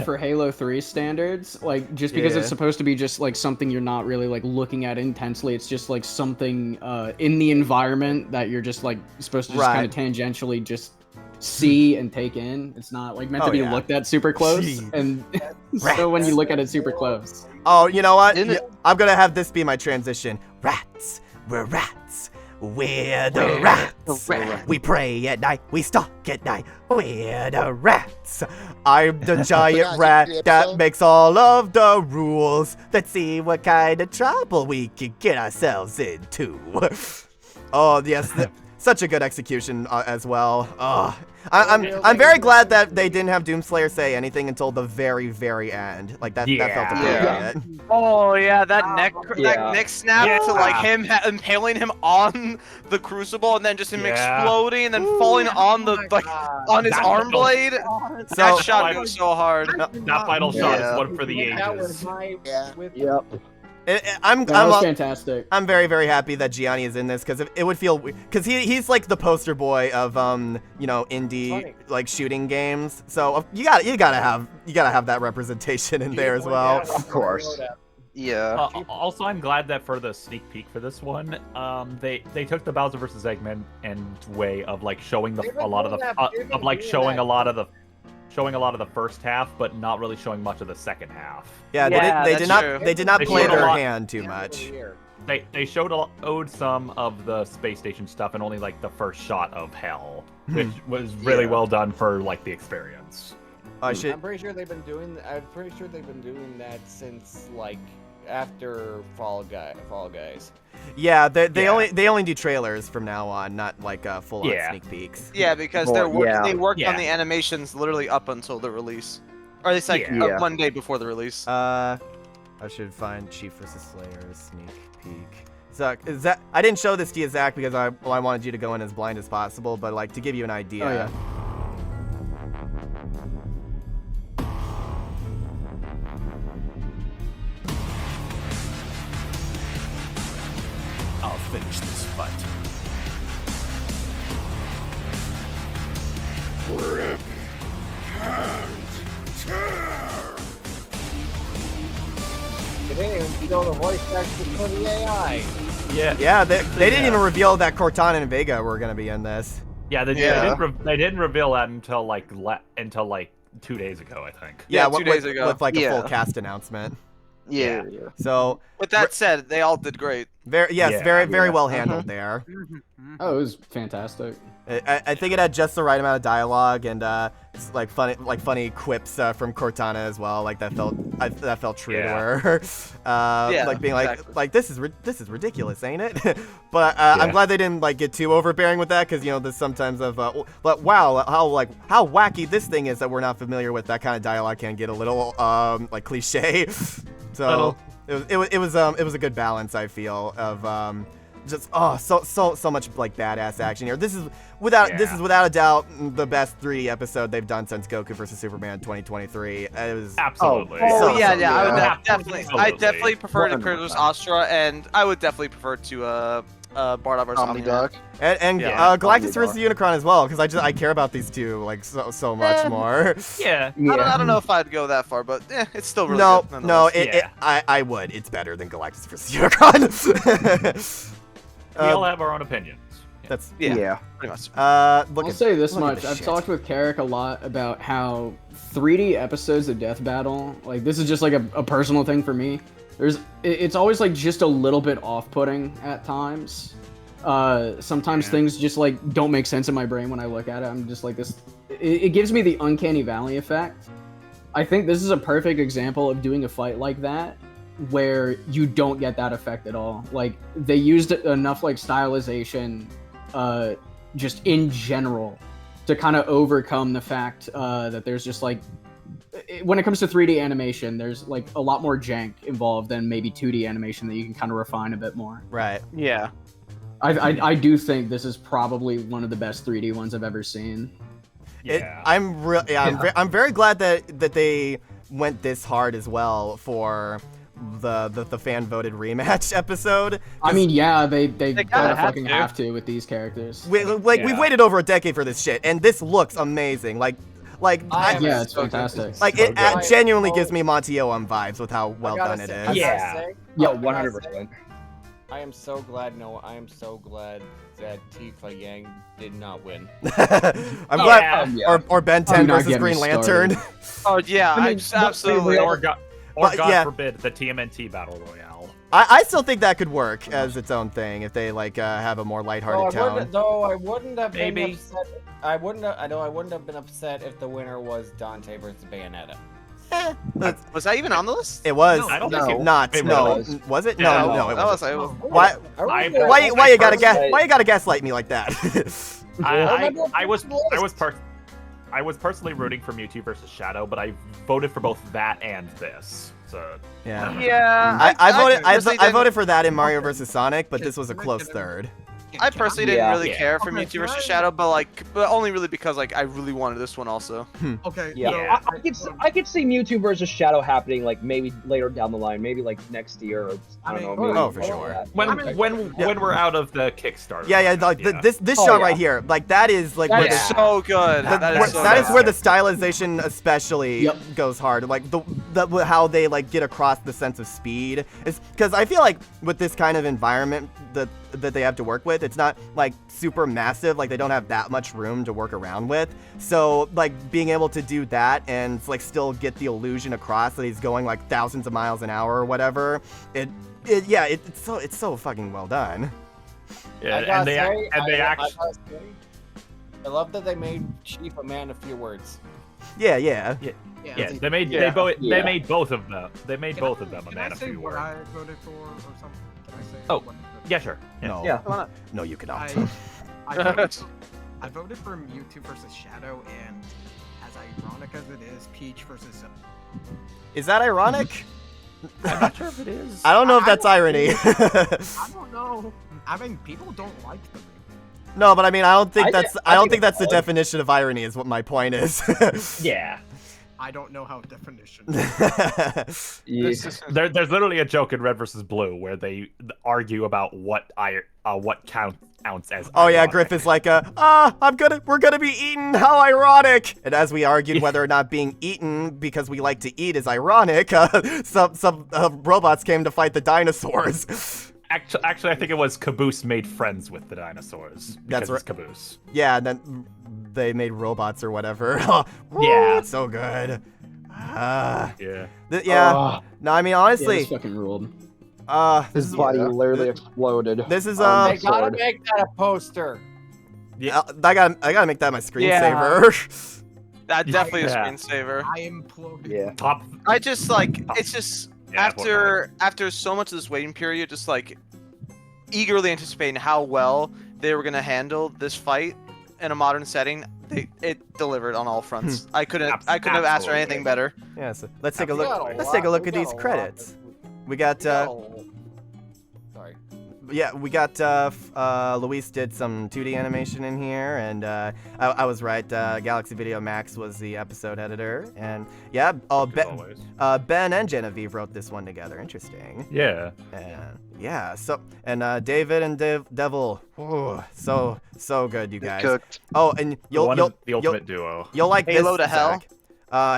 Speaker 10: For Halo 3 standards, like just because it's supposed to be just like something you're not really like looking at intensely, it's just like something in the environment that you're just like supposed to just kind of tangentially just see and take in. It's not like meant to be looked at super close, and so when you look at it super close.
Speaker 2: Oh, you know what? I'm gonna have this be my transition. Rats, we're rats. We're the rats. We pray at night, we stalk at night. We're the rats. I'm the giant rat that makes all of the rules. Let's see what kind of trouble we can get ourselves into. Oh, yes. Such a good execution as well. I'm very glad that they didn't have Doomslayer say anything until the very, very end. Like that felt appropriate.
Speaker 3: Oh yeah, that neck snap to like him impaling him on the crucible and then just him exploding and then falling on the on his arm blade. That shot was so hard.
Speaker 4: That final shot is one for the ages.
Speaker 2: I'm
Speaker 10: fantastic.
Speaker 2: I'm very, very happy that Gianni is in this because it would feel because he's like the poster boy of indie like shooting games. So you gotta have that representation in there as well.
Speaker 5: Of course.
Speaker 8: Yeah.
Speaker 4: Also, I'm glad that for the sneak peek for this one, they took the Bowser vs. Eggman and way of like showing a lot of the first half, but not really showing much of the second half.
Speaker 2: Yeah, they did not play their hand too much.
Speaker 4: They showed some of the space station stuff and only like the first shot of Hell, which was really well done for like the experience.
Speaker 13: I'm pretty sure they've been doing that since like after Fall Guys.
Speaker 2: Yeah, they only do trailers from now on, not like full on sneak peeks.
Speaker 3: Yeah, because they worked on the animations literally up until the release, or it's like one day before the release.
Speaker 2: I should find Chief vs. Slayer sneak peek. Zach, I didn't show this to you, Zach, because I wanted you to go in as blind as possible, but like to give you an idea.
Speaker 13: You know, the voice acting for the AI.
Speaker 2: Yeah, they didn't even reveal that Cortana and Vega were gonna be in this.
Speaker 4: Yeah, they didn't reveal that until like 2 days ago, I think.
Speaker 3: Yeah, 2 days ago.
Speaker 2: With like a full cast announcement.
Speaker 8: Yeah.
Speaker 2: So,
Speaker 3: with that said, they all did great.
Speaker 2: Very well handled there.
Speaker 10: Oh, it was fantastic.
Speaker 2: I think it had just the right amount of dialogue and like funny quips from Cortana as well. Like that felt true to her. Like being like this is ridiculous, ain't it? But I'm glad they didn't like get too overbearing with that, because you know there's sometimes of but wow, how wacky this thing is that we're not familiar with. That kind of dialogue can get a little like cliche. So it was a good balance, I feel, of just so much like badass action here. This is without a doubt the best 3D episode they've done since Goku vs Superman 2023. It was
Speaker 4: absolutely.
Speaker 3: I definitely prefer to Kratos Astra, and I would definitely prefer to Bardock vs Omnidog.
Speaker 2: And Galactus vs Unicron as well, because I care about these two like so much more.
Speaker 3: I don't know if I'd go that far, but it's still really good.
Speaker 2: No, I would. It's better than Galactus vs Unicron.
Speaker 4: We all have our own opinions.
Speaker 2: That's
Speaker 3: pretty much.
Speaker 10: I'll say this much: I've talked with Carrick a lot about how 3D episodes of Death Battle, like this is just like a personal thing for me. It's always like just a little bit off-putting at times. Sometimes things just like don't make sense in my brain when I look at it. I'm just like this. It gives me the uncanny valley effect. I think this is a perfect example of doing a fight like that, where you don't get that effect at all. Like they used enough like stylization just in general to kind of overcome the fact that there's just like when it comes to 3D animation, there's like a lot more jank involved than maybe 2D animation that you can kind of refine a bit more.
Speaker 2: Right.
Speaker 3: Yeah.
Speaker 10: I do think this is probably one of the best 3D ones I've ever seen.
Speaker 2: I'm very glad that they went this hard as well for the fan voted rematch episode.
Speaker 10: I mean, yeah, they gotta fucking have to with these characters.
Speaker 2: We've waited over a decade for this shit, and this looks amazing.
Speaker 10: Yeah, it's fantastic.
Speaker 2: Like it genuinely gives me Monty-Oum vibes with how well done it is.
Speaker 5: Yeah, 100%.
Speaker 13: I am so glad. I am so glad that Tifa Yang did not win.
Speaker 2: I'm glad. Or Ben 10 versus Green Lantern.
Speaker 3: Oh yeah, absolutely.
Speaker 4: Or God forbid, the TMNT Battle Royale.
Speaker 2: I still think that could work as its own thing if they like have a more lighthearted tone.
Speaker 13: I wouldn't have been upset. I wouldn't have been upset if the winner was Dante versus Bayonetta.
Speaker 3: Was that even on the list?
Speaker 2: It was.
Speaker 4: No, I don't think
Speaker 2: Was it?
Speaker 4: Yeah,
Speaker 2: No, it wasn't.
Speaker 3: Was.
Speaker 2: Why you gotta gaslight me like that?
Speaker 4: I was personally rooting for Mewtwo versus Shadow, but I voted for both that and this. So
Speaker 2: I voted for that in Mario versus Sonic, but this was a close third.
Speaker 3: I personally didn't really care for Mewtwo versus Shadow, but only really because I really wanted this one also.
Speaker 7: Okay.
Speaker 5: Yeah. I could see Mewtwo versus Shadow happening like maybe later down the line, maybe like next year or I don't know. Maybe
Speaker 2: for sure.
Speaker 4: When we're out of the Kickstarter.
Speaker 2: This shot right here, like that is like
Speaker 3: that is so good.
Speaker 2: That is where the stylization especially goes hard. Like how they like get across the sense of speed is because I feel like with this kind of environment that they have to work with, it's not like super massive, like they don't have that much room to work around with. So like being able to do that and like still get the illusion across that he's going like thousands of miles an hour or whatever, it's so fucking well done.
Speaker 4: Yeah,
Speaker 13: I love that they made Chief a man of few words.
Speaker 2: Yeah.
Speaker 4: They made both of them. They made both of them a man of few words.
Speaker 7: I voted for or something. Can I say?
Speaker 4: Oh, yeah, sure.
Speaker 2: No, you cannot.
Speaker 7: I voted for Mewtwo versus Shadow, and as ironic as it is, Peach versus Silver.
Speaker 2: Is that ironic?
Speaker 4: I'm not sure if it is.
Speaker 2: I don't know if that's irony.
Speaker 7: I don't know. I mean, people don't like them.
Speaker 2: No, but I mean, I don't think that's the definition of irony. Is what my point is.
Speaker 4: Yeah.
Speaker 7: I don't know how definition.
Speaker 4: There's literally a joke in Red versus Blue where they argue about what counts counts as.
Speaker 2: Oh yeah,
Speaker 4: ironic.
Speaker 2: Griff is like, we're gonna be eaten. How ironic! And as we argued whether or not being eaten because we like to eat is ironic, some robots came to fight the dinosaurs.
Speaker 4: Actually, I think it was Caboose made friends with the dinosaurs.
Speaker 2: That's right.
Speaker 4: It's Caboose.
Speaker 2: Yeah, and then they made robots or whatever.
Speaker 4: Yeah.
Speaker 2: It's so good.
Speaker 4: Yeah.
Speaker 2: No, I mean honestly.
Speaker 10: Yeah, this fucking ruled.
Speaker 5: His body literally exploded.
Speaker 2: This is
Speaker 13: They gotta make that a poster.
Speaker 2: Yeah, I gotta make that my screensaver.
Speaker 3: That definitely is a screensaver.
Speaker 7: I imploded.
Speaker 5: Yeah.
Speaker 4: Top.
Speaker 3: I just like it's just
Speaker 4: Yeah,
Speaker 3: after so much of this waiting period, just like eagerly anticipating how well they were gonna handle this fight in a modern setting. It delivered on all fronts. I couldn't have asked for anything better.
Speaker 2: Yeah, so let's take a look. Let's take a look at these credits. We got
Speaker 13: Sorry.
Speaker 2: yeah, we got Luis did some 2D animation in here, and I was right. Galaxy Video Max was the episode editor, and yeah, Ben and Genevieve wrote this one together. Interesting.
Speaker 4: Yeah.
Speaker 2: And yeah, so and David and Devil, so good, you guys.
Speaker 8: Cooked.
Speaker 2: Oh, and
Speaker 4: The ultimate duo.
Speaker 2: You'll like
Speaker 3: Halo
Speaker 2: this,
Speaker 3: to Hell?
Speaker 2: Zach.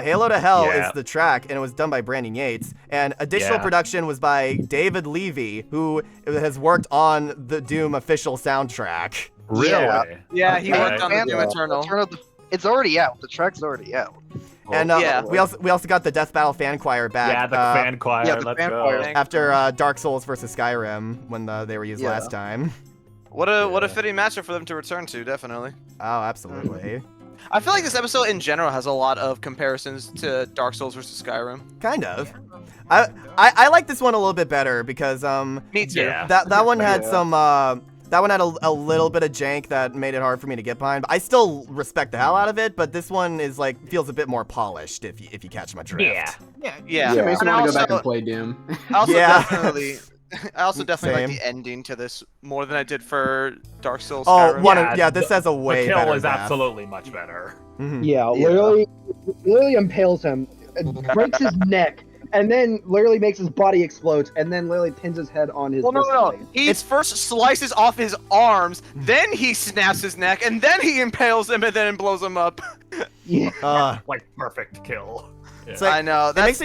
Speaker 2: Halo to Hell
Speaker 4: Yeah.
Speaker 2: is the track, and it was done by Brandon Yates. And additional production was by David Levy, who has worked on the Doom official soundtrack.
Speaker 4: Really?
Speaker 3: Yeah, he
Speaker 8: Okay.
Speaker 3: worked on the Doom Eternal.
Speaker 8: It's already out. The track's already out.
Speaker 2: And we also got the Death Battle fan choir back.
Speaker 4: Yeah, the fan choir.
Speaker 8: Yeah, the
Speaker 4: let's
Speaker 8: fan
Speaker 4: go.
Speaker 8: choir.
Speaker 2: After Dark Souls versus Skyrim, when they were used
Speaker 8: Yeah.
Speaker 2: last time.
Speaker 3: What a fitting matchup for them to return to, definitely.
Speaker 2: Oh, absolutely.
Speaker 3: I feel like this episode in general has a lot of comparisons to Dark Souls versus Skyrim.
Speaker 2: Kind of. I like this one a little bit better because
Speaker 3: Me too.
Speaker 4: Yeah.
Speaker 2: that one had some that one had a little bit of jank that made it hard for me to get behind. But I still respect the hell out of it, but this one is like feels a bit more polished if you catch my drift.
Speaker 3: Yeah.
Speaker 10: It makes me
Speaker 3: And
Speaker 10: want to go back
Speaker 3: also-
Speaker 10: and play Doom.
Speaker 3: I also definitely like
Speaker 2: Same.
Speaker 3: the ending to this more than I did for Dark Souls.
Speaker 2: Oh,
Speaker 3: Skyrim.
Speaker 2: this has a way
Speaker 4: The
Speaker 2: better
Speaker 4: kill is
Speaker 2: path.
Speaker 4: absolutely much better.
Speaker 5: Yeah, literally impales him, breaks his neck, and then literally makes his body explode, and then literally pins his head on his.
Speaker 3: Well, no. He first slices off his arms, then he snaps his neck, and then he impales him, and then blows him up.
Speaker 5: Yeah.
Speaker 4: Like perfect kill. Yeah.
Speaker 2: It's like-
Speaker 3: I know. That's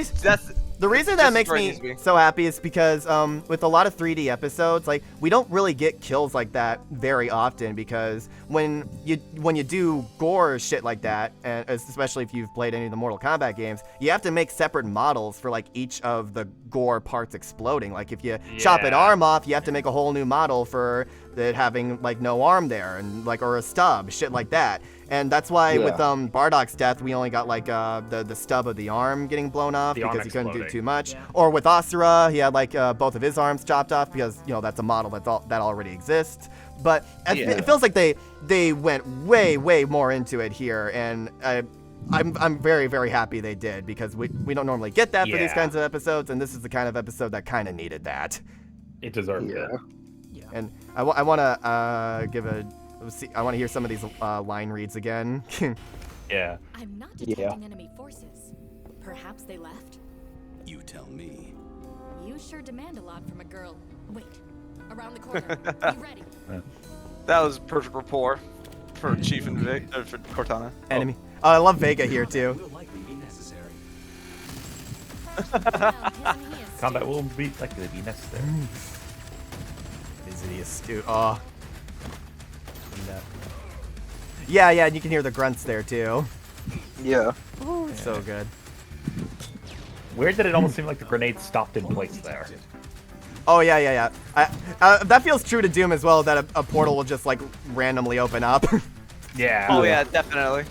Speaker 2: The reason that
Speaker 3: Just
Speaker 2: makes
Speaker 3: where it
Speaker 2: me
Speaker 3: needs to be.
Speaker 2: so happy is because with a lot of 3D episodes, like we don't really get kills like that very often because when you do gore shit like that, and especially if you've played any of the Mortal Kombat games, you have to make separate models for like each of the gore parts exploding. Like if you chop an arm off, you have to make a whole new model for it having like no arm there and like or a stub, shit like that. And that's why with Bardock's death, we only got like the stub of the arm getting blown off because he couldn't do too much. Or with Asura, he had like both of his arms chopped off because that's a model that already exists. But it feels like they went way more into it here, and I'm very, very happy they did because we don't normally get that for these kinds of episodes, and this is the kind of episode that kind of needed that.
Speaker 4: It deserved it.
Speaker 2: And I want to give a. I want to hear some of these line reads again.
Speaker 4: Yeah.
Speaker 12: I'm not detecting enemy forces. Perhaps they left?
Speaker 11: You tell me.
Speaker 12: You sure demand a lot from a girl. Wait, around the corner. Be ready.
Speaker 3: That was perfect rapport for Chief and Vic, for Cortana.
Speaker 2: Enemy. Oh, I love Vega here too.
Speaker 11: Will likely be necessary.
Speaker 4: Combat will be likely to be necessary.
Speaker 2: Is he astute? Oh. Yeah, and you can hear the grunts there too.
Speaker 8: Yeah.
Speaker 2: Oh, it's so good.
Speaker 4: Weird that it almost seemed like the grenade stopped in place there.
Speaker 2: Oh yeah. That feels true to Doom as well. That a portal will just like randomly open up.
Speaker 4: Yeah.
Speaker 3: Oh yeah, definitely.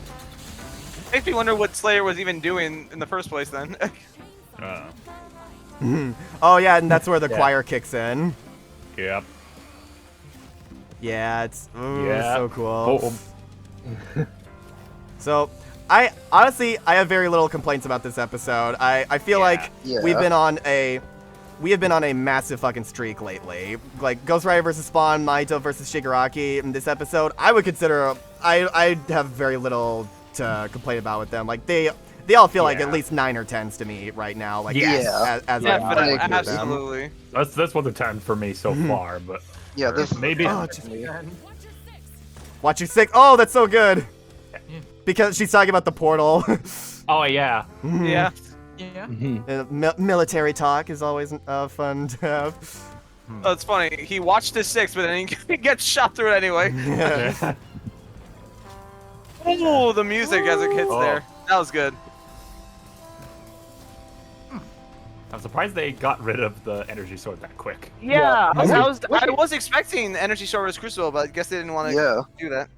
Speaker 3: Makes me wonder what Slayer was even doing in the first place then.
Speaker 2: Oh yeah, and that's where the choir kicks in.
Speaker 4: Yep.
Speaker 2: Yeah, it's so cool.
Speaker 4: Oh.
Speaker 2: So, I have very little complaints about this episode. I feel like we have been on a massive fucking streak lately. Like Ghost Rider versus Spawn, Mahito versus Shigaraki in this episode, I would consider I have very little to complain about with them. Like they all feel like at least 9 or 10s to me right now. Like as
Speaker 3: absolutely.
Speaker 4: That's 1 to 10 for me so far, but
Speaker 8: Yeah, this
Speaker 4: maybe.
Speaker 2: Oh, Watch your six. Oh, that's so good. Because she's talking about the portal.
Speaker 4: Oh yeah.
Speaker 3: Yeah.
Speaker 7: Yeah.
Speaker 2: Military talk is always fun to have.
Speaker 3: Oh, it's funny. He watched his 6, but then he gets shot through it anyway.
Speaker 2: Yeah.
Speaker 3: Oh, the music as it hits there. That was good.
Speaker 4: I'm surprised they got rid of the energy sword that quick.
Speaker 3: Yeah, I was expecting Energy Sword vs Crucible, but I guess they didn't want to do that.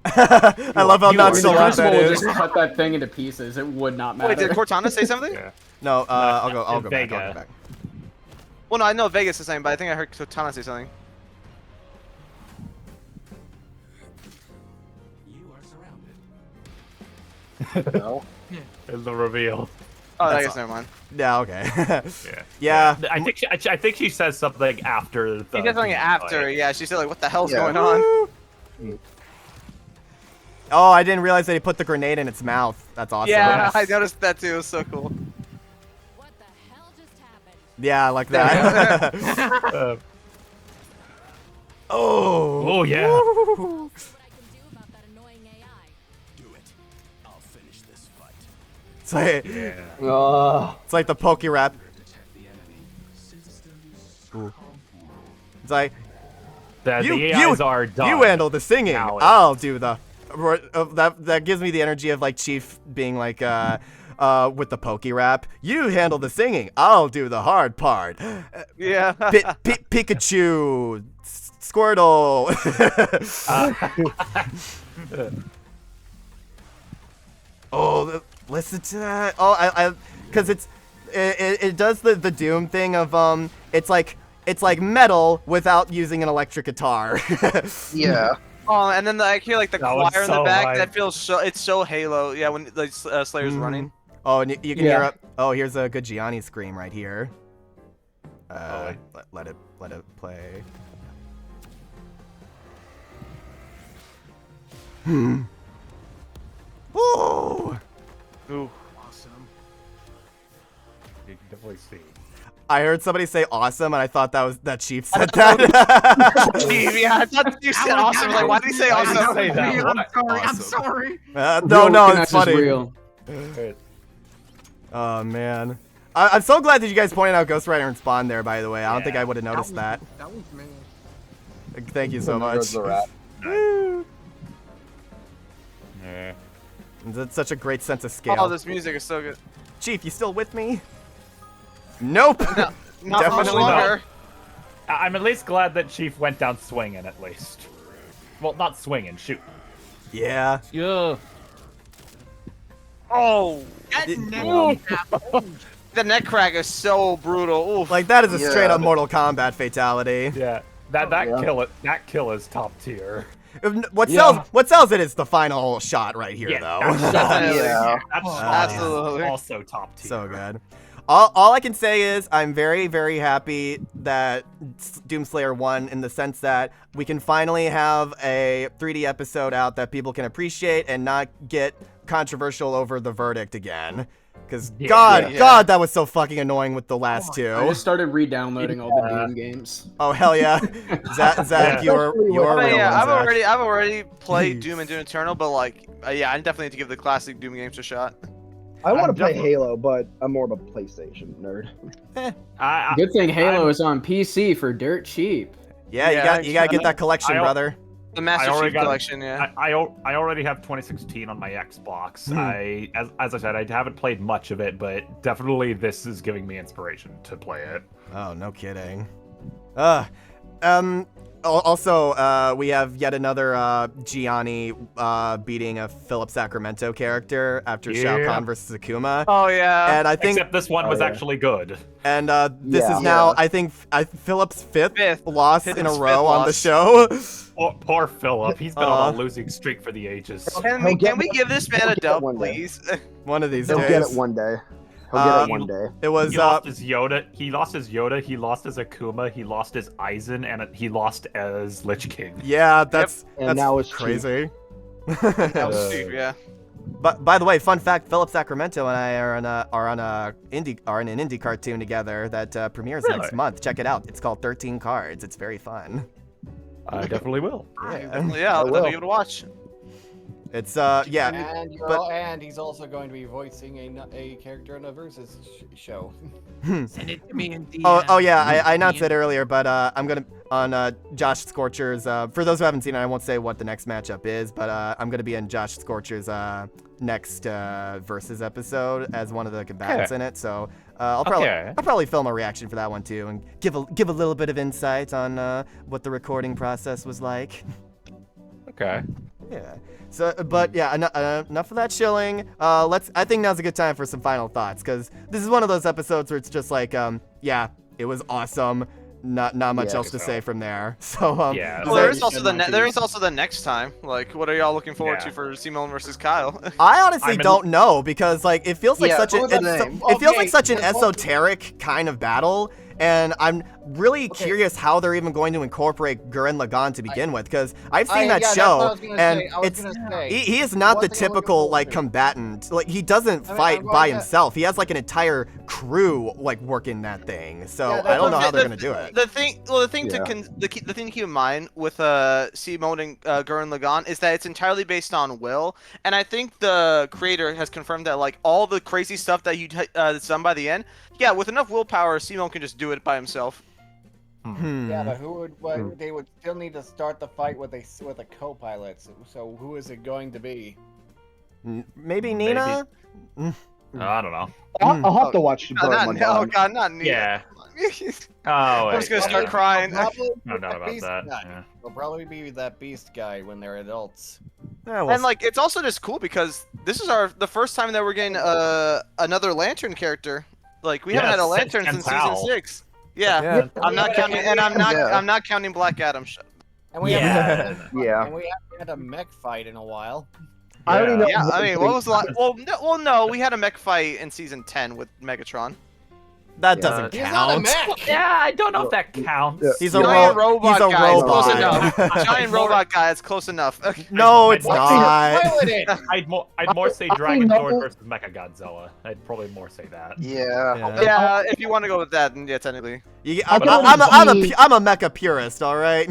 Speaker 2: I love how nonchalant that is.
Speaker 10: Just cut that thing into pieces. It would not matter.
Speaker 3: Wait, did Cortana say something?
Speaker 4: Yeah.
Speaker 2: No, I'll go back.
Speaker 3: Well, no, I know Vegas is saying, but I think I heard Cortana say something.
Speaker 6: No.
Speaker 4: It's the reveal.
Speaker 3: Oh, I guess never mind.
Speaker 2: Yeah, okay.
Speaker 4: Yeah. I think she says something after.
Speaker 3: She said something after. Yeah, she said like, "What the hell's going on?"
Speaker 2: Oh, I didn't realize that he put the grenade in its mouth. That's awesome.
Speaker 3: Yeah, I noticed that too. It was so cool.
Speaker 12: What the hell just happened?
Speaker 2: Yeah, like that.
Speaker 4: Oh yeah.
Speaker 12: What I can do about that annoying AI.
Speaker 11: Do it. I'll finish this fight.
Speaker 2: It's like, it's like the pokey rap. Ooh. It's like,
Speaker 4: the AIs are done.
Speaker 2: You handle the singing.
Speaker 4: Now
Speaker 2: I'll do the. That gives me the energy of like Chief being like with the pokey rap. You handle the singing. I'll do the hard part.
Speaker 3: Yeah.
Speaker 2: Pikachu, Squirtle. Oh, listen to that. Oh, because it does the Doom thing of it's like metal without using an electric guitar.
Speaker 8: Yeah.
Speaker 3: Oh, and then I hear like the choir in the back. That feels so. It's so Halo. Yeah, when like Slayer's running.
Speaker 2: Oh, and you can hear. Oh, here's a good Gianni scream right here. Let it play. Ooh.
Speaker 3: Ooh.
Speaker 7: Awesome.
Speaker 4: You can definitely see.
Speaker 2: I heard somebody say awesome, and I thought that Chief said that.
Speaker 3: Chief, yeah, I thought you said awesome. Like, why did he say awesome?
Speaker 7: I'm sorry.
Speaker 2: No, it's funny.
Speaker 10: Real.
Speaker 2: Oh man, I'm so glad that you guys pointed out Ghost Rider and Spawn there. By the way, I don't think I would have noticed that.
Speaker 7: That was me.
Speaker 2: Thank you so much. That's such a great sense of scale.
Speaker 3: Oh, this music is so good.
Speaker 2: Chief, you still with me? Nope.
Speaker 3: No, not
Speaker 2: Definitely
Speaker 3: longer.
Speaker 4: I'm at least glad that Chief went down swinging at least. Well, not swinging, shoot.
Speaker 2: Yeah.
Speaker 4: Yeah.
Speaker 3: Oh. The neck crack is so brutal. Oof.
Speaker 2: Like that is a straight up Mortal Kombat fatality.
Speaker 4: Yeah. That kill is top tier.
Speaker 2: What sells it is the final shot right here, though.
Speaker 4: That's
Speaker 3: absolutely
Speaker 4: also top tier.
Speaker 2: So good. All I can say is I'm very, very happy that Doomslayer won in the sense that we can finally have a 3D episode out that people can appreciate and not get controversial over the verdict again. Because God, that was so fucking annoying with the last two.
Speaker 10: I just started re-downloading all the Doom games.
Speaker 2: Oh hell yeah, Zach, you're
Speaker 3: I've already played Doom and Doom Eternal, but like, yeah, I definitely need to give the classic Doom games a shot.
Speaker 5: I want to play Halo, but I'm more of a PlayStation nerd.
Speaker 10: Good thing Halo is on PC for dirt cheap.
Speaker 2: Yeah, you gotta get that collection, brother.
Speaker 3: The Master Chief Collection, yeah.
Speaker 4: I already have 2016 on my Xbox. As I said, I haven't played much of it, but definitely this is giving me inspiration to play it.
Speaker 2: Oh, no kidding. Also, we have yet another Gianni beating a Philip Sacramento character after Shao Kahn versus Akuma.
Speaker 3: Oh yeah.
Speaker 2: And I think
Speaker 4: except this one was actually good.
Speaker 2: And this is now I think Philip's fifth loss in a row on the show.
Speaker 4: Poor Philip. He's been on a losing streak for the ages.
Speaker 3: Can we give this man a dub, please?
Speaker 2: One of these
Speaker 5: days. He'll get it one day. He'll get it one day.
Speaker 2: It was
Speaker 4: he lost his Yoda. He lost his Akuma. He lost his Aizen, and he lost as Lich King.
Speaker 2: Yeah, that's
Speaker 5: now it's
Speaker 2: crazy.
Speaker 3: That was cheap, yeah.
Speaker 2: But by the way, fun fact: Philip Sacramento and I are in an indie cartoon together that premieres next month. Check it out. It's called 13 Cards. It's very fun.
Speaker 4: I definitely will.
Speaker 3: Yeah, I'll definitely give it a watch.
Speaker 2: It's yeah.
Speaker 13: And he's also going to be voicing a character in a Versus show.
Speaker 7: Send it to me in DM.
Speaker 2: Oh yeah, I announced it earlier, but I'm gonna on Josh Scorcher's. For those who haven't seen it, I won't say what the next matchup is, but I'm gonna be in Josh Scorcher's next Versus episode as one of the combatants in it. So I'll probably film a reaction for that one too, and give a little bit of insight on what the recording process was like.
Speaker 4: Okay.
Speaker 2: Yeah. So, but yeah, enough of that shilling. I think now's a good time for some final thoughts, because this is one of those episodes where it's just like, yeah, it was awesome. Not much else to say from there. So,
Speaker 3: yeah. Well, there is also the next time. Like, what are y'all looking forward to for Simone versus Kyle?
Speaker 2: I honestly don't know, because like it feels like such an esoteric kind of battle. And I'm really curious how they're even going to incorporate Gurren Lagann to begin with, because I've seen that show, and he is not the typical like combatant. Like he doesn't fight by himself. He has like an entire crew like working that thing. So I don't know how they're gonna do it.
Speaker 3: The thing to keep in mind with Simone and Gurren Lagann is that it's entirely based on will, and I think the creator has confirmed that like all the crazy stuff that that's done by the end. Yeah, with enough willpower, Simone can just do it by himself.
Speaker 13: Yeah, but who would? They would still need to start the fight with a co-pilot. So who is it going to be?
Speaker 2: Maybe Nina.
Speaker 4: I don't know.
Speaker 5: I'll have to watch.
Speaker 3: Oh God, not Nina.
Speaker 4: Yeah.
Speaker 3: I'm just gonna start crying.
Speaker 4: No doubt about that. Yeah.
Speaker 13: They'll probably be that beast guy when they're adults.
Speaker 3: And like, it's also just cool because this is the first time that we're getting another Lantern character. Like we haven't had a Lantern since season 6. Yeah. I'm not counting, and I'm not counting Black Adam.
Speaker 13: And we haven't had a mech fight in a while.
Speaker 5: I already know.
Speaker 3: Yeah, I mean, what was the last? Well, no, we had a mech fight in season 10 with Megatron.
Speaker 2: That doesn't count.
Speaker 13: He's not a mech.
Speaker 4: Yeah, I don't know if that counts.
Speaker 2: He's a robot guy.
Speaker 3: It's close enough. Giant robot guy. It's close enough.
Speaker 2: No, it's not.
Speaker 4: I'd more say Dragon Sword versus Mechagodzilla. I'd probably more say that.
Speaker 3: Yeah. If you want to go with that, then yeah, technically.
Speaker 2: I'm a mecha purist. All right.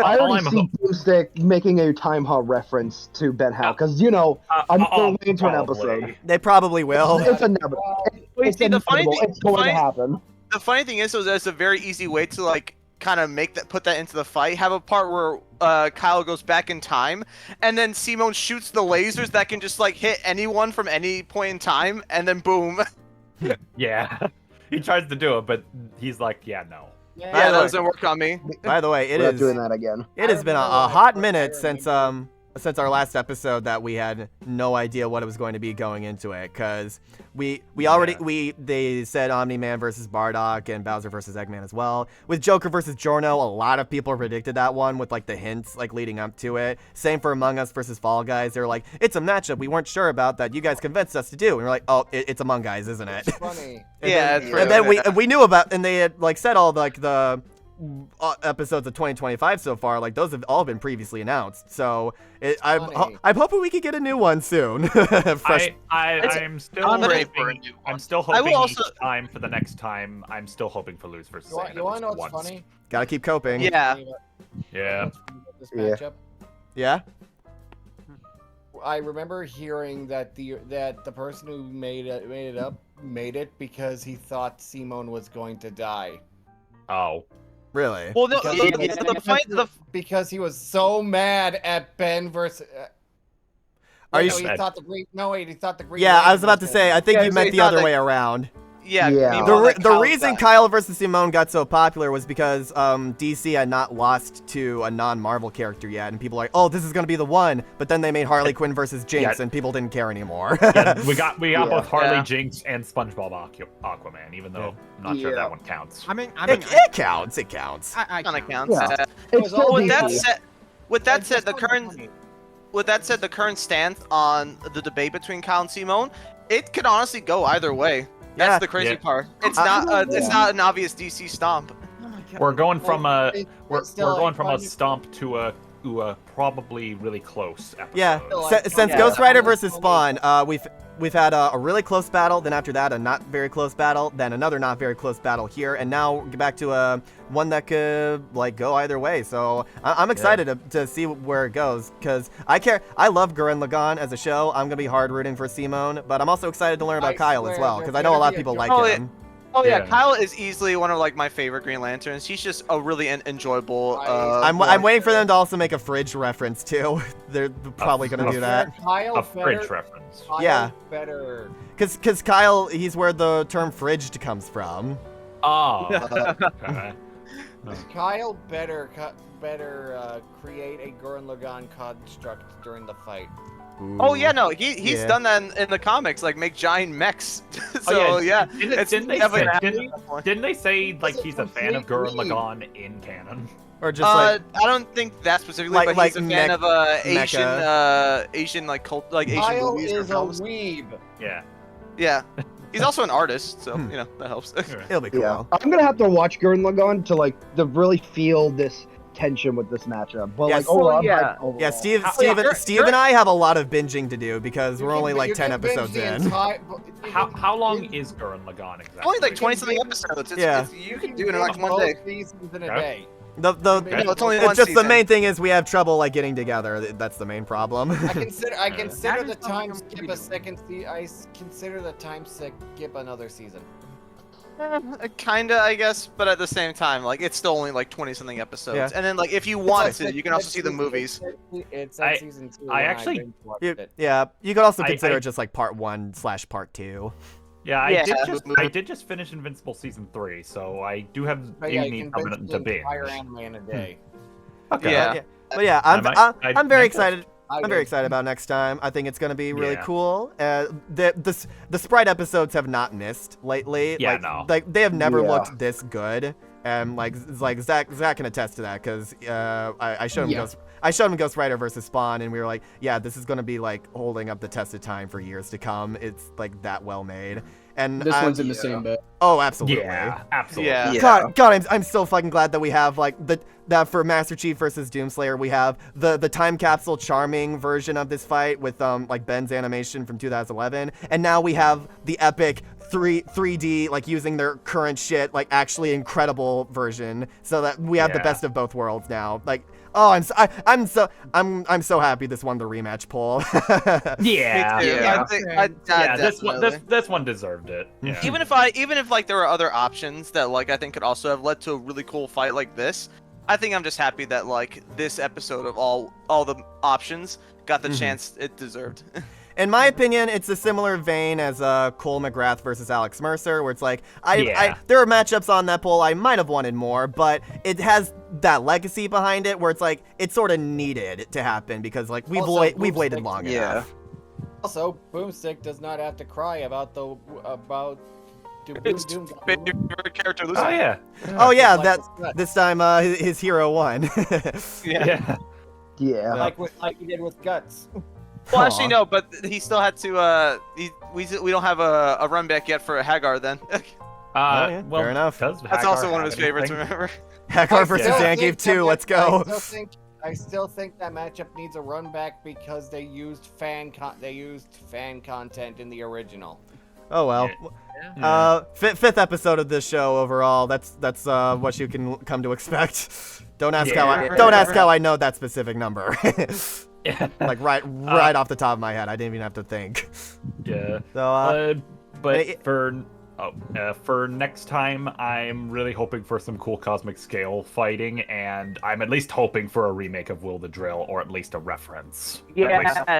Speaker 5: I already see Doomstick making a Time Hall reference to Ben Howe, because you know another Lantern episode.
Speaker 2: They probably will.
Speaker 5: It's inevitable. It's going to happen.
Speaker 3: The funny thing is, there's a very easy way to like kind of put that into the fight. Have a part where Kyle goes back in time, and then Simone shoots the lasers that can just like hit anyone from any point in time, and then boom.
Speaker 4: Yeah, he tries to do it, but he's like, yeah, no.
Speaker 3: Yeah, that doesn't work on me.
Speaker 2: By the way,
Speaker 5: We're not doing that again.
Speaker 2: It has been a hot minute since our last episode that we had no idea what it was going to be going into it, because they said Omni-Man versus Bardock and Bowser versus Eggman as well. With Joker versus Giorno, a lot of people predicted that one with like the hints like leading up to it. Same for Among Us versus Fall Guys. They're like, it's a matchup we weren't sure about that you guys convinced us to do. And we're like, oh, it's Among Guys, isn't it?
Speaker 13: It's funny.
Speaker 2: And then we knew about, and they had like said all like the episodes of 2025 so far, like those have all been previously announced. So I'm hoping we could get a new one soon.
Speaker 4: I'm still hoping each time for the next time. I'm still hoping for Lose versus Sand.
Speaker 13: You want to know what's funny?
Speaker 2: Gotta keep coping.
Speaker 3: Yeah.
Speaker 13: This matchup.
Speaker 2: Yeah.
Speaker 13: I remember hearing that the person who made it because he thought Simone was going to die.
Speaker 4: Oh.
Speaker 2: Really?
Speaker 3: Well, no,
Speaker 13: because he was so mad at Ben versus.
Speaker 2: He
Speaker 13: thought the Green. No, wait, he thought the Green.
Speaker 2: Yeah, I was about to say. I think you meant the other way around.
Speaker 3: Yeah.
Speaker 2: The reason Kyle versus Simone got so popular was because DC had not lost to a non-Marvel character yet, and people are like, oh, this is gonna be the one. But then they made Harley Quinn versus Jinx, and people didn't care anymore.
Speaker 4: we got both Harley, Jinx, and SpongeBob Aquaman, even though I'm not sure that one counts.
Speaker 2: I mean, it counts. It counts.
Speaker 3: Kind of counts.
Speaker 5: Yeah.
Speaker 3: With that said, the current stance on the debate between Kyle and Simone, it could honestly go either way. That's the crazy part. It's not an obvious DC stomp.
Speaker 4: We're going from a stomp to a probably really close episodes.
Speaker 2: Yeah, since Ghost Rider versus Spawn, we've had a really close battle, then after that a not very close battle, then another not very close battle here, and now get back to one that could like go either way. So I'm excited to see where it goes, because I love Gurren Lagann as a show. I'm gonna be hard rooting for Simone, but I'm also excited to learn about Kyle as well, because I know a lot of people like him.
Speaker 3: Oh yeah, Kyle is easily one of like my favorite Green Lanterns. He's just a really enjoyable.
Speaker 2: I'm waiting for them to also make a fridge reference too. They're probably gonna do that.
Speaker 4: A fridge reference.
Speaker 2: Yeah.
Speaker 13: Better.
Speaker 2: Cause Kyle, he's where the term "fridged" comes from.
Speaker 4: Oh. Okay.
Speaker 13: Kyle better create a Gurren Lagann construct during the fight.
Speaker 2: Ooh.
Speaker 3: Oh yeah, no, he's done that in the comics, like make giant mechs. So
Speaker 4: Didn't they say like he's a fan of Gurren Lagann in canon?
Speaker 2: Or just like
Speaker 3: I don't think that specifically, but he's a fan of Asian like cult, like Asian
Speaker 13: Kyle
Speaker 3: movies
Speaker 13: is
Speaker 3: or
Speaker 13: a
Speaker 3: films.
Speaker 13: weeb.
Speaker 3: Yeah. He's also an artist, so you know that helps.
Speaker 2: It'll be cool.
Speaker 5: Yeah. I'm gonna have to watch Gurren Lagann to really feel this tension with this matchup. But
Speaker 2: Yes.
Speaker 5: overall,
Speaker 2: Steve and I have a lot of binging to do because we're only like 10 episodes in.
Speaker 4: How long is Gurren Lagann exactly?
Speaker 3: Only like 20-something episodes. You can do it in like one day.
Speaker 13: Seasons in a day.
Speaker 3: It's only one
Speaker 2: just
Speaker 3: season.
Speaker 2: the main thing is we have trouble like getting together. That's the main problem.
Speaker 13: I consider the time skip a second. I consider the time skip another season.
Speaker 3: Kinda, I guess, but at the same time, like it's still only like 20-something episodes.
Speaker 2: Yeah.
Speaker 3: And then like if you want to, you can also see the movies.
Speaker 13: It's at season 2.
Speaker 2: Yeah, you could also consider it just like part 1/part 2.
Speaker 4: Yeah, I did just finish Invincible season 3, so I do have need something to binge.
Speaker 13: Entire anime in a day.
Speaker 4: Okay.
Speaker 2: Yeah. But yeah, I'm very excited. I'm very excited about next time. I think it's gonna be really cool. The Sprite episodes have not missed lately. Like they have never looked this good. And like Zach can attest to that, because I showed him Ghost Rider versus Spawn, and we were like, yeah, this is gonna be like holding up the test of time for years to come. It's like that well made. And
Speaker 10: this one's in the same bed.
Speaker 2: Oh, absolutely.
Speaker 4: Yeah, absolutely.
Speaker 2: Yeah. God, I'm so fucking glad that we have like that for Master Chief versus Doomslayer, we have the time capsule charming version of this fight with like Ben's animation from 2011, and now we have the epic 3D like using their current shit, like actually incredible version, so that we have the best of both worlds now. Like, oh, I'm so happy this won the rematch poll.
Speaker 4: This one deserved it. Yeah.
Speaker 3: Even if like there were other options that like I think could also have led to a really cool fight like this, I think I'm just happy that like this episode of all the options got the chance it deserved.
Speaker 2: In my opinion, it's a similar vein as Cole McGrath versus Alex Mercer, where it's like, there are matchups on that poll I might have wanted more, but it has that legacy behind it where it's like, it sort of needed to happen because like we've waited long enough.
Speaker 13: Also, Boomstick does not have to cry about
Speaker 3: His favorite character losing.
Speaker 4: Oh yeah.
Speaker 2: Oh yeah, this time his hero won.
Speaker 5: Yeah.
Speaker 13: Like he did with Guts.
Speaker 3: Well, actually, no, but he still had to. We don't have a run back yet for Hagar then.
Speaker 2: Well, fair enough.
Speaker 3: That's also one of his favorites. Remember?
Speaker 2: Hagar versus Zangief 2. Let's go.
Speaker 13: I still think that matchup needs a run back because they used fan content in the original.
Speaker 2: Oh well. Fifth episode of this show overall. That's what you can come to expect. Don't ask how I know that specific number. Like right off the top of my head, I didn't even have to think.
Speaker 4: Yeah.
Speaker 2: So,
Speaker 4: but for next time, I'm really hoping for some cool cosmic scale fighting, and I'm at least hoping for a remake of Will the Drill, or at least a reference.
Speaker 3: Yeah.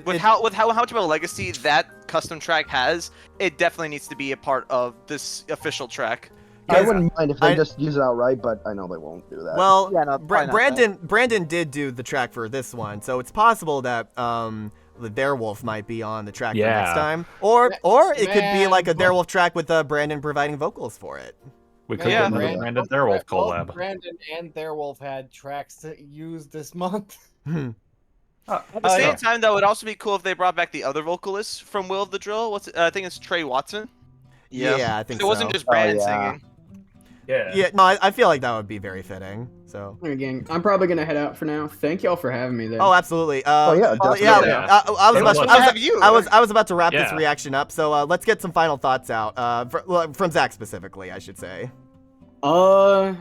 Speaker 3: With how much of a legacy that custom track has, it definitely needs to be a part of this official track.
Speaker 5: I wouldn't mind if they just use it outright, but I know they won't do that.
Speaker 2: Well, Brandon did do the track for this one, so it's possible that the Werewolf might be on the track for next time, or it could be like a Werewolf track with Brandon providing vocals for it.
Speaker 4: We could do another Brandon Werewolf collab.
Speaker 13: Brandon and Werewolf had tracks to use this month.
Speaker 3: At the same time, though, it'd also be cool if they brought back the other vocalist from Will of the Drill. I think it's Trey Watson.
Speaker 2: Yeah, I think so.
Speaker 3: It wasn't just Brandon singing.
Speaker 2: Yeah, no, I feel like that would be very fitting. So.
Speaker 10: Alright, gang. I'm probably gonna head out for now. Thank y'all for having me there.
Speaker 2: Oh, absolutely.
Speaker 5: Oh, yeah, definitely.
Speaker 2: I was about to wrap this reaction up, so let's get some final thoughts out. From Zach specifically, I should say.
Speaker 10: I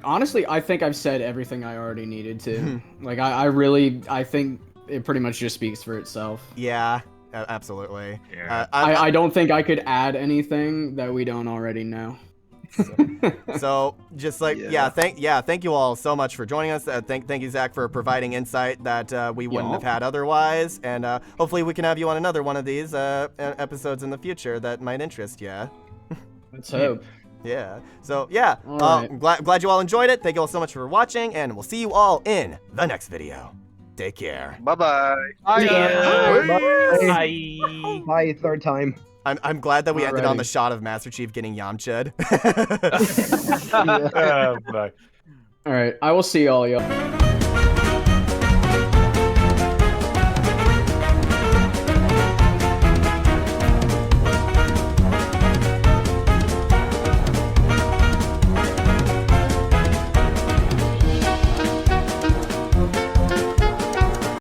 Speaker 10: honestly think I've said everything I already needed to. Like, I think it pretty much just speaks for itself.
Speaker 2: Yeah, absolutely.
Speaker 10: Yeah. I don't think I could add anything that we don't already know.
Speaker 2: So just like thank you all so much for joining us. Thank you, Zach, for providing insight that we wouldn't have had otherwise, and hopefully we can have you on another one of these episodes in the future that might interest you.
Speaker 10: Let's hope.
Speaker 2: Yeah. So yeah,
Speaker 10: right.
Speaker 2: I'm glad you all enjoyed it. Thank you all so much for watching, and we'll see you all in the next video. Take care.
Speaker 8: Bye-bye.
Speaker 5: Bye.
Speaker 10: Bye.
Speaker 5: Bye. Third time.
Speaker 2: I'm glad that we ended on the shot of Master Chief getting Yamcha'd.
Speaker 10: All right. I will see all y'all.